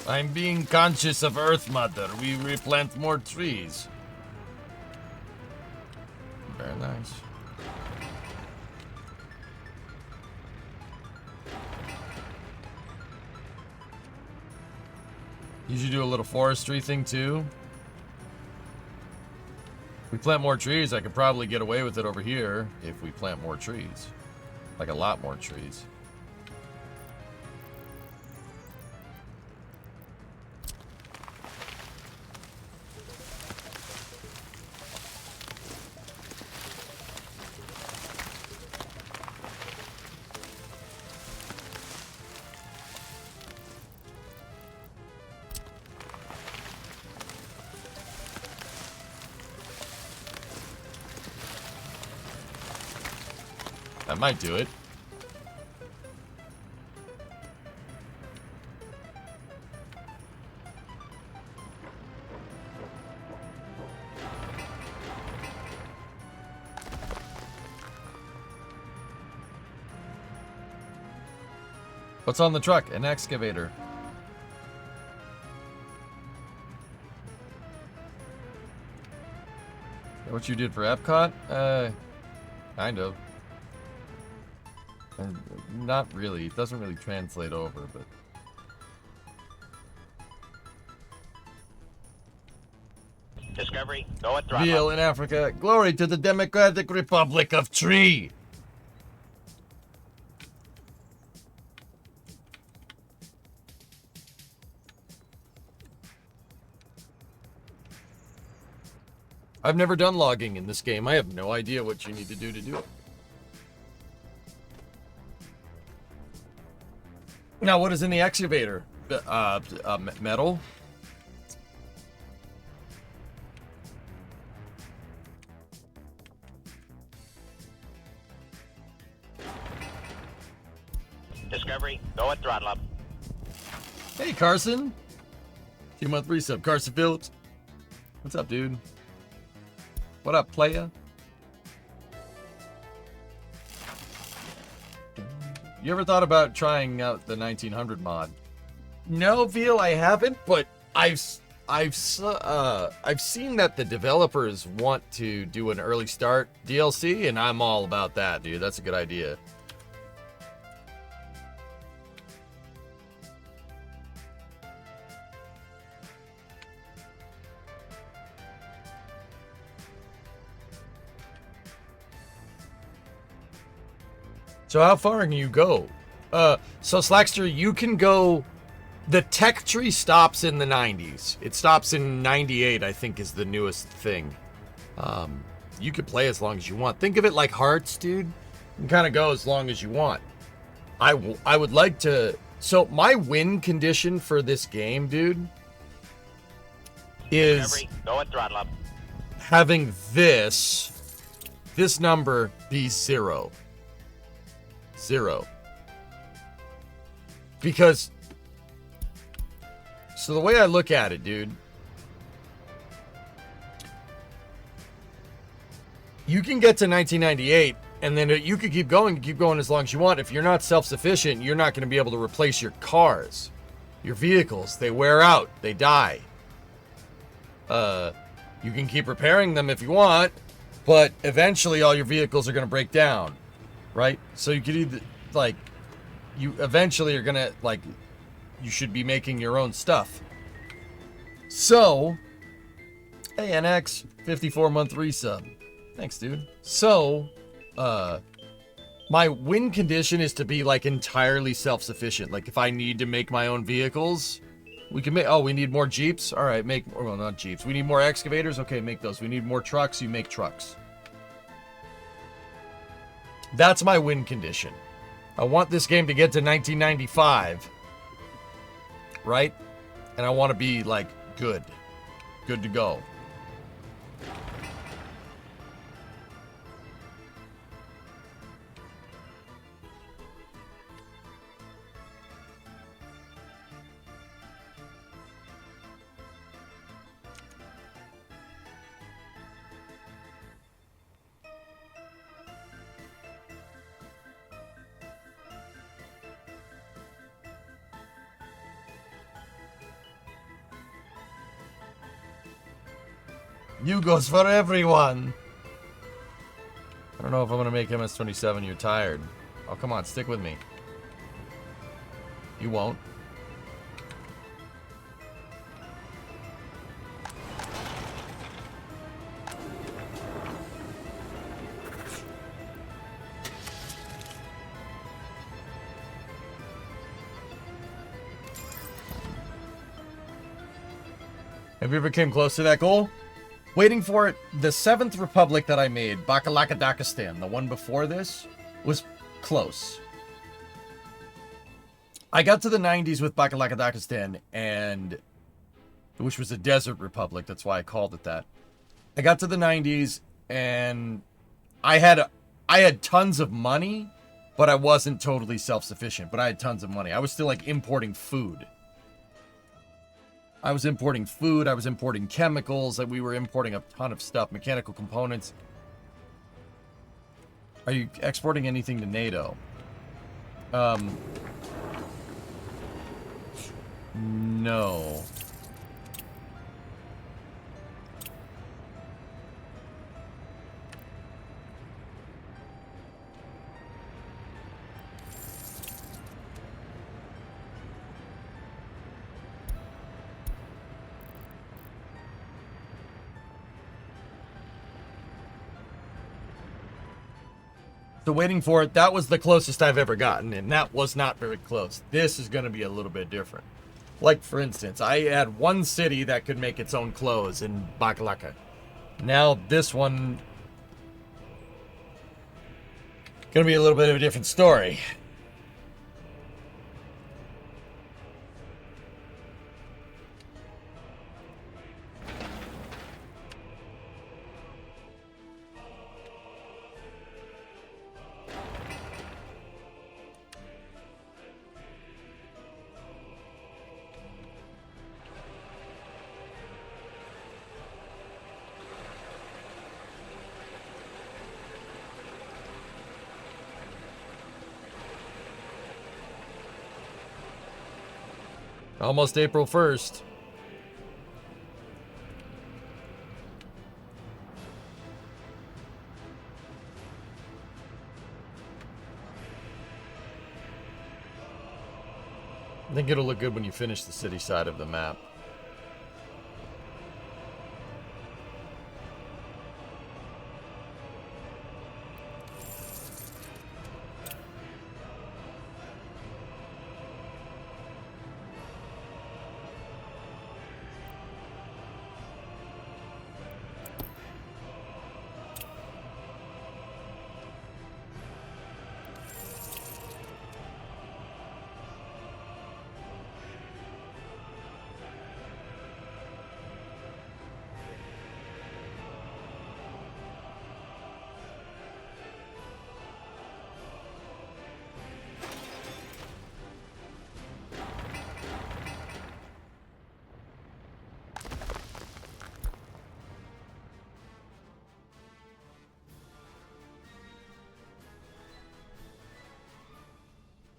I'm being conscious of Earth Mother. We replant more trees. Very nice. You should do a little forestry thing too. If we plant more trees, I could probably get away with it over here if we plant more trees. Like a lot more trees. might do it. What's on the truck? An excavator. Is that what you did for Epcot? Kind of. Not really. It doesn't really translate over, but... Discovery, go at throttle. Veal in Africa. Glory to the Democratic Republic of Tree. I've never done logging in this game. I have no idea what you need to do it. Now, what is in the excavator? Metal? Discovery, go at throttle up. Hey, Carson. 2-month resub. Carson Phillips. What's up, dude? What up, playa? You ever thought about trying out the 1900 mod? No, Veal, I haven't, but I've seen that the developers want to do an early start DLC, and I'm all about that, dude. That's a good idea. So how far can you go? So Slackster, you can go... The tech tree stops in the 90s. It stops in 98, I think, is the newest thing. You could play as long as you want. Think of it like Hearts, dude. You can kind of go as long as you want. I would like to... So my win condition for this game, dude, is... Discovery, go at throttle up. Having this number be 0. 0. Because, so the way I look at it, dude, you can get to 1998 and then you could keep going as long as you want. If you're not self-sufficient, you're not going to be able to replace your cars, your vehicles. They wear out, they die. You can keep repairing them if you want, but eventually all your vehicles are going to break down. Right? So you could either, like, you eventually are gonna, like, you should be making your own stuff. So, hey, NX, 54-month resub. Thanks, dude. So, my win condition is to be, like, entirely self-sufficient. Like, if I need to make my own vehicles, we can make, oh, we need more Jeeps? All right, make, well, not Jeeps. We need more excavators? Okay, make those. We need more trucks? You make trucks. That's my win condition. I want this game to get to 1995. Right? And I want to be, like, good. Good to go. Yugos for everyone. I don't know if I'm gonna make MS-27. You're tired. Oh, come on, stick with me. You won't. Have you ever came close to that goal? Waiting for it. The 7th Republic that I made, Bakalakadakistan, the one before this, was close. I got to the 90s with Bakalakadakistan, and which was a desert republic. That's why I called it that. I got to the 90s, and I had I had tons of money, but I wasn't totally self-sufficient. But I had tons of money. I was still like importing food. I was importing chemicals, and we were importing a ton of stuff, mechanical components. Are you exporting anything to NATO? No. So waiting for it, that was the closest I've ever gotten, and that was not very close. This is going to be a little bit different. Like, for instance, I had one city that could make its own clothes in Bakalaka. Now this one... going to be a little bit of a different story. Almost April 1st. I think it'll look good when you finish the city side of the map.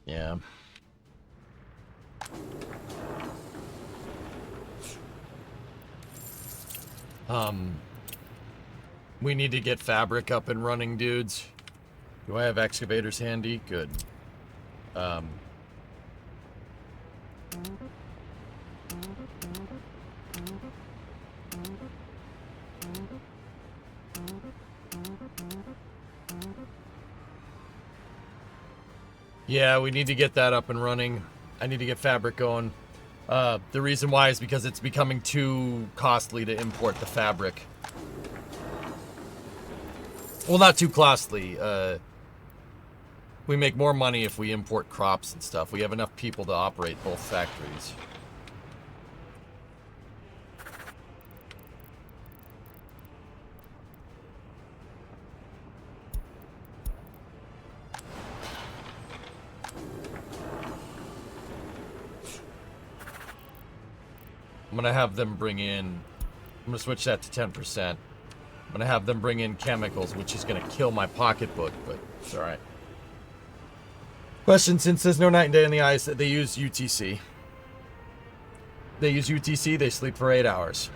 Yeah. We need to get fabric up and running, dudes. Do I have excavators handy? Good. Yeah, we need to get that up and running. I need to get fabric going. The reason why is because it's becoming too costly to import the fabric. Well, not too costly. We make more money if we import crops and stuff. We have enough people to operate both factories. I'm gonna have them bring in... I'm gonna switch that to 10%. I'm gonna have them bring in chemicals, which is gonna kill my pocketbook, but it's alright. Question, since there's no night and day in the ice, they use UTC. They use UTC, they sleep for 8 hours.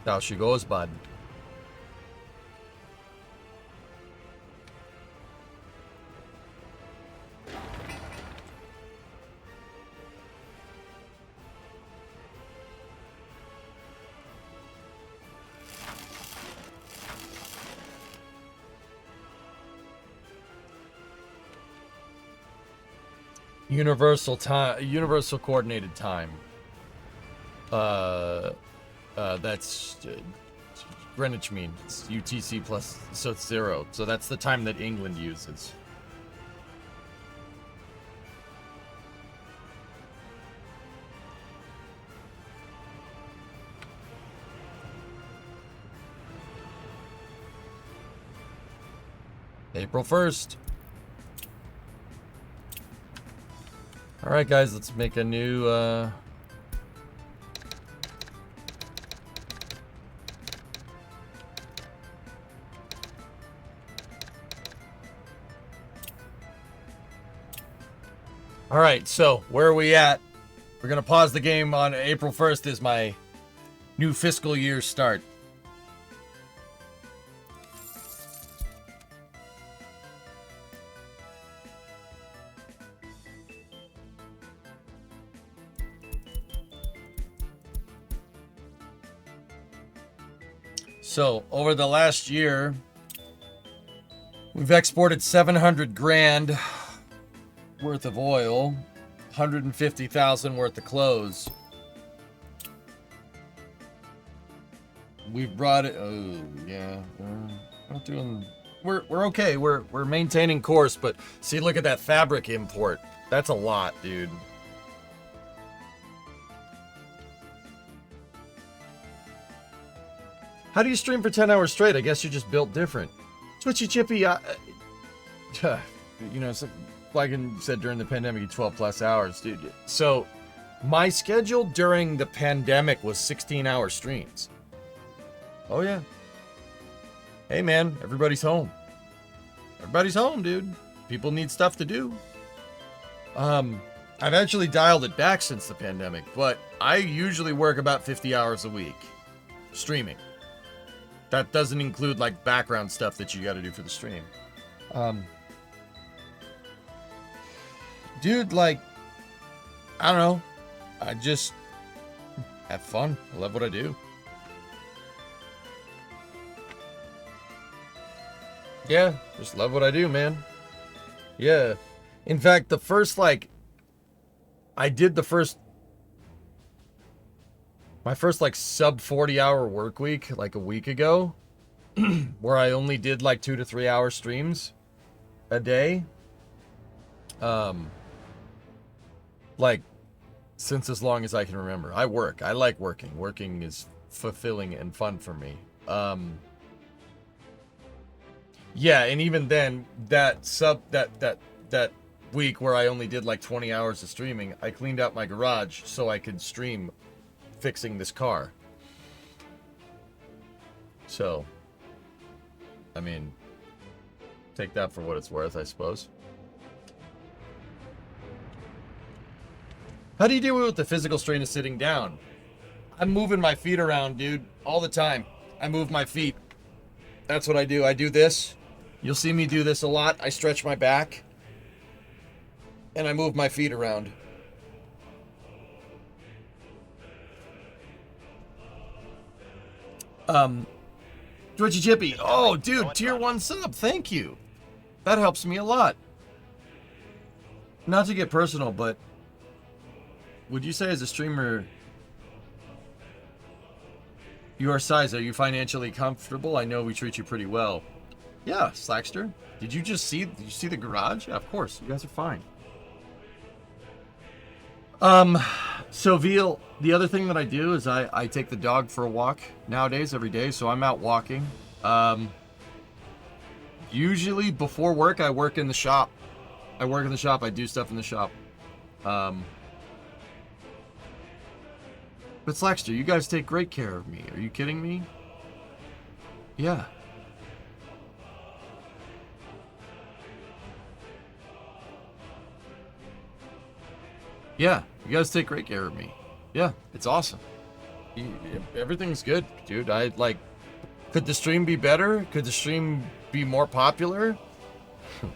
How she goes, bud. Universal time, universal coordinated time. That's Greenwich mean. It's UTC plus, so it's 0. So that's the time that England uses. April 1st. All right, guys, let's make a new, All right, so where are we at? We're going to pause the game on April 1st is my new fiscal year start. So, over the last year, we've exported 700 grand worth of oil, 150,000 worth of clothes. We've brought it. Oh yeah, we're not doing. We're okay. We're maintaining course, but see, look at that fabric import. That's a lot, dude. How do you stream for 10 hours straight? I guess you're just built different. Twitchy Chippy, you know, like I said during the pandemic, 12 plus hours, dude. So my schedule during the pandemic was 16-hour streams. Oh, yeah. Hey, man, everybody's home. Everybody's home, dude. People need stuff to do. I've actually dialed it back since the pandemic, but I usually work about 50 hours a week streaming. That doesn't include like background stuff that you got to do for the stream. Dude, like, I don't know. I just have fun. I love what I do. Yeah, just love what I do, man. Yeah. In fact, the first, like, I did my first like sub 40-hour work week like a week ago where I only did like 2 to 3 hour streams a day. Like since as long as I can remember. I work. I like working. Working is fulfilling and fun for me. Yeah, and even then that week where I only did like 20 hours of streaming, I cleaned out my garage so I could stream fixing this car. So, I mean, take that for what it's worth, I suppose. How do you deal with the physical strain of sitting down? I'm moving my feet around, dude, all the time. I move my feet. That's what I do. I do this. You'll see me do this a lot. I stretch my back and I move my feet around. Twitchy Chippy. Oh, dude, tier 1 sub. Thank you. That helps me a lot. Not to get personal, but would you say as a streamer, your size, are you financially comfortable? I know we treat you pretty well. Yeah, Slackster. Did you see the garage? Yeah, of course. You guys are fine. So Veal, the other thing that I do is I take the dog for a walk nowadays every day, so I'm out walking. Usually before work, I work in the shop. I do stuff in the shop. But Slackster, you guys take great care of me. Are you kidding me? Yeah. Yeah, you guys take great care of me. Yeah, it's awesome. Everything's good, dude. Could the stream be better? Could the stream be more popular?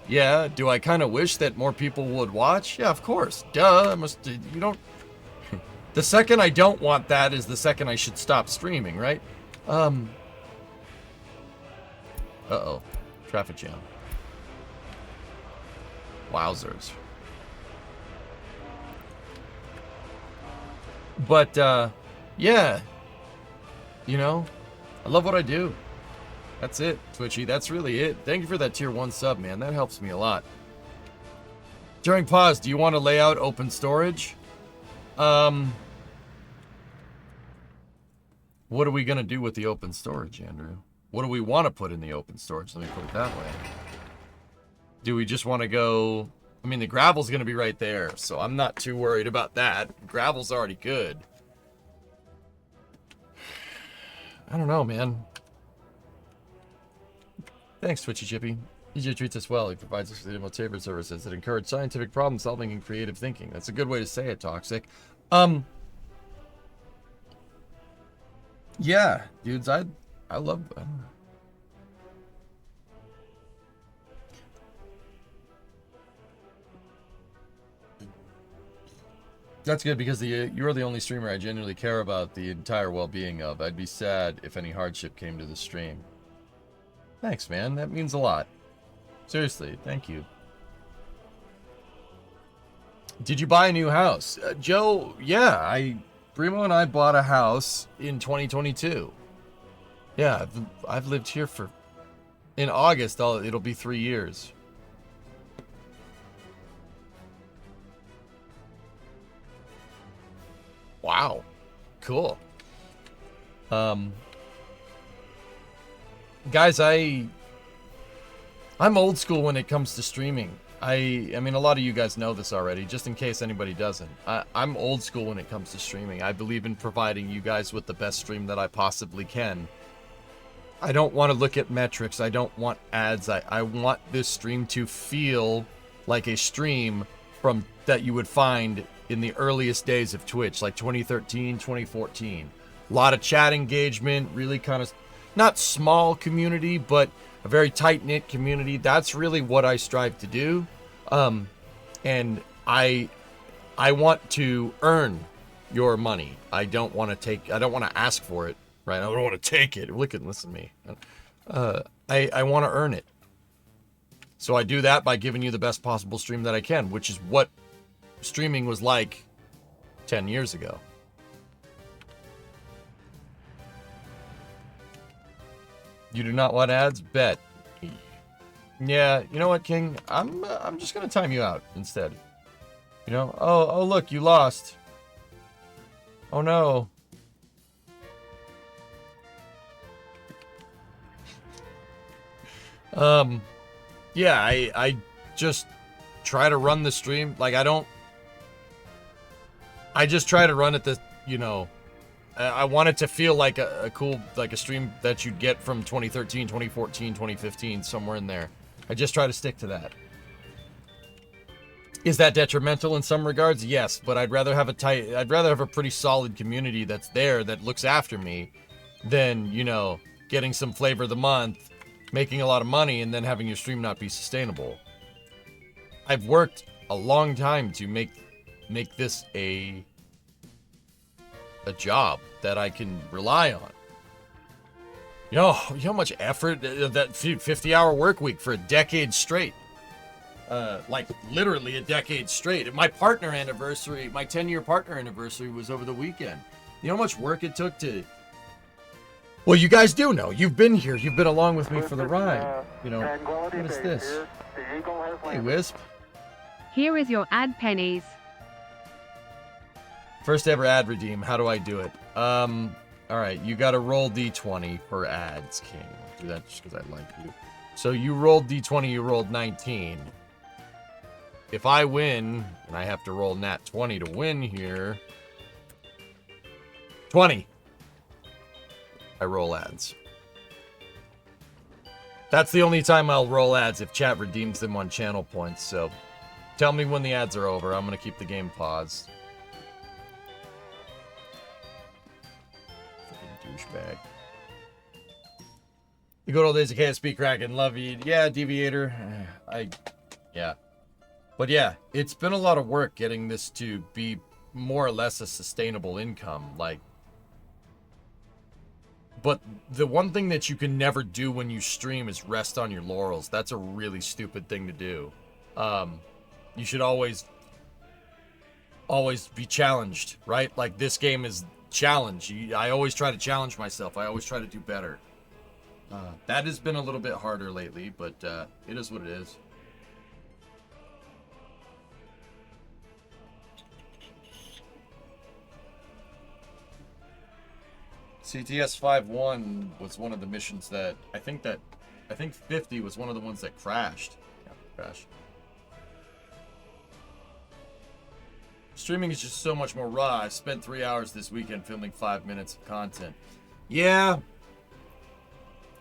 Yeah. Do I kind of wish that more people would watch? Yeah, of course. Duh. The second I don't want that is the second I should stop streaming, right? Uh-oh. Traffic jam. Wowzers. But, yeah. You know, I love what I do. That's it, Twitchy. That's really it. Thank you for that tier 1 sub, man. That helps me a lot. During pause, do you want to lay out open storage? What are we going to do with the open storage, Andrew? What do we want to put in the open storage? Let me put it that way. Do we just want to go? I mean, the gravel's going to be right there, so I'm not too worried about that. Gravel's already good. I don't know, man. Thanks, Twitchy Chippy. EJ treats us well. He provides us with remote saver services that encourage scientific problem solving and creative thinking. That's a good way to say it, Toxic. Yeah, dudes, I love. I don't know. That's good because you're the only streamer I genuinely care about the entire well-being of. I'd be sad if any hardship came to the stream. Thanks, man. That means a lot. Seriously, thank you. Did you buy a new house? Joe, yeah, Primo and I bought a house in 2022. Yeah, I've lived here for... In August, it'll be 3 years. Wow. Cool. Guys, I'm old school when it comes to streaming. I mean, a lot of you guys know this already, just in case anybody doesn't. I'm old school when it comes to streaming. I believe in providing you guys with the best stream that I possibly can. I don't want to look at metrics. I don't want ads. I want this stream to feel like a stream from that you would find in the earliest days of Twitch, like 2013, 2014. A lot of chat engagement, really kind of, not small community, but a very tight-knit community. That's really what I strive to do. And I want to earn your money. I don't want to ask for it, right? I don't want to take it. Listen to me. I want to earn it. So I do that by giving you the best possible stream that I can, which is what streaming was like 10 years ago. You do not want ads? Bet. Yeah, you know what, King? I'm just gonna time you out instead. You know? Oh look, you lost. Oh no. Yeah, I just try to run the stream like I just try to run it I want it to feel like a cool, like a stream that you'd get from 2013, 2014, 2015, somewhere in there. I just try to stick to that. Is that detrimental in some regards? Yes, but I'd rather have a pretty solid community that's there that looks after me than, getting some flavor of the month, making a lot of money, and then having your stream not be sustainable. I've worked a long time to make this a job that I can rely on. You know how much effort that 50-hour work week for a decade straight. Like literally a decade straight. My 10-year partner anniversary was over the weekend. You know how much work it took to... Well, you guys do know. You've been here. You've been along with me for the ride. What is this? Hey, Wisp. Here is your ad pennies. First ever ad redeem. How do I do it? Alright, you gotta roll D20 for ads, King. I'll do that just because I like you. So you rolled D20, you rolled 19. If I win, and I have to roll nat 20 to win here... 20! I roll ads. That's the only time I'll roll ads if chat redeems them on channel points, so... Tell me when the ads are over. I'm gonna keep the game paused. Douchebag. The good old days of KSP Kraken, love you. Yeah, Deviator. Yeah. But yeah, it's been a lot of work getting this to be more or less a sustainable income. But the one thing that you can never do when you stream is rest on your laurels. That's a really stupid thing to do. You should always be challenged, right? Like this game is challenge. I always try to challenge myself. I always try to do better. That has been a little bit harder lately, but it is what it is. CTS 5-1 was one of the missions that I think 50 was one of the ones that crashed. Crash. Streaming is just so much more raw. I've spent 3 hours this weekend filming 5 minutes of content. Yeah.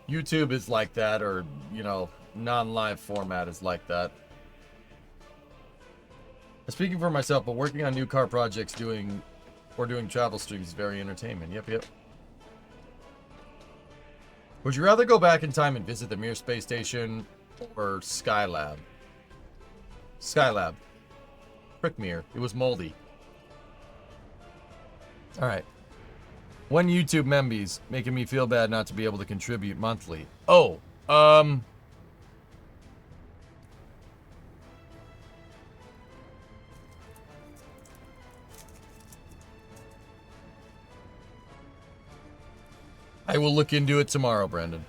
YouTube is like that, or, you know, non-live format is like that. Speaking for myself, but working on new car projects doing travel streams is very entertainment. Yep. Would you rather go back in time and visit the Mir space station or Skylab? Skylab. Frick Mir. It was moldy. Alright. One YouTube membies making me feel bad not to be able to contribute monthly. Oh, I will look into it tomorrow, Brandon.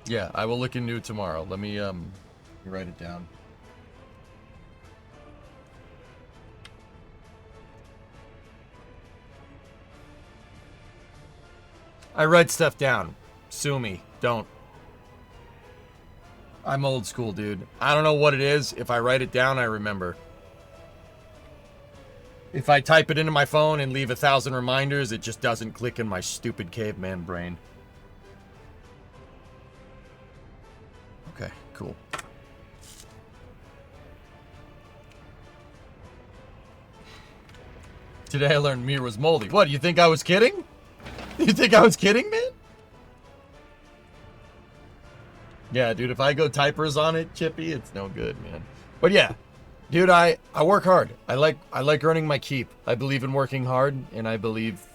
Yeah, I will look into it tomorrow. Let me write it down. I write stuff down. Sue me. Don't. I'm old school, dude. I don't know what it is. If I write it down, I remember. If I type it into my phone and leave 1,000 reminders, it just doesn't click in my stupid caveman brain. Okay, cool. Today I learned Mir was moldy. What, you think I was kidding? You think I was kidding, man? Yeah, dude, if I go typers on it, Chippy, it's no good, man. But yeah, dude, I work hard. I like earning my keep. I believe in working hard, and I believe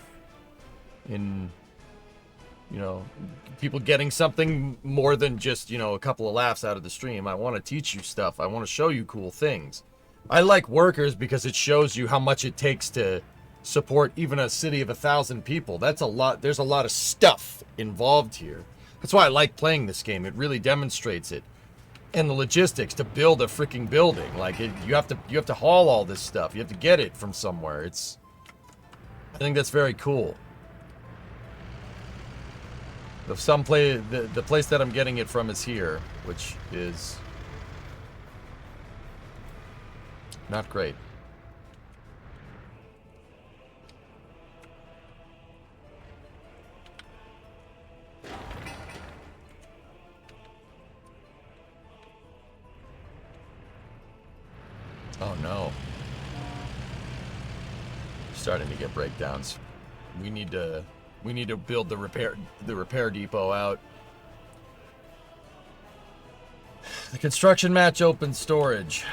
in, you know, people getting something more than just, you know, a couple of laughs out of the stream. I want to teach you stuff. I want to show you cool things. I like workers because it shows you how much it takes to support even a city of 1,000 people. That's a lot. There's a lot of stuff involved here. That's why I like playing this game. It really demonstrates it. And the logistics to build a freaking building. Like, you have to haul all this stuff. You have to get it from somewhere. I think that's very cool. The place that I'm getting it from is here, which is not great. Oh no. Starting to get breakdowns. We need to build the repair depot out. The construction match open storage.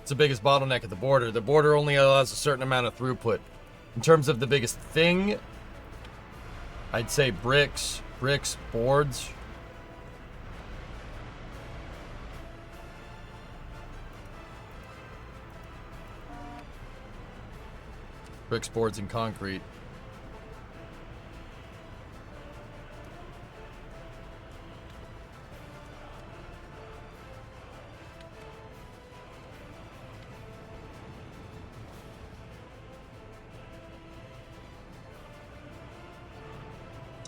It's the biggest bottleneck at the border. The border only allows a certain amount of throughput. In terms of the biggest thing, I'd say bricks, boards. Bricks, boards, and concrete.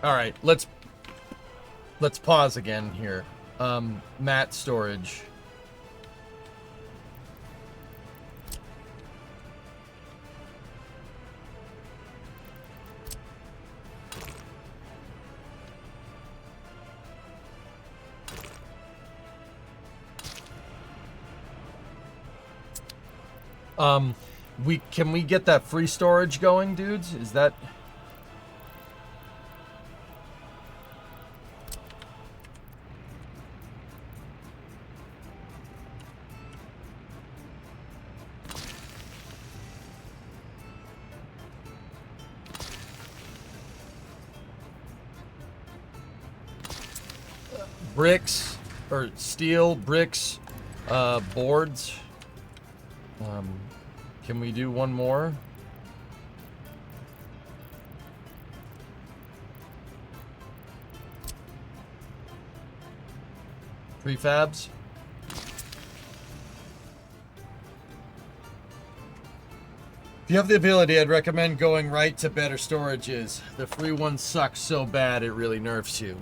All right, let's pause again here. Mat storage. Can we get that free storage going, dudes? Is that... bricks, or steel, bricks, boards. Can we do one more? Prefabs. If you have the ability, I'd recommend going right to better storages. The free one sucks so bad it really nerfs you.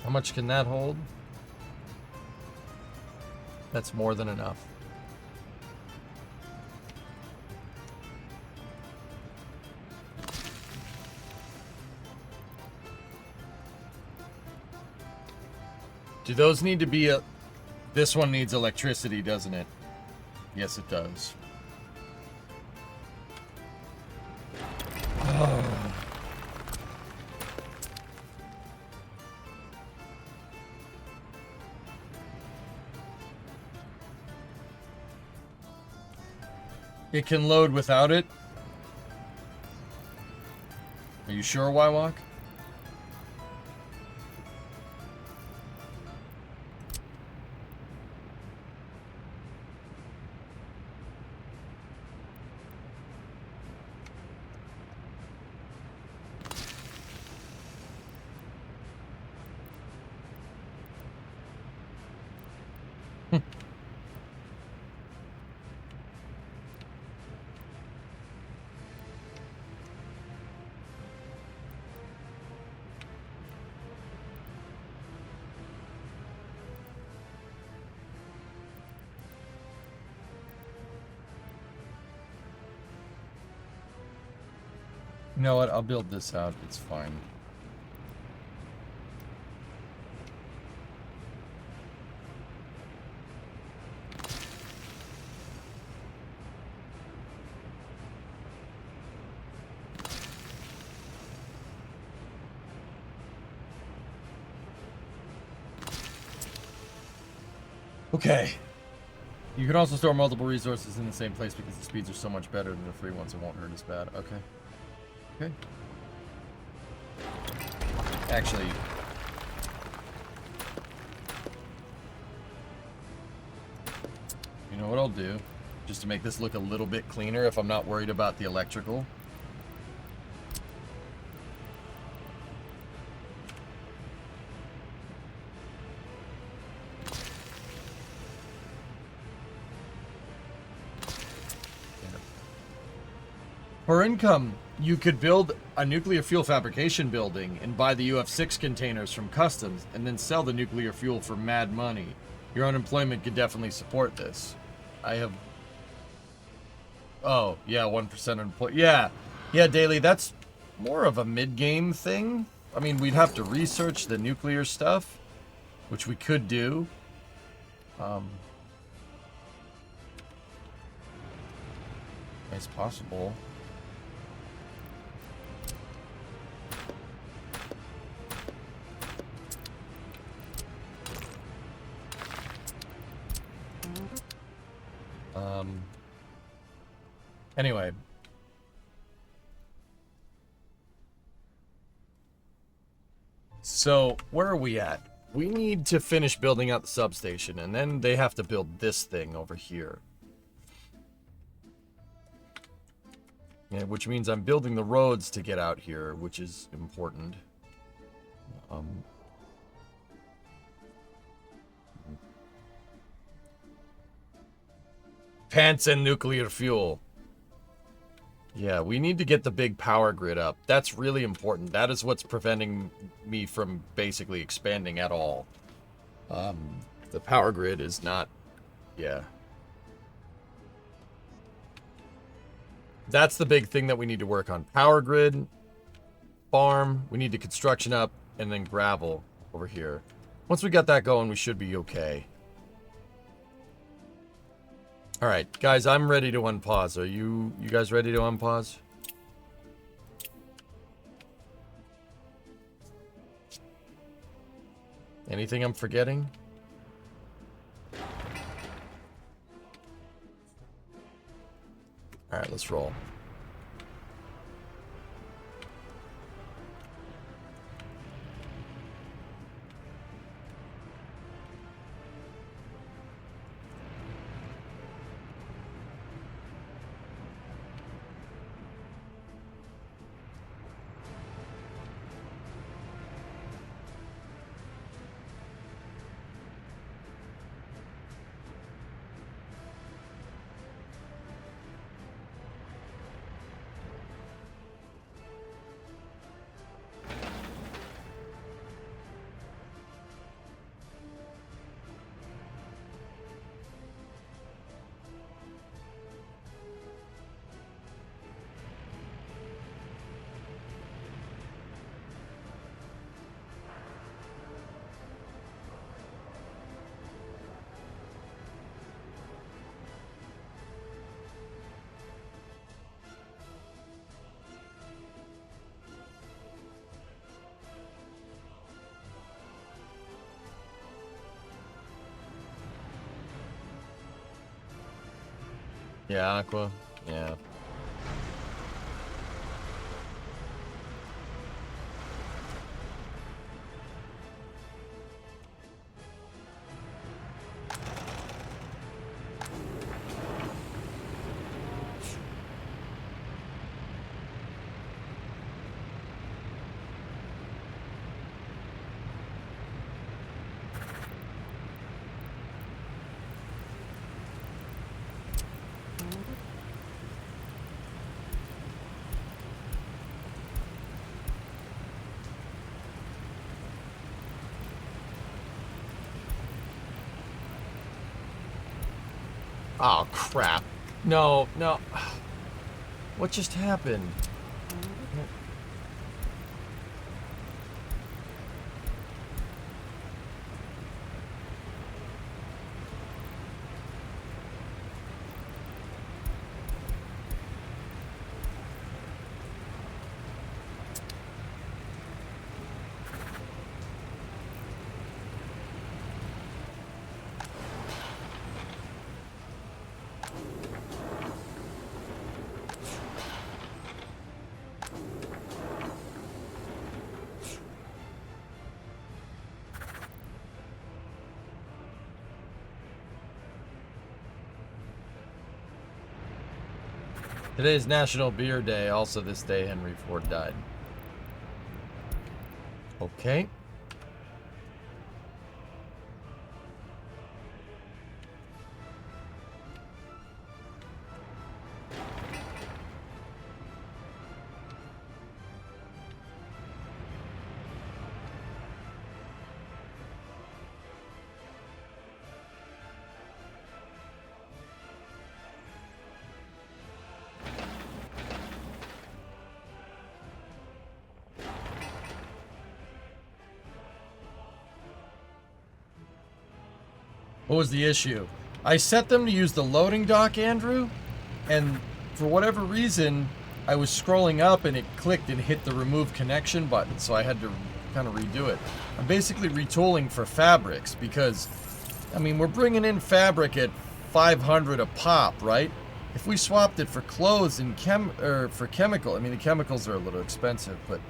How much can that hold? That's more than enough. Do those need to be a... This one needs electricity, doesn't it? Yes, it does. Oh. It can load without it? Are you sure, Wywalk? You know what? I'll build this out. It's fine. Okay. You can also store multiple resources in the same place because the speeds are so much better than the free ones. It won't hurt as bad. Okay. Okay. Actually, you know what I'll do? Just to make this look a little bit cleaner if I'm not worried about the electrical. For income, you could build a nuclear fuel fabrication building and buy the UF6 containers from customs and then sell the nuclear fuel for mad money. Your unemployment could definitely support this. I have... Oh, yeah, 1% unemployed. Yeah, Daily, that's more of a mid-game thing. I mean, we'd have to research the nuclear stuff, which we could do. It's possible. Anyway. So, where are we at? We need to finish building out the substation, and then they have to build this thing over here. Yeah, which means I'm building the roads to get out here, which is important. Pants and nuclear fuel. Yeah, we need to get the big power grid up. That's really important. That is what's preventing me from basically expanding at all. The power grid is not... Yeah. That's the big thing that we need to work on. Power grid, farm, we need the construction up, and then gravel over here. Once we got that going, we should be okay. Alright, guys, I'm ready to unpause. Are you guys ready to unpause? Anything I'm forgetting? Alright, let's roll. Yeah, Aqua. Yeah. Oh, crap. No, no. What just happened? Today is National Beer Day. Also this day, Henry Ford died. Okay. What was the issue? I set them to use the loading dock, Andrew, and for whatever reason, I was scrolling up and it clicked and hit the remove connection button, so I had to kind of redo it. I'm basically retooling for fabrics because, I mean, we're bringing in fabric at 500 a pop, right? If we swapped it for clothes and for chemical, I mean, the chemicals are a little expensive, but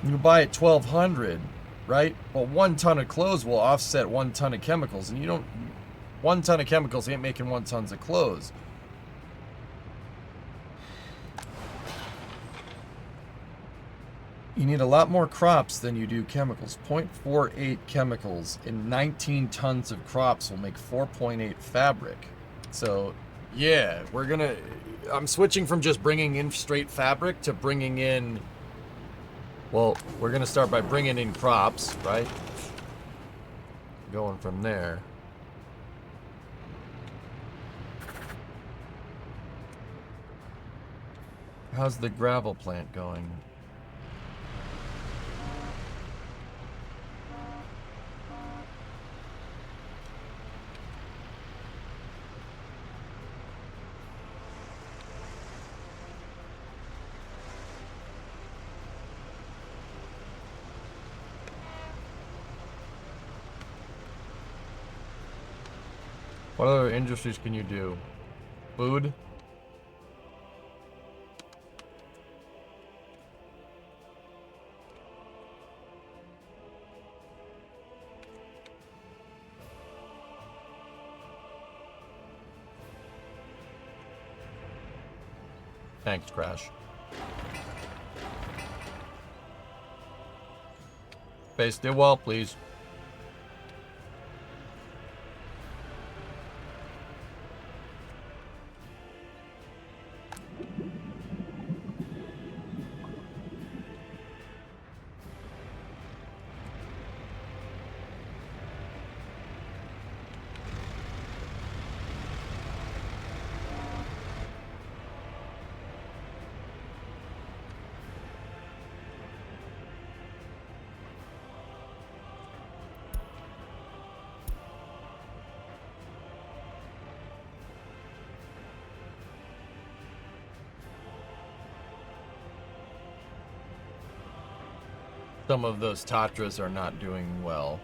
you buy it 1,200, right? Well, 1 ton of clothes will offset 1 ton of chemicals, and you don't. 1 ton of chemicals ain't making 1 tons of clothes. You need a lot more crops than you do chemicals. 0.48 chemicals in 19 tons of crops will make 4.8 fabric. So, yeah, I'm switching from just bringing in straight fabric to bringing in, well, we're gonna start by bringing in crops, right? Going from there. How's the gravel plant going? What other industries can you do? Food? Thanks, Crash. Base, do well, please. Some of those Tatras are not doing well.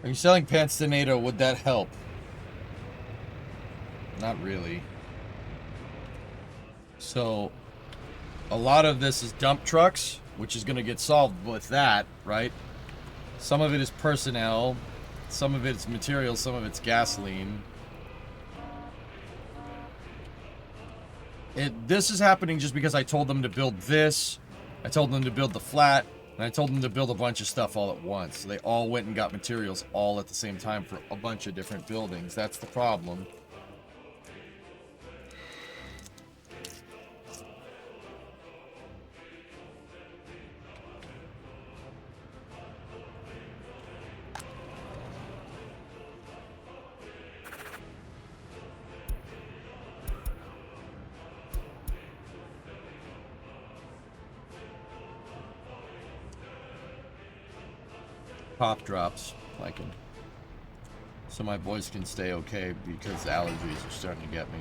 Are you selling pants to NATO? Would that help? Not really. So, a lot of this is dump trucks, which is going to get solved with that, right? Some of it is personnel, some of it's materials, some of it's gasoline. This is happening just because I told them to build this, I told them to build the flat, and I told them to build a bunch of stuff all at once. So they all went and got materials all at the same time for a bunch of different buildings. That's the problem. Pop drops, like them, so my boys can stay okay because allergies are starting to get me.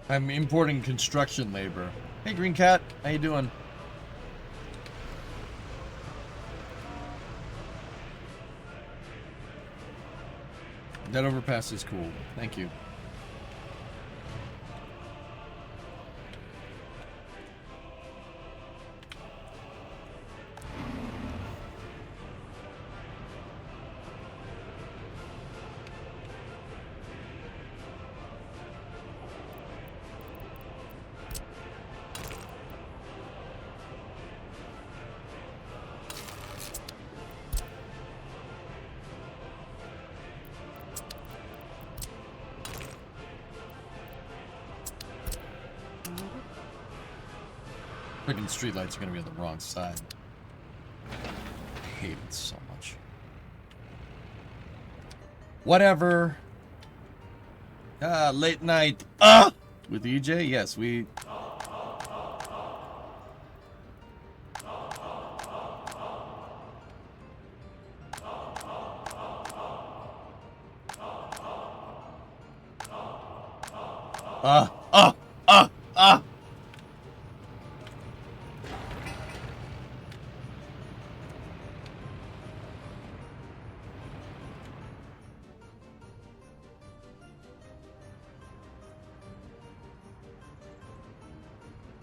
I'm importing construction labor. Hey, Green Cat, how you doing? That overpass is cool. Thank you. Freaking streetlights are gonna be on the wrong side. I hate it so much. Whatever. Late night. With EJ? Yes, we...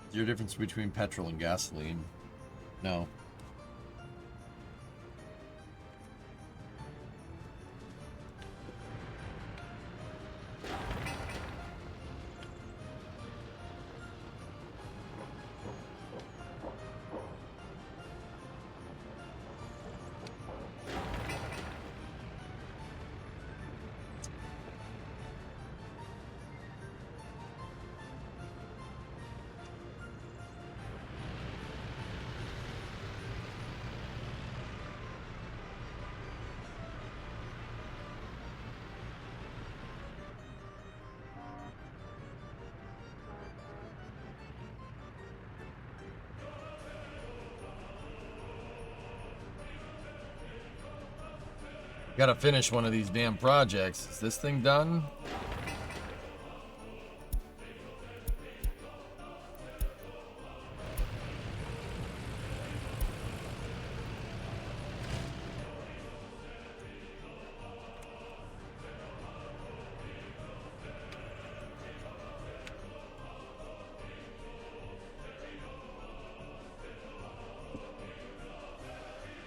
Is there a difference between petrol and gasoline? No. Gotta finish one of these damn projects. Is this thing done?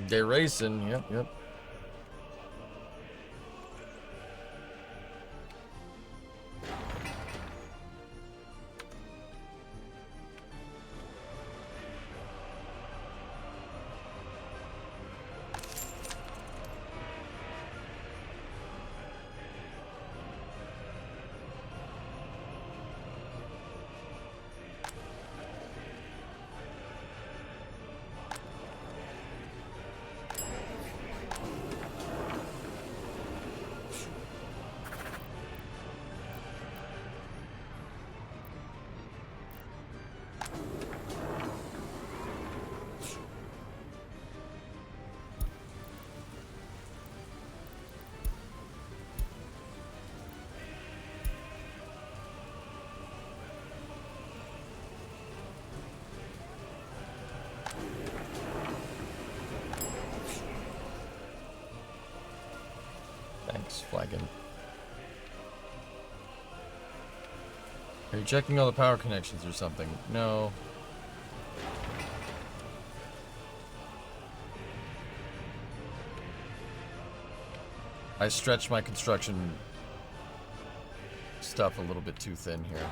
They racing. Yep, yep. Thanks, flagging. Are you checking all the power connections or something? No. I stretched my construction stuff a little bit too thin here.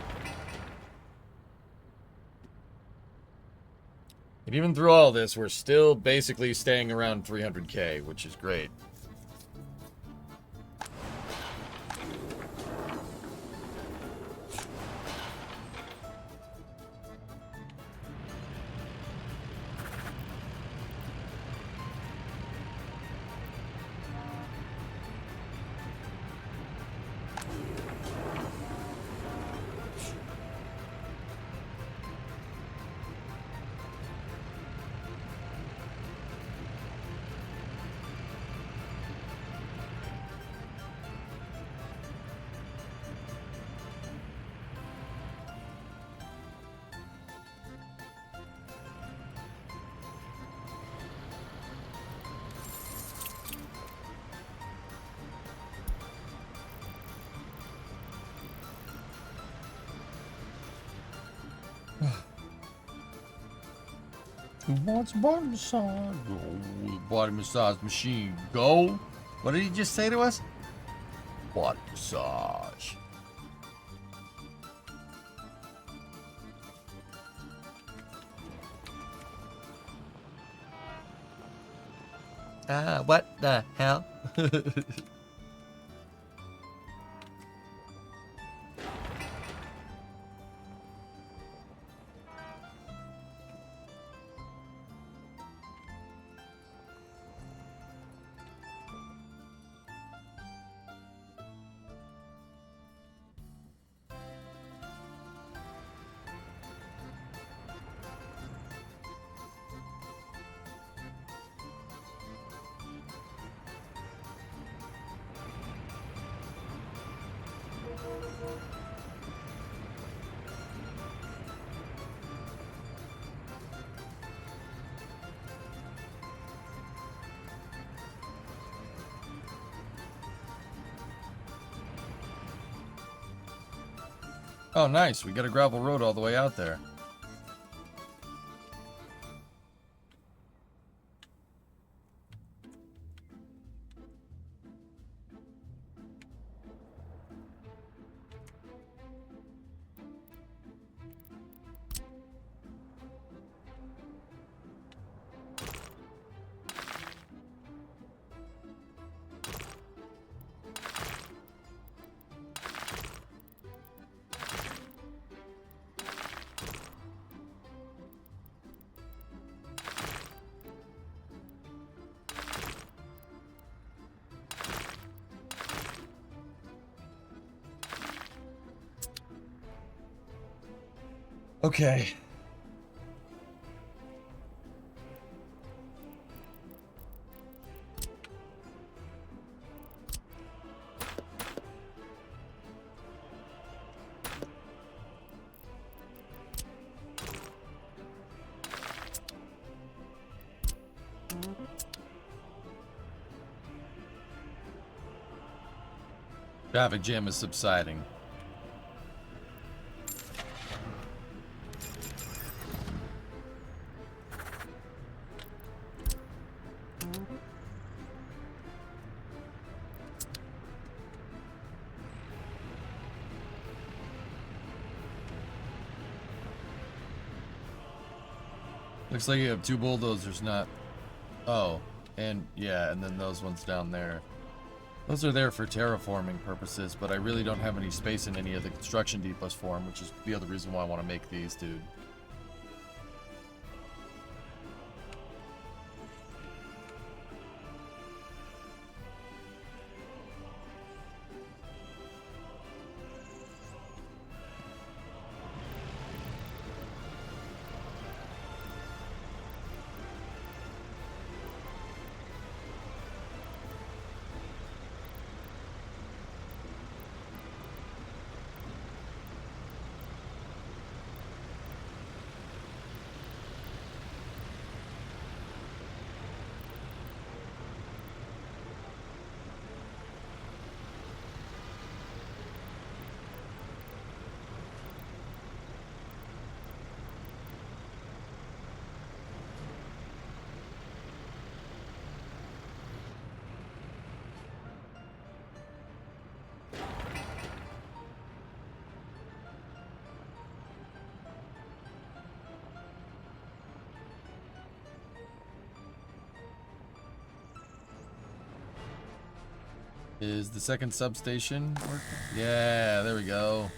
And even through all this, we're still basically staying around 300k, which is great. Who wants body massage? Go. Body massage machine. Go. What did he just say to us? Body massage. What the hell? Oh, nice. We got a gravel road all the way out there. Okay. Traffic jam is subsiding. Looks like you have 2 bulldozers, not... Oh, and yeah, and then those ones down there. Those are there for terraforming purposes, but I really don't have any space in any of the construction depots for them, which is the other reason why I want to make these, dude. Is the second substation working? Yeah, there we go.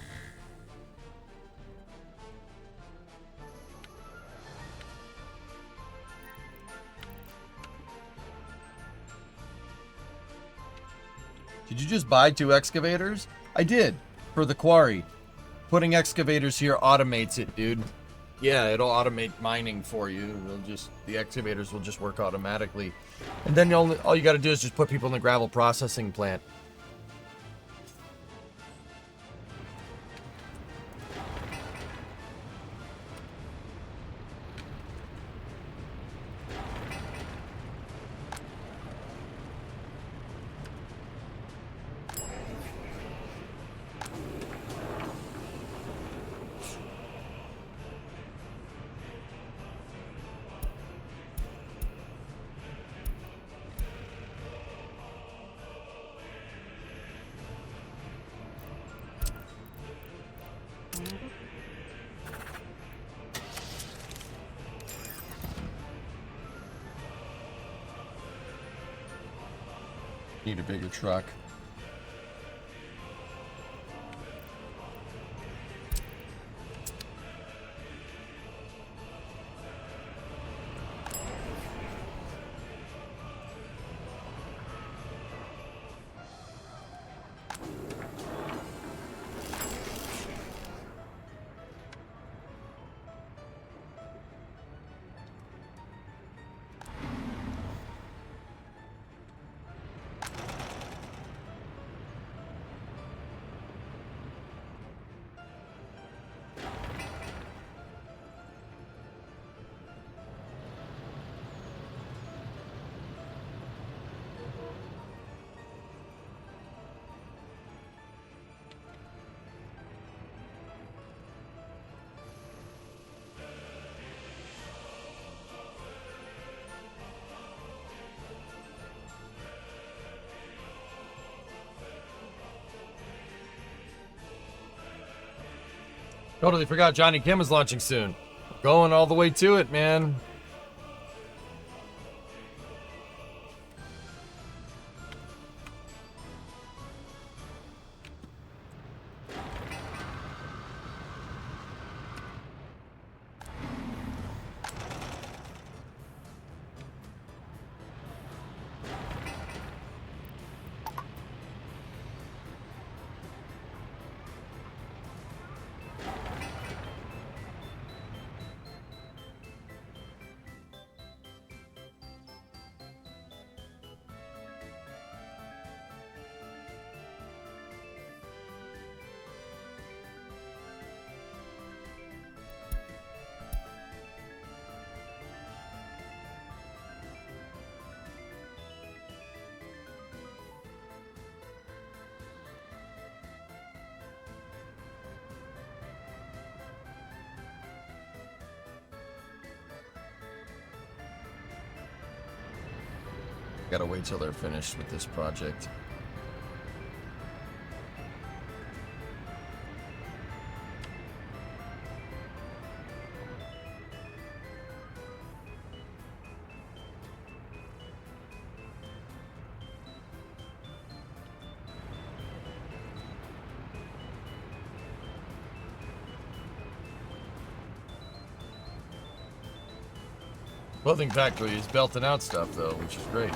Did you just buy 2 excavators? I did, for the quarry. Putting excavators here automates it, dude. Yeah, it'll automate mining for you. The excavators will just work automatically. And then all you gotta do is just put people in the gravel processing plant. Need a bigger truck. Totally forgot Johnny Kim is launching soon. Going all the way to it, man. Gotta wait till they're finished with this project. Clothing factory is belting out stuff though, which is great.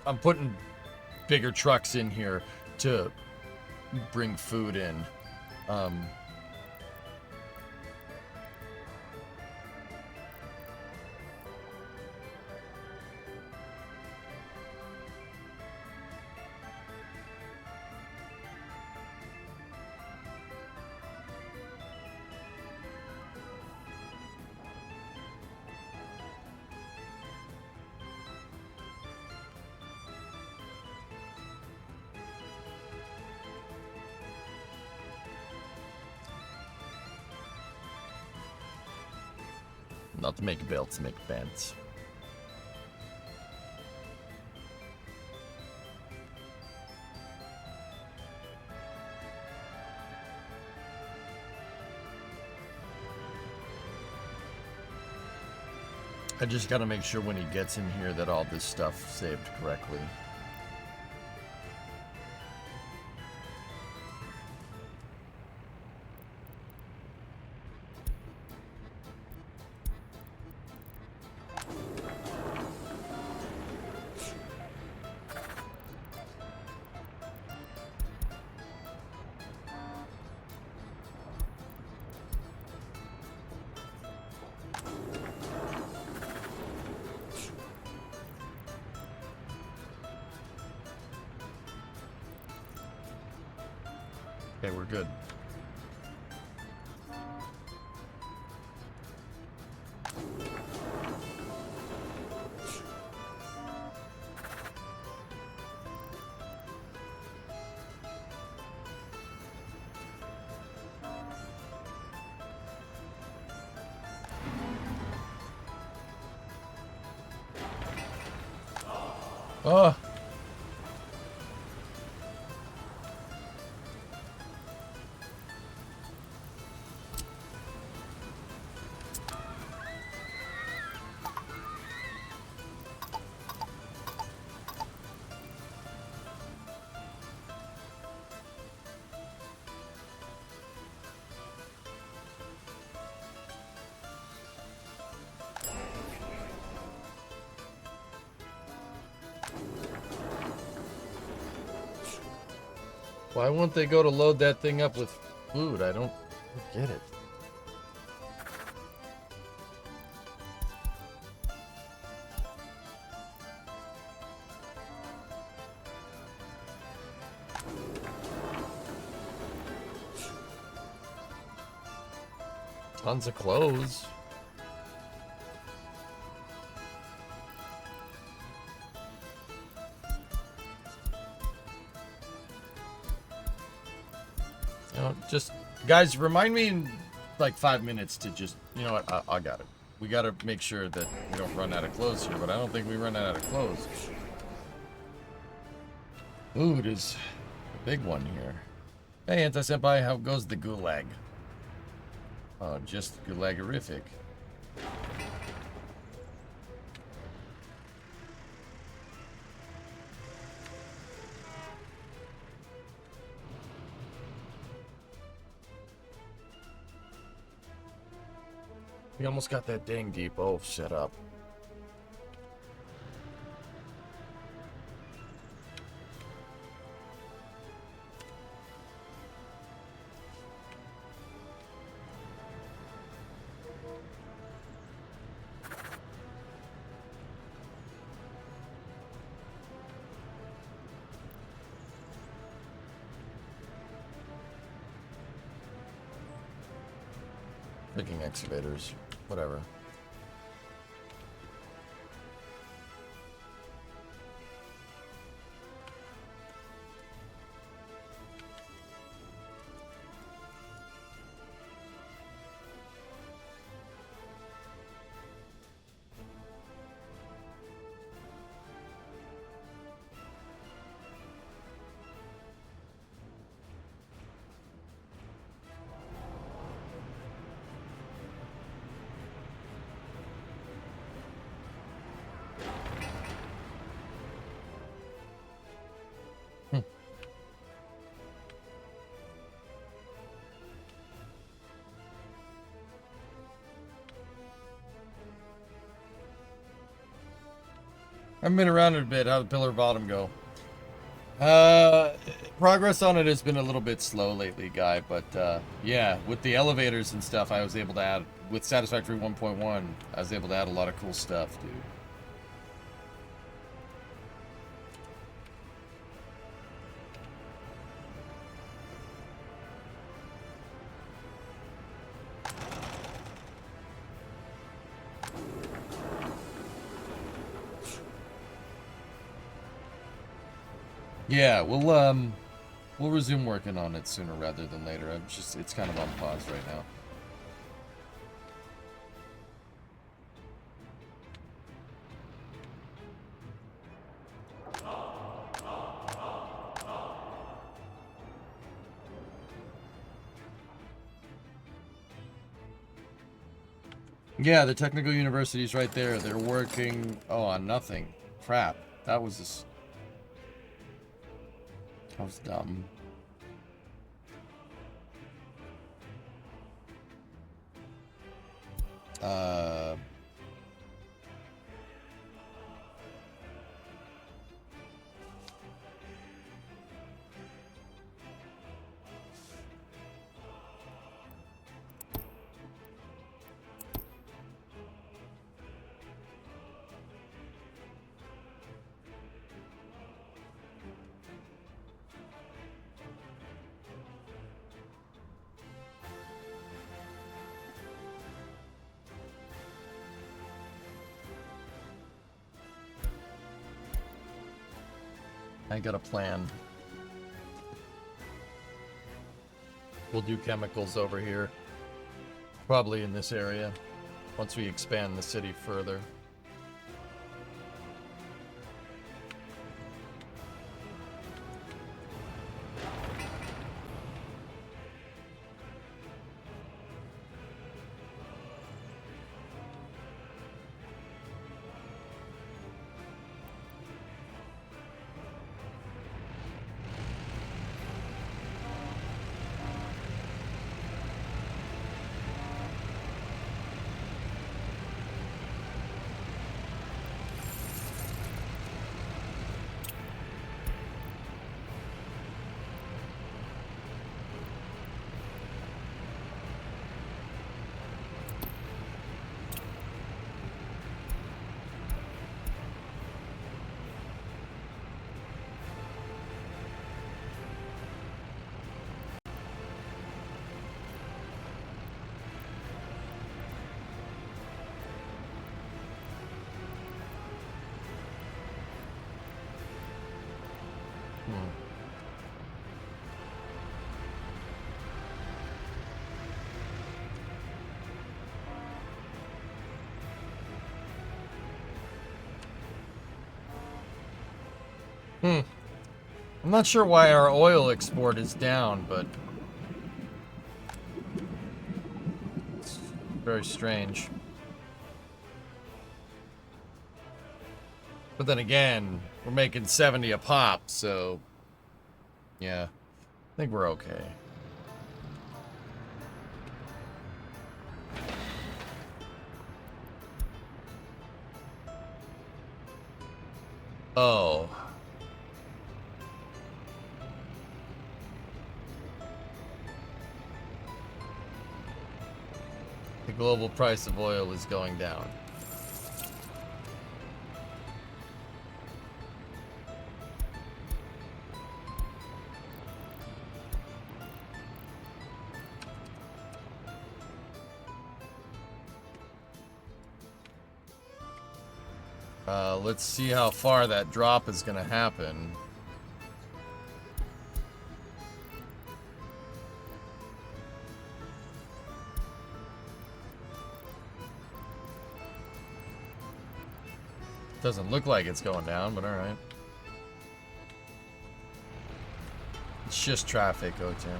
I'm putting bigger trucks in here to bring food in. Not to make belts, make pants. I just gotta make sure when he gets in here that all this stuff saved correctly. Okay, we're good. Oh. Why won't they go to load that thing up with food? I don't get it. Tons of clothes. Just, guys, remind me in like 5 minutes to just, you know what, I got it. We got to make sure that we don't run out of clothes here, but I don't think we run out of clothes. Food is a big one here. Hey, Anti-Senpai, how goes the gulag? Oh, just gulagorific. We almost got that dang depot set up. Freaking excavators. Whatever. I've been around it a bit. How'd Pillar Bottom go? Progress on it has been a little bit slow lately, Guy, but yeah, with the elevators and stuff, I was able to add, with Satisfactory 1.1, I was able to add a lot of cool stuff, dude. Yeah, we'll resume working on it sooner rather than later. It's kind of on pause right now. Yeah, the technical university's right there. They're working, on nothing. Crap. That was dumb. I got a plan. We'll do chemicals over here. Probably in this area. Once we expand the city further. I'm not sure why our oil export is down, but it's very strange. But then again, we're making 70 a pop, so yeah, I think we're okay. Oh. The global price of oil is going down. Let's see how far that drop is going to happen. Doesn't look like it's going down, but alright. It's just traffic, oh Tim.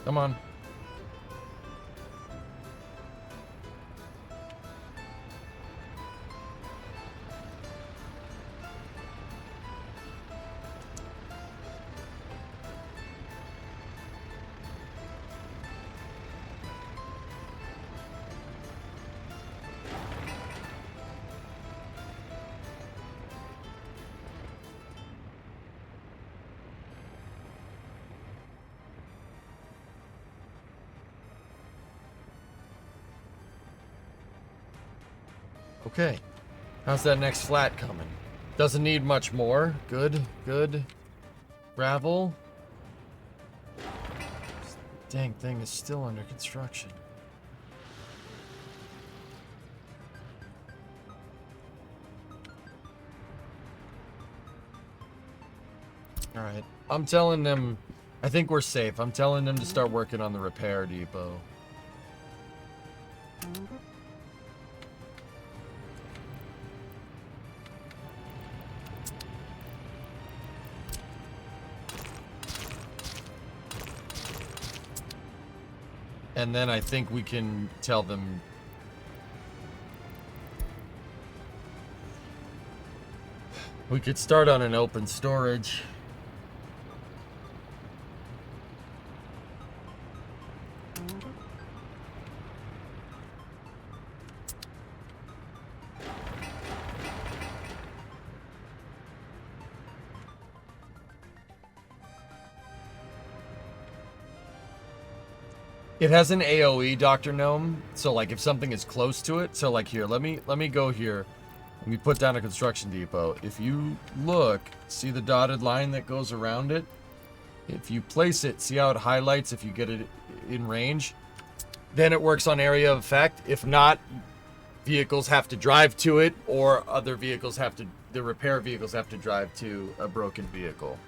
Come on. Okay. How's that next flat coming? Doesn't need much more. Good, good. Gravel. This dang thing is still under construction. Alright. I'm telling them... I think we're safe. I'm telling them to start working on the repair depot. And then I think we can tell them... We could start on an open storage. It has an AoE, Dr. Gnome. So like if something is close to it, so like here, let me go here. Let me put down a construction depot. If you look, see the dotted line that goes around it? If you place it, see how it highlights if you get it in range? Then it works on area of effect. If not, vehicles have to drive to it, or other vehicles have to, the repair vehicles have to drive to a broken vehicle.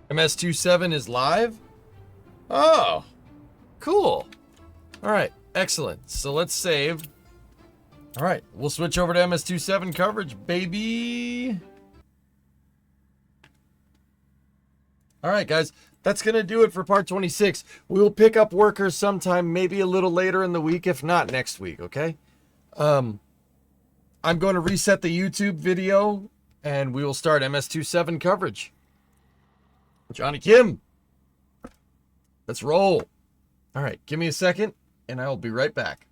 MS27 is live? Oh, cool. All right, excellent. So let's save. All right, we'll switch over to MS27 coverage, baby. All right, guys, that's going to do it for part 26. We will pick up workers sometime, maybe a little later in the week, if not next week, okay? I'm going to reset the YouTube video, and we will start MS27 coverage. Johnny Kim, let's roll. All right, give me a second, and I will be right back.